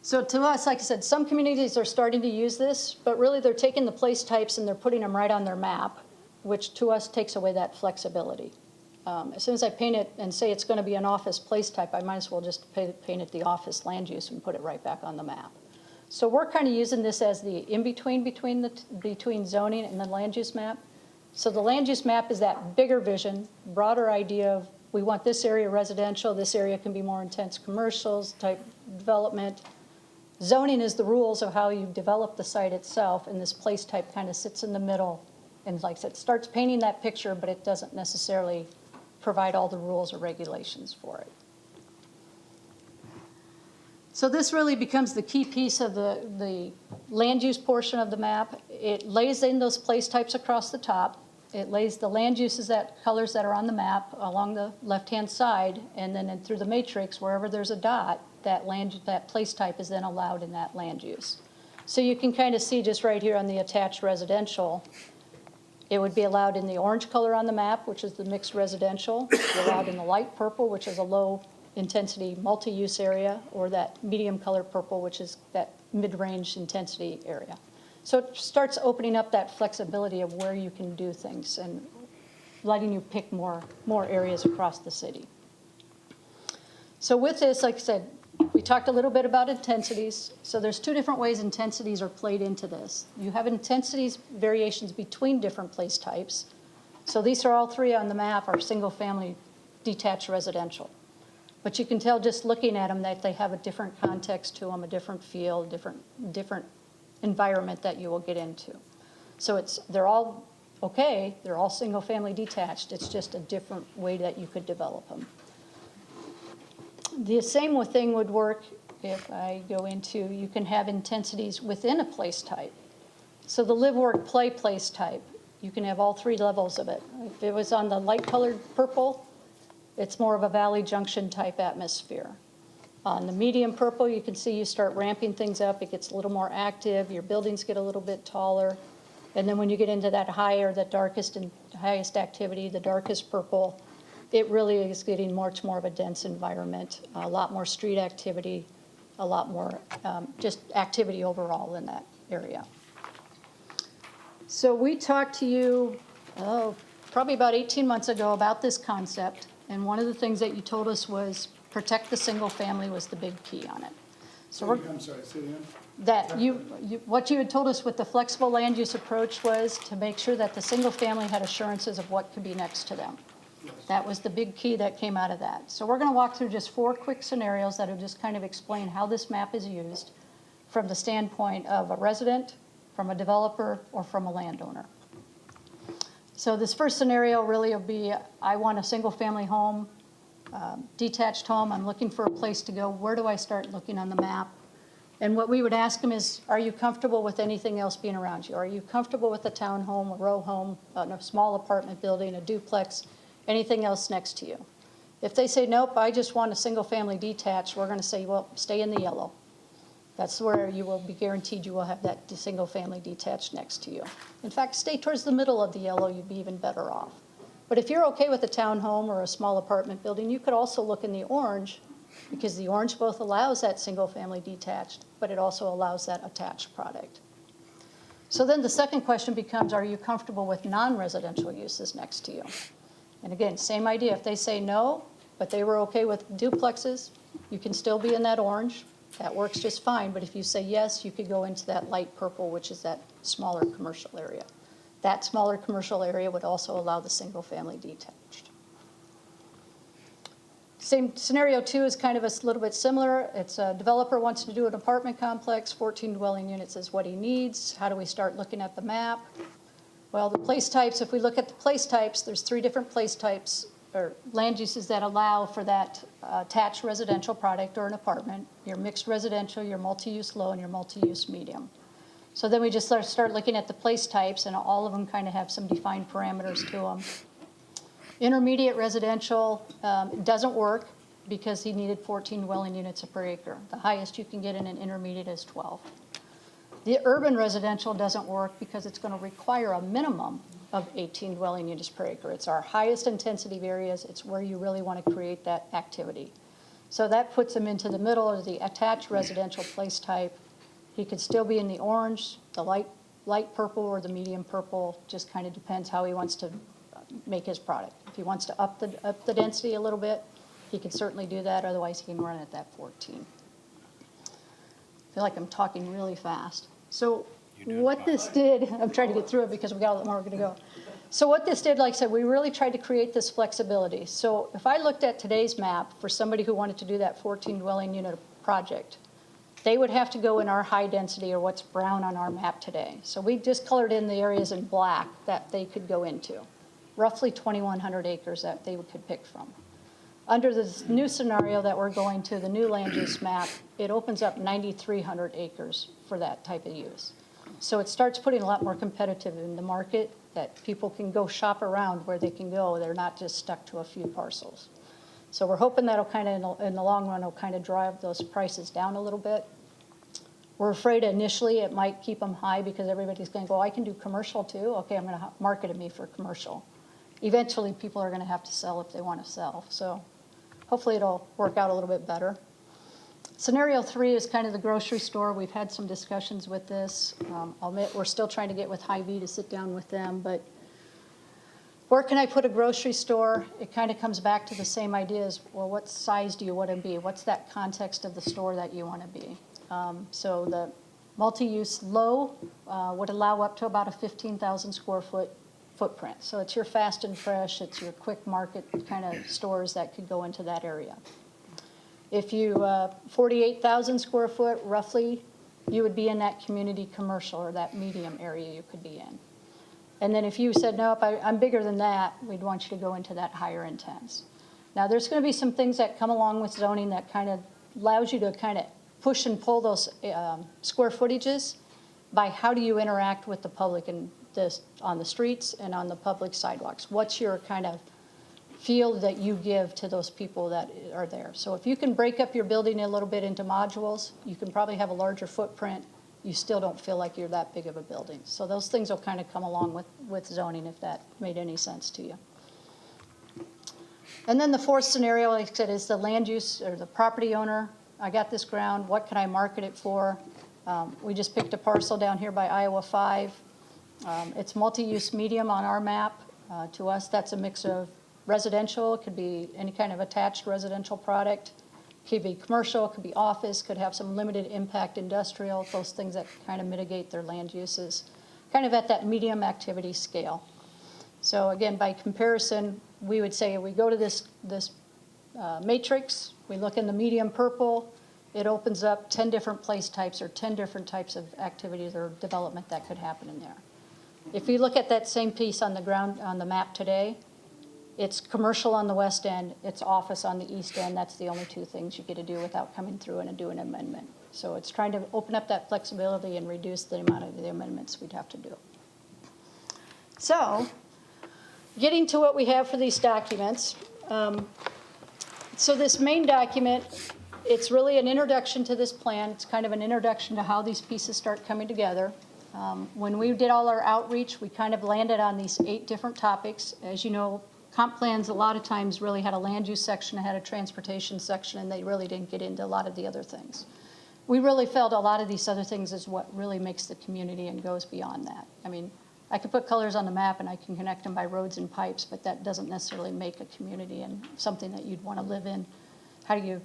So to us, like I said, some communities are starting to use this, but really they're taking the place types and they're putting them right on their map, which to us takes away that flexibility. As soon as I paint it and say it's going to be an office place type, I might as well just paint it the office land use and put it right back on the map. So we're kind of using this as the in-between between zoning and the land use map. So the land use map is that bigger vision, broader idea of we want this area residential, this area can be more intense commercials type development. Zoning is the rules of how you develop the site itself, and this place type kind of sits in the middle and, like I said, starts painting that picture, but it doesn't necessarily provide all the rules or regulations for it. So this really becomes the key piece of the land use portion of the map. It lays in those place types across the top. It lays the land uses, that colors that are on the map along the left-hand side, and then through the matrix, wherever there's a dot, that place type is then allowed in that land use. So you can kind of see just right here on the attached residential, it would be allowed in the orange color on the map, which is the mixed residential. It's allowed in the light purple, which is a low intensity multi-use area, or that medium color purple, which is that mid-range intensity area. So it starts opening up that flexibility of where you can do things and letting you pick more areas across the city. So with this, like I said, we talked a little bit about intensities. So there's 2 different ways intensities are played into this. You have intensities variations between different place types. So these are all 3 on the map are single family detached residential. But you can tell just looking at them that they have a different context to them, a different feel, different environment that you will get into. So they're all okay, they're all single family detached. It's just a different way that you could develop them. The same thing would work if I go into, you can have intensities within a place type. So the live, work, play place type, you can have all 3 levels of it. If it was on the light colored purple, it's more of a Valley Junction type atmosphere. On the medium purple, you can see you start ramping things up. It gets a little more active. Your buildings get a little bit taller. And then when you get into that higher, the darkest and highest activity, the darkest purple, it really is getting much more of a dense environment, a lot more street activity, a lot more just activity overall in that area. So we talked to you, probably about 18 months ago about this concept. And one of the things that you told us was protect the single family was the big key on it. So I'm sorry, say again? That what you had told us with the flexible land use approach was to make sure that the single family had assurances of what could be next to them. Yes. That was the big key that came out of that. So we're going to walk through just 4 quick scenarios that will just kind of explain how this map is used from the standpoint of a resident, from a developer, or from a landowner. So this first scenario really will be, I want a single family home, detached home. I'm looking for a place to go. Where do I start looking on the map? And what we would ask them is, are you comfortable with anything else being around you? Are you comfortable with a townhome, a row home, a small apartment building, a duplex? anything else next to you. If they say, nope, I just want a single-family detached, we're going to say, well, stay in the yellow. That's where you will be guaranteed you will have that single-family detached next to you. In fact, stay towards the middle of the yellow, you'd be even better off. But if you're okay with a townhome or a small apartment building, you could also look in the orange, because the orange both allows that single-family detached, but it also allows that attached product. So then the second question becomes, are you comfortable with non-residential uses next to you? And again, same idea. If they say no, but they were okay with duplexes, you can still be in that orange. That works just fine. But if you say yes, you could go into that light purple, which is that smaller commercial area. That smaller commercial area would also allow the single-family detached. Same scenario 2 is kind of a little bit similar. It's a developer wants to do an apartment complex, 14 dwelling units is what he needs. How do we start looking at the map? Well, the place types, if we look at the place types, there's 3 different place types or land uses that allow for that attached residential product or an apartment. Your mixed residential, your multi-use low, and your multi-use medium. So then we just start looking at the place types, and all of them kind of have some defined parameters to them. Intermediate residential doesn't work because he needed 14 dwelling units per acre. The highest you can get in an intermediate is 12. The urban residential doesn't work because it's going to require a minimum of 18 dwelling units per acre. It's our highest intensity areas. It's where you really want to create that activity. So that puts him into the middle of the attached residential place type. He could still be in the orange, the light purple, or the medium purple. Just kind of depends how he wants to make his product. If he wants to up the density a little bit, he can certainly do that. Otherwise, he can run at that 14. I feel like I'm talking really fast. So what this did, I'm trying to get through it because we got a lot more going to go. So what this did, like I said, we really tried to create this flexibility. So if I looked at today's map for somebody who wanted to do that 14 dwelling unit project, they would have to go in our high density or what's brown on our map today. So we just colored in the areas in black that they could go into. Roughly 2,100 acres that they could pick from. Under this new scenario that we're going to, the new land use map, it opens up 9,300 acres for that type of use. So it starts putting a lot more competitive in the market, that people can go shop around where they can go. They're not just stuck to a few parcels. So we're hoping that'll kind of, in the long run, will kind of drive those prices down a little bit. We're afraid initially it might keep them high because everybody's going to go, I can do commercial too. Okay, I'm going to market it me for commercial. Eventually, people are going to have to sell if they want to sell. So hopefully it'll work out a little bit better. Scenario 3 is kind of the grocery store. We've had some discussions with this. I'll admit we're still trying to get with Hy-Vee to sit down with them, but where can I put a grocery store? It kind of comes back to the same idea as, well, what size do you want to be? What's that context of the store that you want to be? So the multi-use low would allow up to about a 15,000 square foot footprint. So it's your fast and fresh, it's your quick market kind of stores that could go into that area. If you, 48,000 square foot roughly, you would be in that community commercial or that medium area you could be in. And then if you said, nope, I'm bigger than that, we'd want you to go into that higher intense. Now there's going to be some things that come along with zoning that kind of allows you to kind of push and pull those square footages by how do you interact with the public and on the streets and on the public sidewalks. What's your kind of feel that you give to those people that are there? So if you can break up your building a little bit into modules, you can probably have a larger footprint. You still don't feel like you're that big of a building. So those things will kind of come along with zoning, if that made any sense to you. And then the fourth scenario, like I said, is the land use or the property owner. I got this ground, what can I market it for? We just picked a parcel down here by Iowa 5. It's multi-use medium on our map. To us, that's a mix of residential, it could be any kind of attached residential product, could be commercial, could be office, could have some limited impact industrial, those things that kind of mitigate their land uses, kind of at that medium activity scale. So again, by comparison, we would say we go to this matrix, we look in the medium purple, it opens up 10 different place types or 10 different types of activities or development that could happen in there. If you look at that same piece on the ground, on the map today, it's commercial on the west end, it's office on the east end. That's the only two things you get to do without coming through and do an amendment. So it's trying to open up that flexibility and reduce the amount of the amendments we'd have to do. So getting to what we have for these documents. So this main document, it's really an introduction to this plan. It's kind of an introduction to how these pieces start coming together. When we did all our outreach, we kind of landed on these 8 different topics. As you know, comp plans a lot of times really had a land use section, it had a transportation section, and they really didn't get into a lot of the other things. We really felt a lot of these other things is what really makes the community and goes beyond that. I mean, I could put colors on the map and I can connect them by roads and pipes, but that doesn't necessarily make a community and something that you'd want to live in. How do you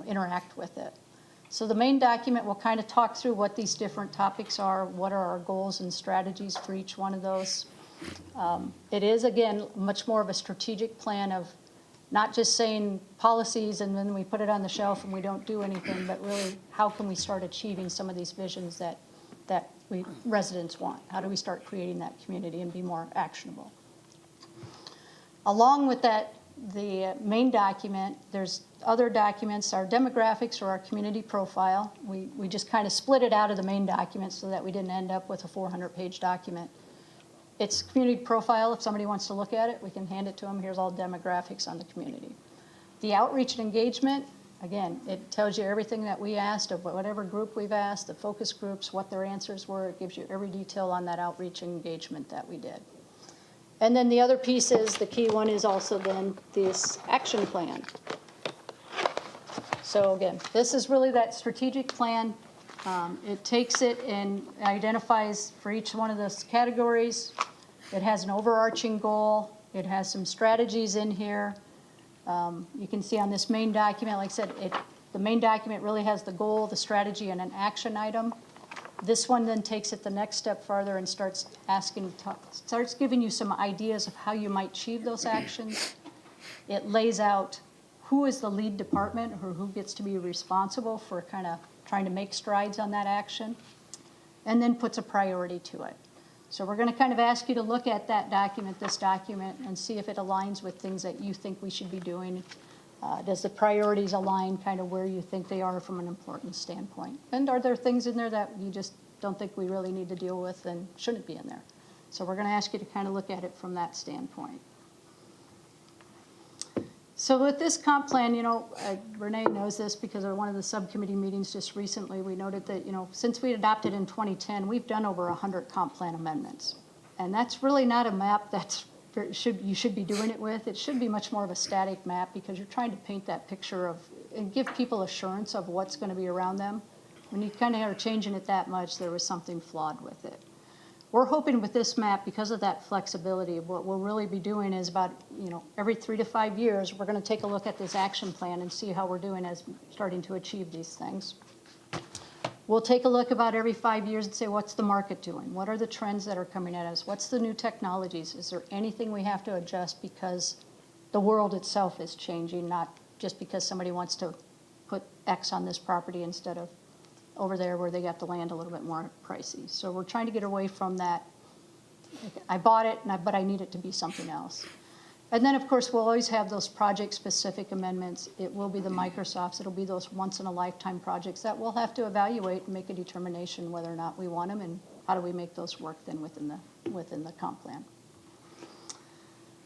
interact with it? So the main document will kind of talk through what these different topics are, what are our goals and strategies for each one of those. It is, again, much more of a strategic plan of not just saying policies and then we put it on the shelf and we don't do anything, but really how can we start achieving some of these visions that residents want? How do we start creating that community and be more actionable? Along with that, the main document, there's other documents, our demographics or our community profile. We just kind of split it out of the main document so that we didn't end up with a 400-page document. It's community profile. If somebody wants to look at it, we can hand it to them. Here's all demographics on the community. The outreach and engagement, again, it tells you everything that we asked of whatever group we've asked, the focus groups, what their answers were. It gives you every detail on that outreach and engagement that we did. And then the other piece is, the key one is also then this action plan. So again, this is really that strategic plan. It takes it and identifies for each one of those categories. It has an overarching goal. It has some strategies in here. You can see on this main document, like I said, the main document really has the goal, the strategy, and an action item. This one then takes it the next step farther and starts giving you some ideas of how you might achieve those actions. It lays out who is the lead department or who gets to be responsible for kind of trying to make strides on that action, and then puts a priority to it. So we're going to kind of ask you to look at that document, this document, and see if it aligns with things that you think we should be doing. Does the priorities align kind of where you think they are from an importance standpoint? And are there things in there that you just don't think we really need to deal with and shouldn't be in there? So we're going to ask you to kind of look at it from that standpoint. So with this comp plan, Renee knows this because of one of the subcommittee meetings just recently, we noted that, since we adopted in 2010, we've done over 100 comp plan amendments. And that's really not a map you should be doing it with. It should be much more of a static map because you're trying to paint that picture of and give people assurance of what's going to be around them. When you kind of are changing it that much, there was something flawed with it. We're hoping with this map, because of that flexibility, what we'll really be doing is about, every 3 to 5 years, we're going to take a look at this action plan and see how we're doing as starting to achieve these things. We'll take a look about every 5 years and say, what's the market doing? What are the trends that are coming at us? What's the new technologies? Is there anything we have to adjust because the world itself is changing, not just because somebody wants to put X on this property instead of over there where they got the land a little bit more pricey. So we're trying to get away from that. I bought it, but I need it to be something else. And then, of course, we'll always have those project-specific amendments. It will be the Microsofts. It'll be those once-in-a-lifetime projects that we'll have to evaluate and make a determination whether or not we want them and how do we make those work then within the comp plan.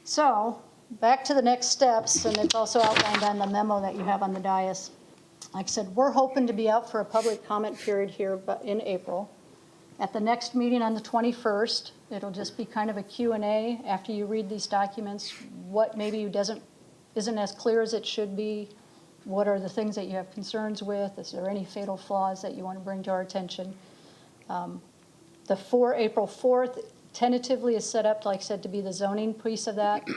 So back to the next steps, and it's also outlined on the memo that you have on the dais. Like I said, we're hoping to be out for a public comment period here in April. At the next meeting on the 21st, it'll just be kind of a Q&A after you read these documents. What maybe isn't as clear as it should be? What are the things that you have concerns with? Is there any fatal flaws that you want to bring to our attention? April 4th tentatively is set up, like I said, to be the zoning piece of that.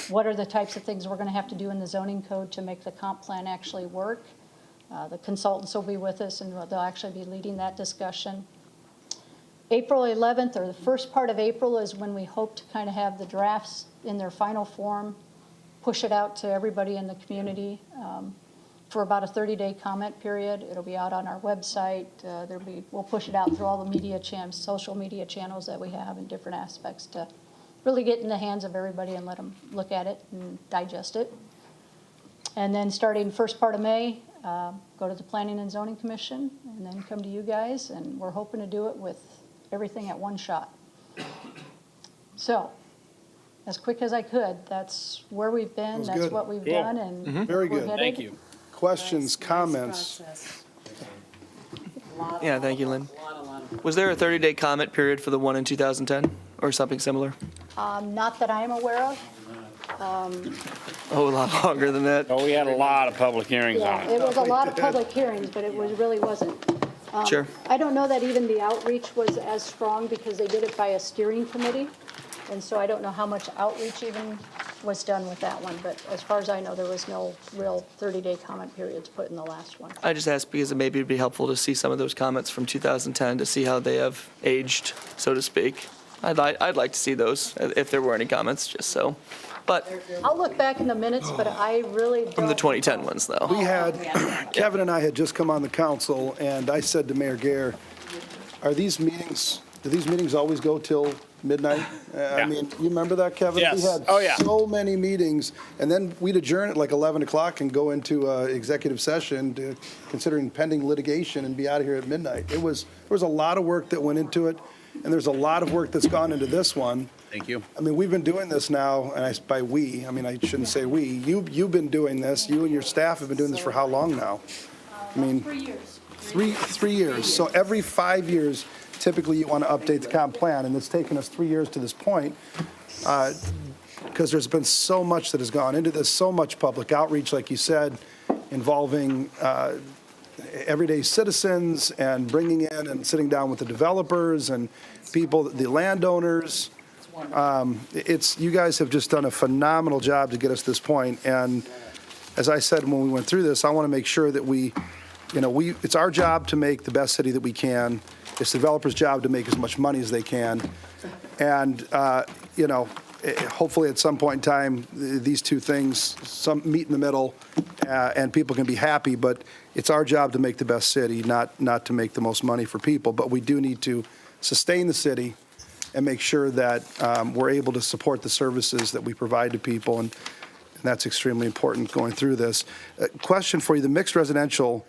What are the types of things we're going to have to do in the zoning code to make the comp plan actually work? The consultants will be with us, and they'll actually be leading that discussion. April 11th, or the first part of April, is when we hope to kind of have the drafts in their final form, push it out to everybody in the community for about a 30-day comment period. It'll be out on our website. We'll push it out through all the media channels, social media channels that we have in different aspects to really get in the hands of everybody and let them look at it and digest it. And then starting first part of May, go to the Planning and Zoning Commission, and then come to you guys, and we're hoping to do it with everything at one shot. So as quick as I could. That's where we've been, was that's good. what we've Cool. done, and Very we're good. headed. Thank you. Questions, comments? Yeah, thank you, Lynn. Was there a 30-day comment period for the one in 2010 or something similar? Not that I'm aware of. Oh, a lot longer than that. Oh, we had a lot of public hearings on Yeah, it. it was a lot of public hearings, but it really wasn't. Sure. I don't know that even the outreach was as strong because they did it by a steering committee. And so I don't know how much outreach even was done with that one. But as far as I know, there was no real 30-day comment periods put in the last one. I just asked because maybe it'd be helpful to see some of those comments from 2010 to see how they have aged, so to speak. I'd like to see those if there were any comments, just so. But I'll look back in the minutes, but I really don't. from the 2010 ones, though. We had, Kevin and I had just come on the council, and I said to Mayor Gare, do these meetings always go till midnight? I mean, you remember that, Kevin? Yes. We had Oh, yeah. so many meetings, and then we'd adjourn at like 11 o'clock and go into executive session to considering pending litigation and be out of here at midnight. There was a lot of work that went into it, and there's a lot of work that's gone into this one. Thank you. I mean, we've been doing this now, and by we, I mean, I shouldn't say we. You've been doing this, you and your staff have been doing this for how long now? I mean, 3 years. 3 years. So every 5 years, typically you want to update the comp plan, and it's taken us 3 years to this point, because there's been so much that has gone into this, so much public outreach, like you said, involving everyday citizens and bringing in and sitting down with the developers and people, the landowners. You guys have just done a phenomenal job to get us this point. And as I said when we went through this, I want to make sure that it's our job to make the best city that we can. It's the developer's job to make as much money as they can. And, hopefully at some point in time, these two things, meet in the middle, and people can be happy. But it's our job to make the best city, not to make the most money for people. But we do need to sustain the city and make sure that we're able to support the services that we provide to people, and that's extremely important going through this. Question for you, the mixed residential,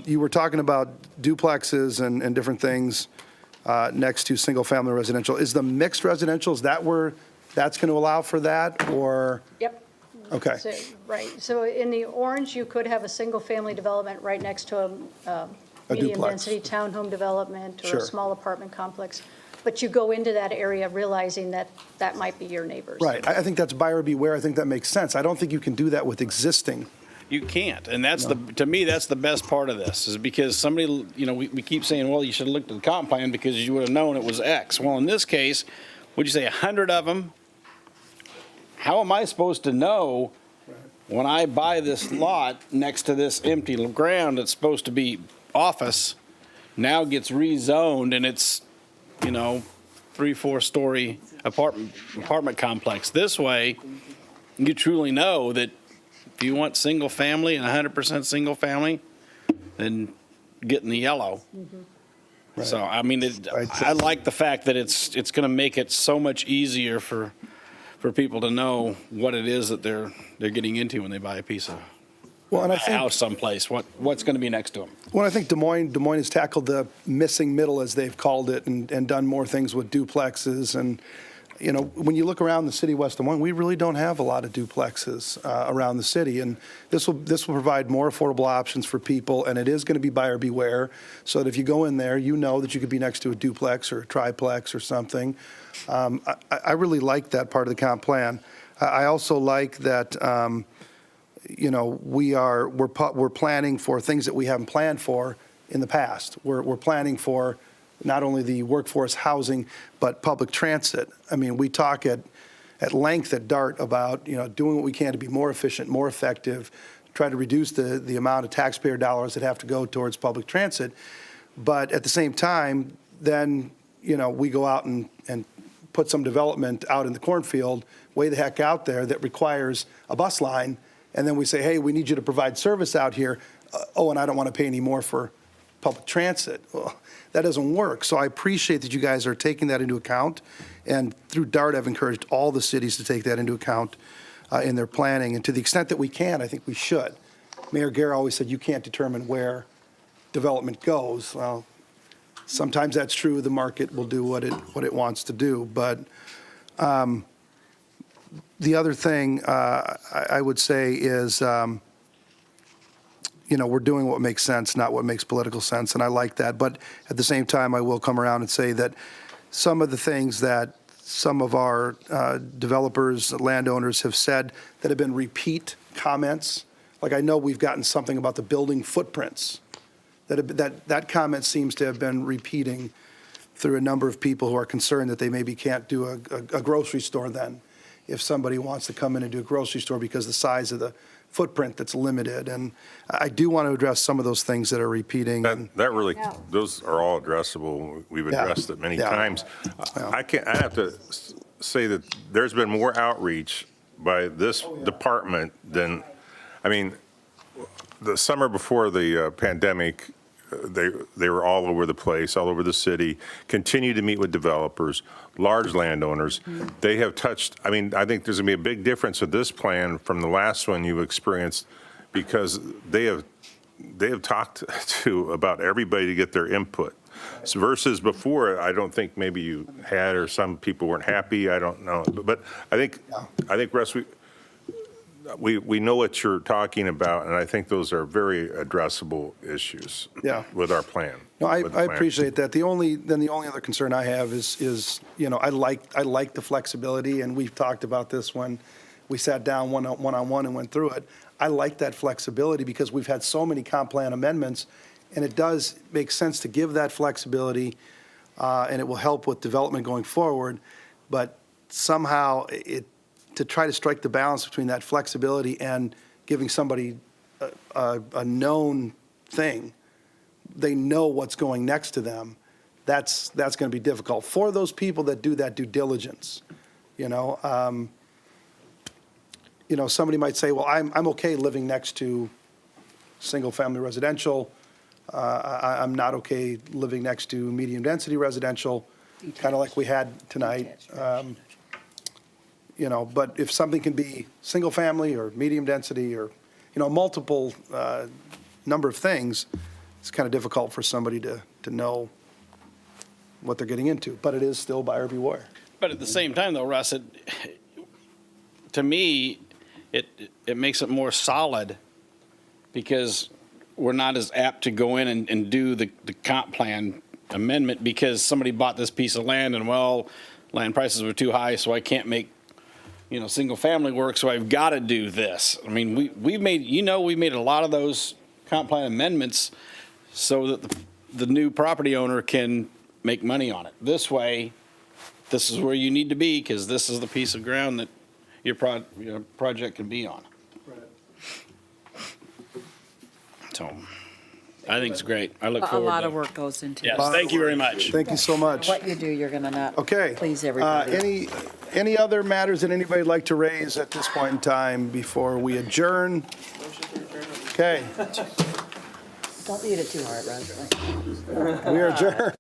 you were talking about duplexes and different things next to single-family residential. Is the mixed residential, is that where that's going to allow for that, or? Yep. Okay. So, right. So in the orange, you could have a single-family development right next to a medium-density townhome development or Sure. a small apartment complex. But you go into that area realizing that that might be your neighbors. Right. I think that's buyer beware. I think that makes sense. I don't think you can do that with existing. You can't, and that's to me, that's the best part of this, is because somebody, we keep saying, well, you should have looked at the comp plan because you would have known it was X. Well, in this case, would you say 100 of them? How am I supposed to know when I buy this lot next to this empty ground that's supposed to be office, now gets rezoned and it's, 3-4 story apartment complex? This way, you truly know that if you want single family and 100% single family, then get in the yellow. Right. So, I mean, I like the fact that it's going to make it so much easier for people to know what it is that they're getting into when they buy a piece of a house someplace, what's going to be next to them. Well, I think Des Moines has tackled the missing middle, as they've called it, and done more things with duplexes. And, when you look around the city of West Des Moines, we really don't have a lot of duplexes around the city. And this will provide more affordable options for people, and it is going to be buyer beware, so that if you go in there, you know that you could be next to a duplex or a triplex or something. I really like that part of the comp plan. I also like that, we're planning for things that we haven't planned for in the past. We're planning for not only the workforce housing, but public transit. I mean, we talk at length at DART about, doing what we can to be more efficient, more effective, try to reduce the amount of taxpayer dollars that have to go towards public transit. But at the same time, then, we go out and put some development out in the cornfield, way the heck out there, that requires a bus line. And then we say, hey, we need you to provide service out here. And I don't want to pay any more for public transit. Well, that doesn't work. So I appreciate that you guys are taking that into account. And through DART, I've encouraged all the cities to take that into account in their planning. And to the extent that we can, I think we should. Mayor Gare always said you can't determine where development goes. Well, sometimes that's true. The market will do what it wants to do. But The other thing I would say is, we're doing what makes sense, not what makes political sense, and I like that. But at the same time, I will come around and say that some of the things that some of our developers, landowners have said that have been repeat comments, like I know we've gotten something about the building footprints, that comment seems to have been repeating through a number of people who are concerned that they maybe can't do a grocery store then, if somebody wants to come in and do a grocery store because the size of the footprint that's limited. And I do want to address some of those things that are repeating. That really, those are all addressable. We've addressed it many times. I have to say that there's been more outreach by this department than, I mean, the summer before the pandemic, they were all over the place, all over the city, continue to meet with developers, large landowners. They have touched, I mean, I think there's going to be a big difference with this plan from the last one you experienced, because they have talked to about everybody to get their input. So versus before, I don't think maybe you had, or some people weren't happy, I don't know. But I think Russ, we know what you're talking about, and I think those are very addressable issues with our plan. No, I appreciate that. The only other concern I have is I like the flexibility, and we've talked about this when we sat down one-on-one and went through it. I like that flexibility because we've had so many comp plan amendments, and it does make sense to give that flexibility, and it will help with development going forward. But somehow to try to strike the balance between that flexibility and giving somebody a known thing, they know what's going next to them, that's going to be difficult for those people that do that due diligence. Somebody might say, well, I'm okay living next to single-family residential. I'm not okay living next to medium-density residential, kind of like we had tonight. But if something can be single-family or medium-density or, multiple number of things, it's kind of difficult for somebody to know what they're getting into. But it is still buyer beware. But at the same time, though, Russ, to me, it makes it more solid because we're not as apt to go in and do the comp plan amendment because somebody bought this piece of land and, well, land prices were too high, so I can't make single family work, so I've got to do this. I mean, we made a lot of those comp plan amendments so that the new property owner can make money on it. This way, this is where you need to be because this is the piece of ground that your project can be on. So, I think it's great. I look forward to it. A lot of work goes into it. Yes, thank you very much. Thank you so much. What you do, you're going to not please everybody. Any other matters that anybody would like to raise at this point in time before we adjourn? Okay. Don't eat it too hard, Russ. We are adjourned.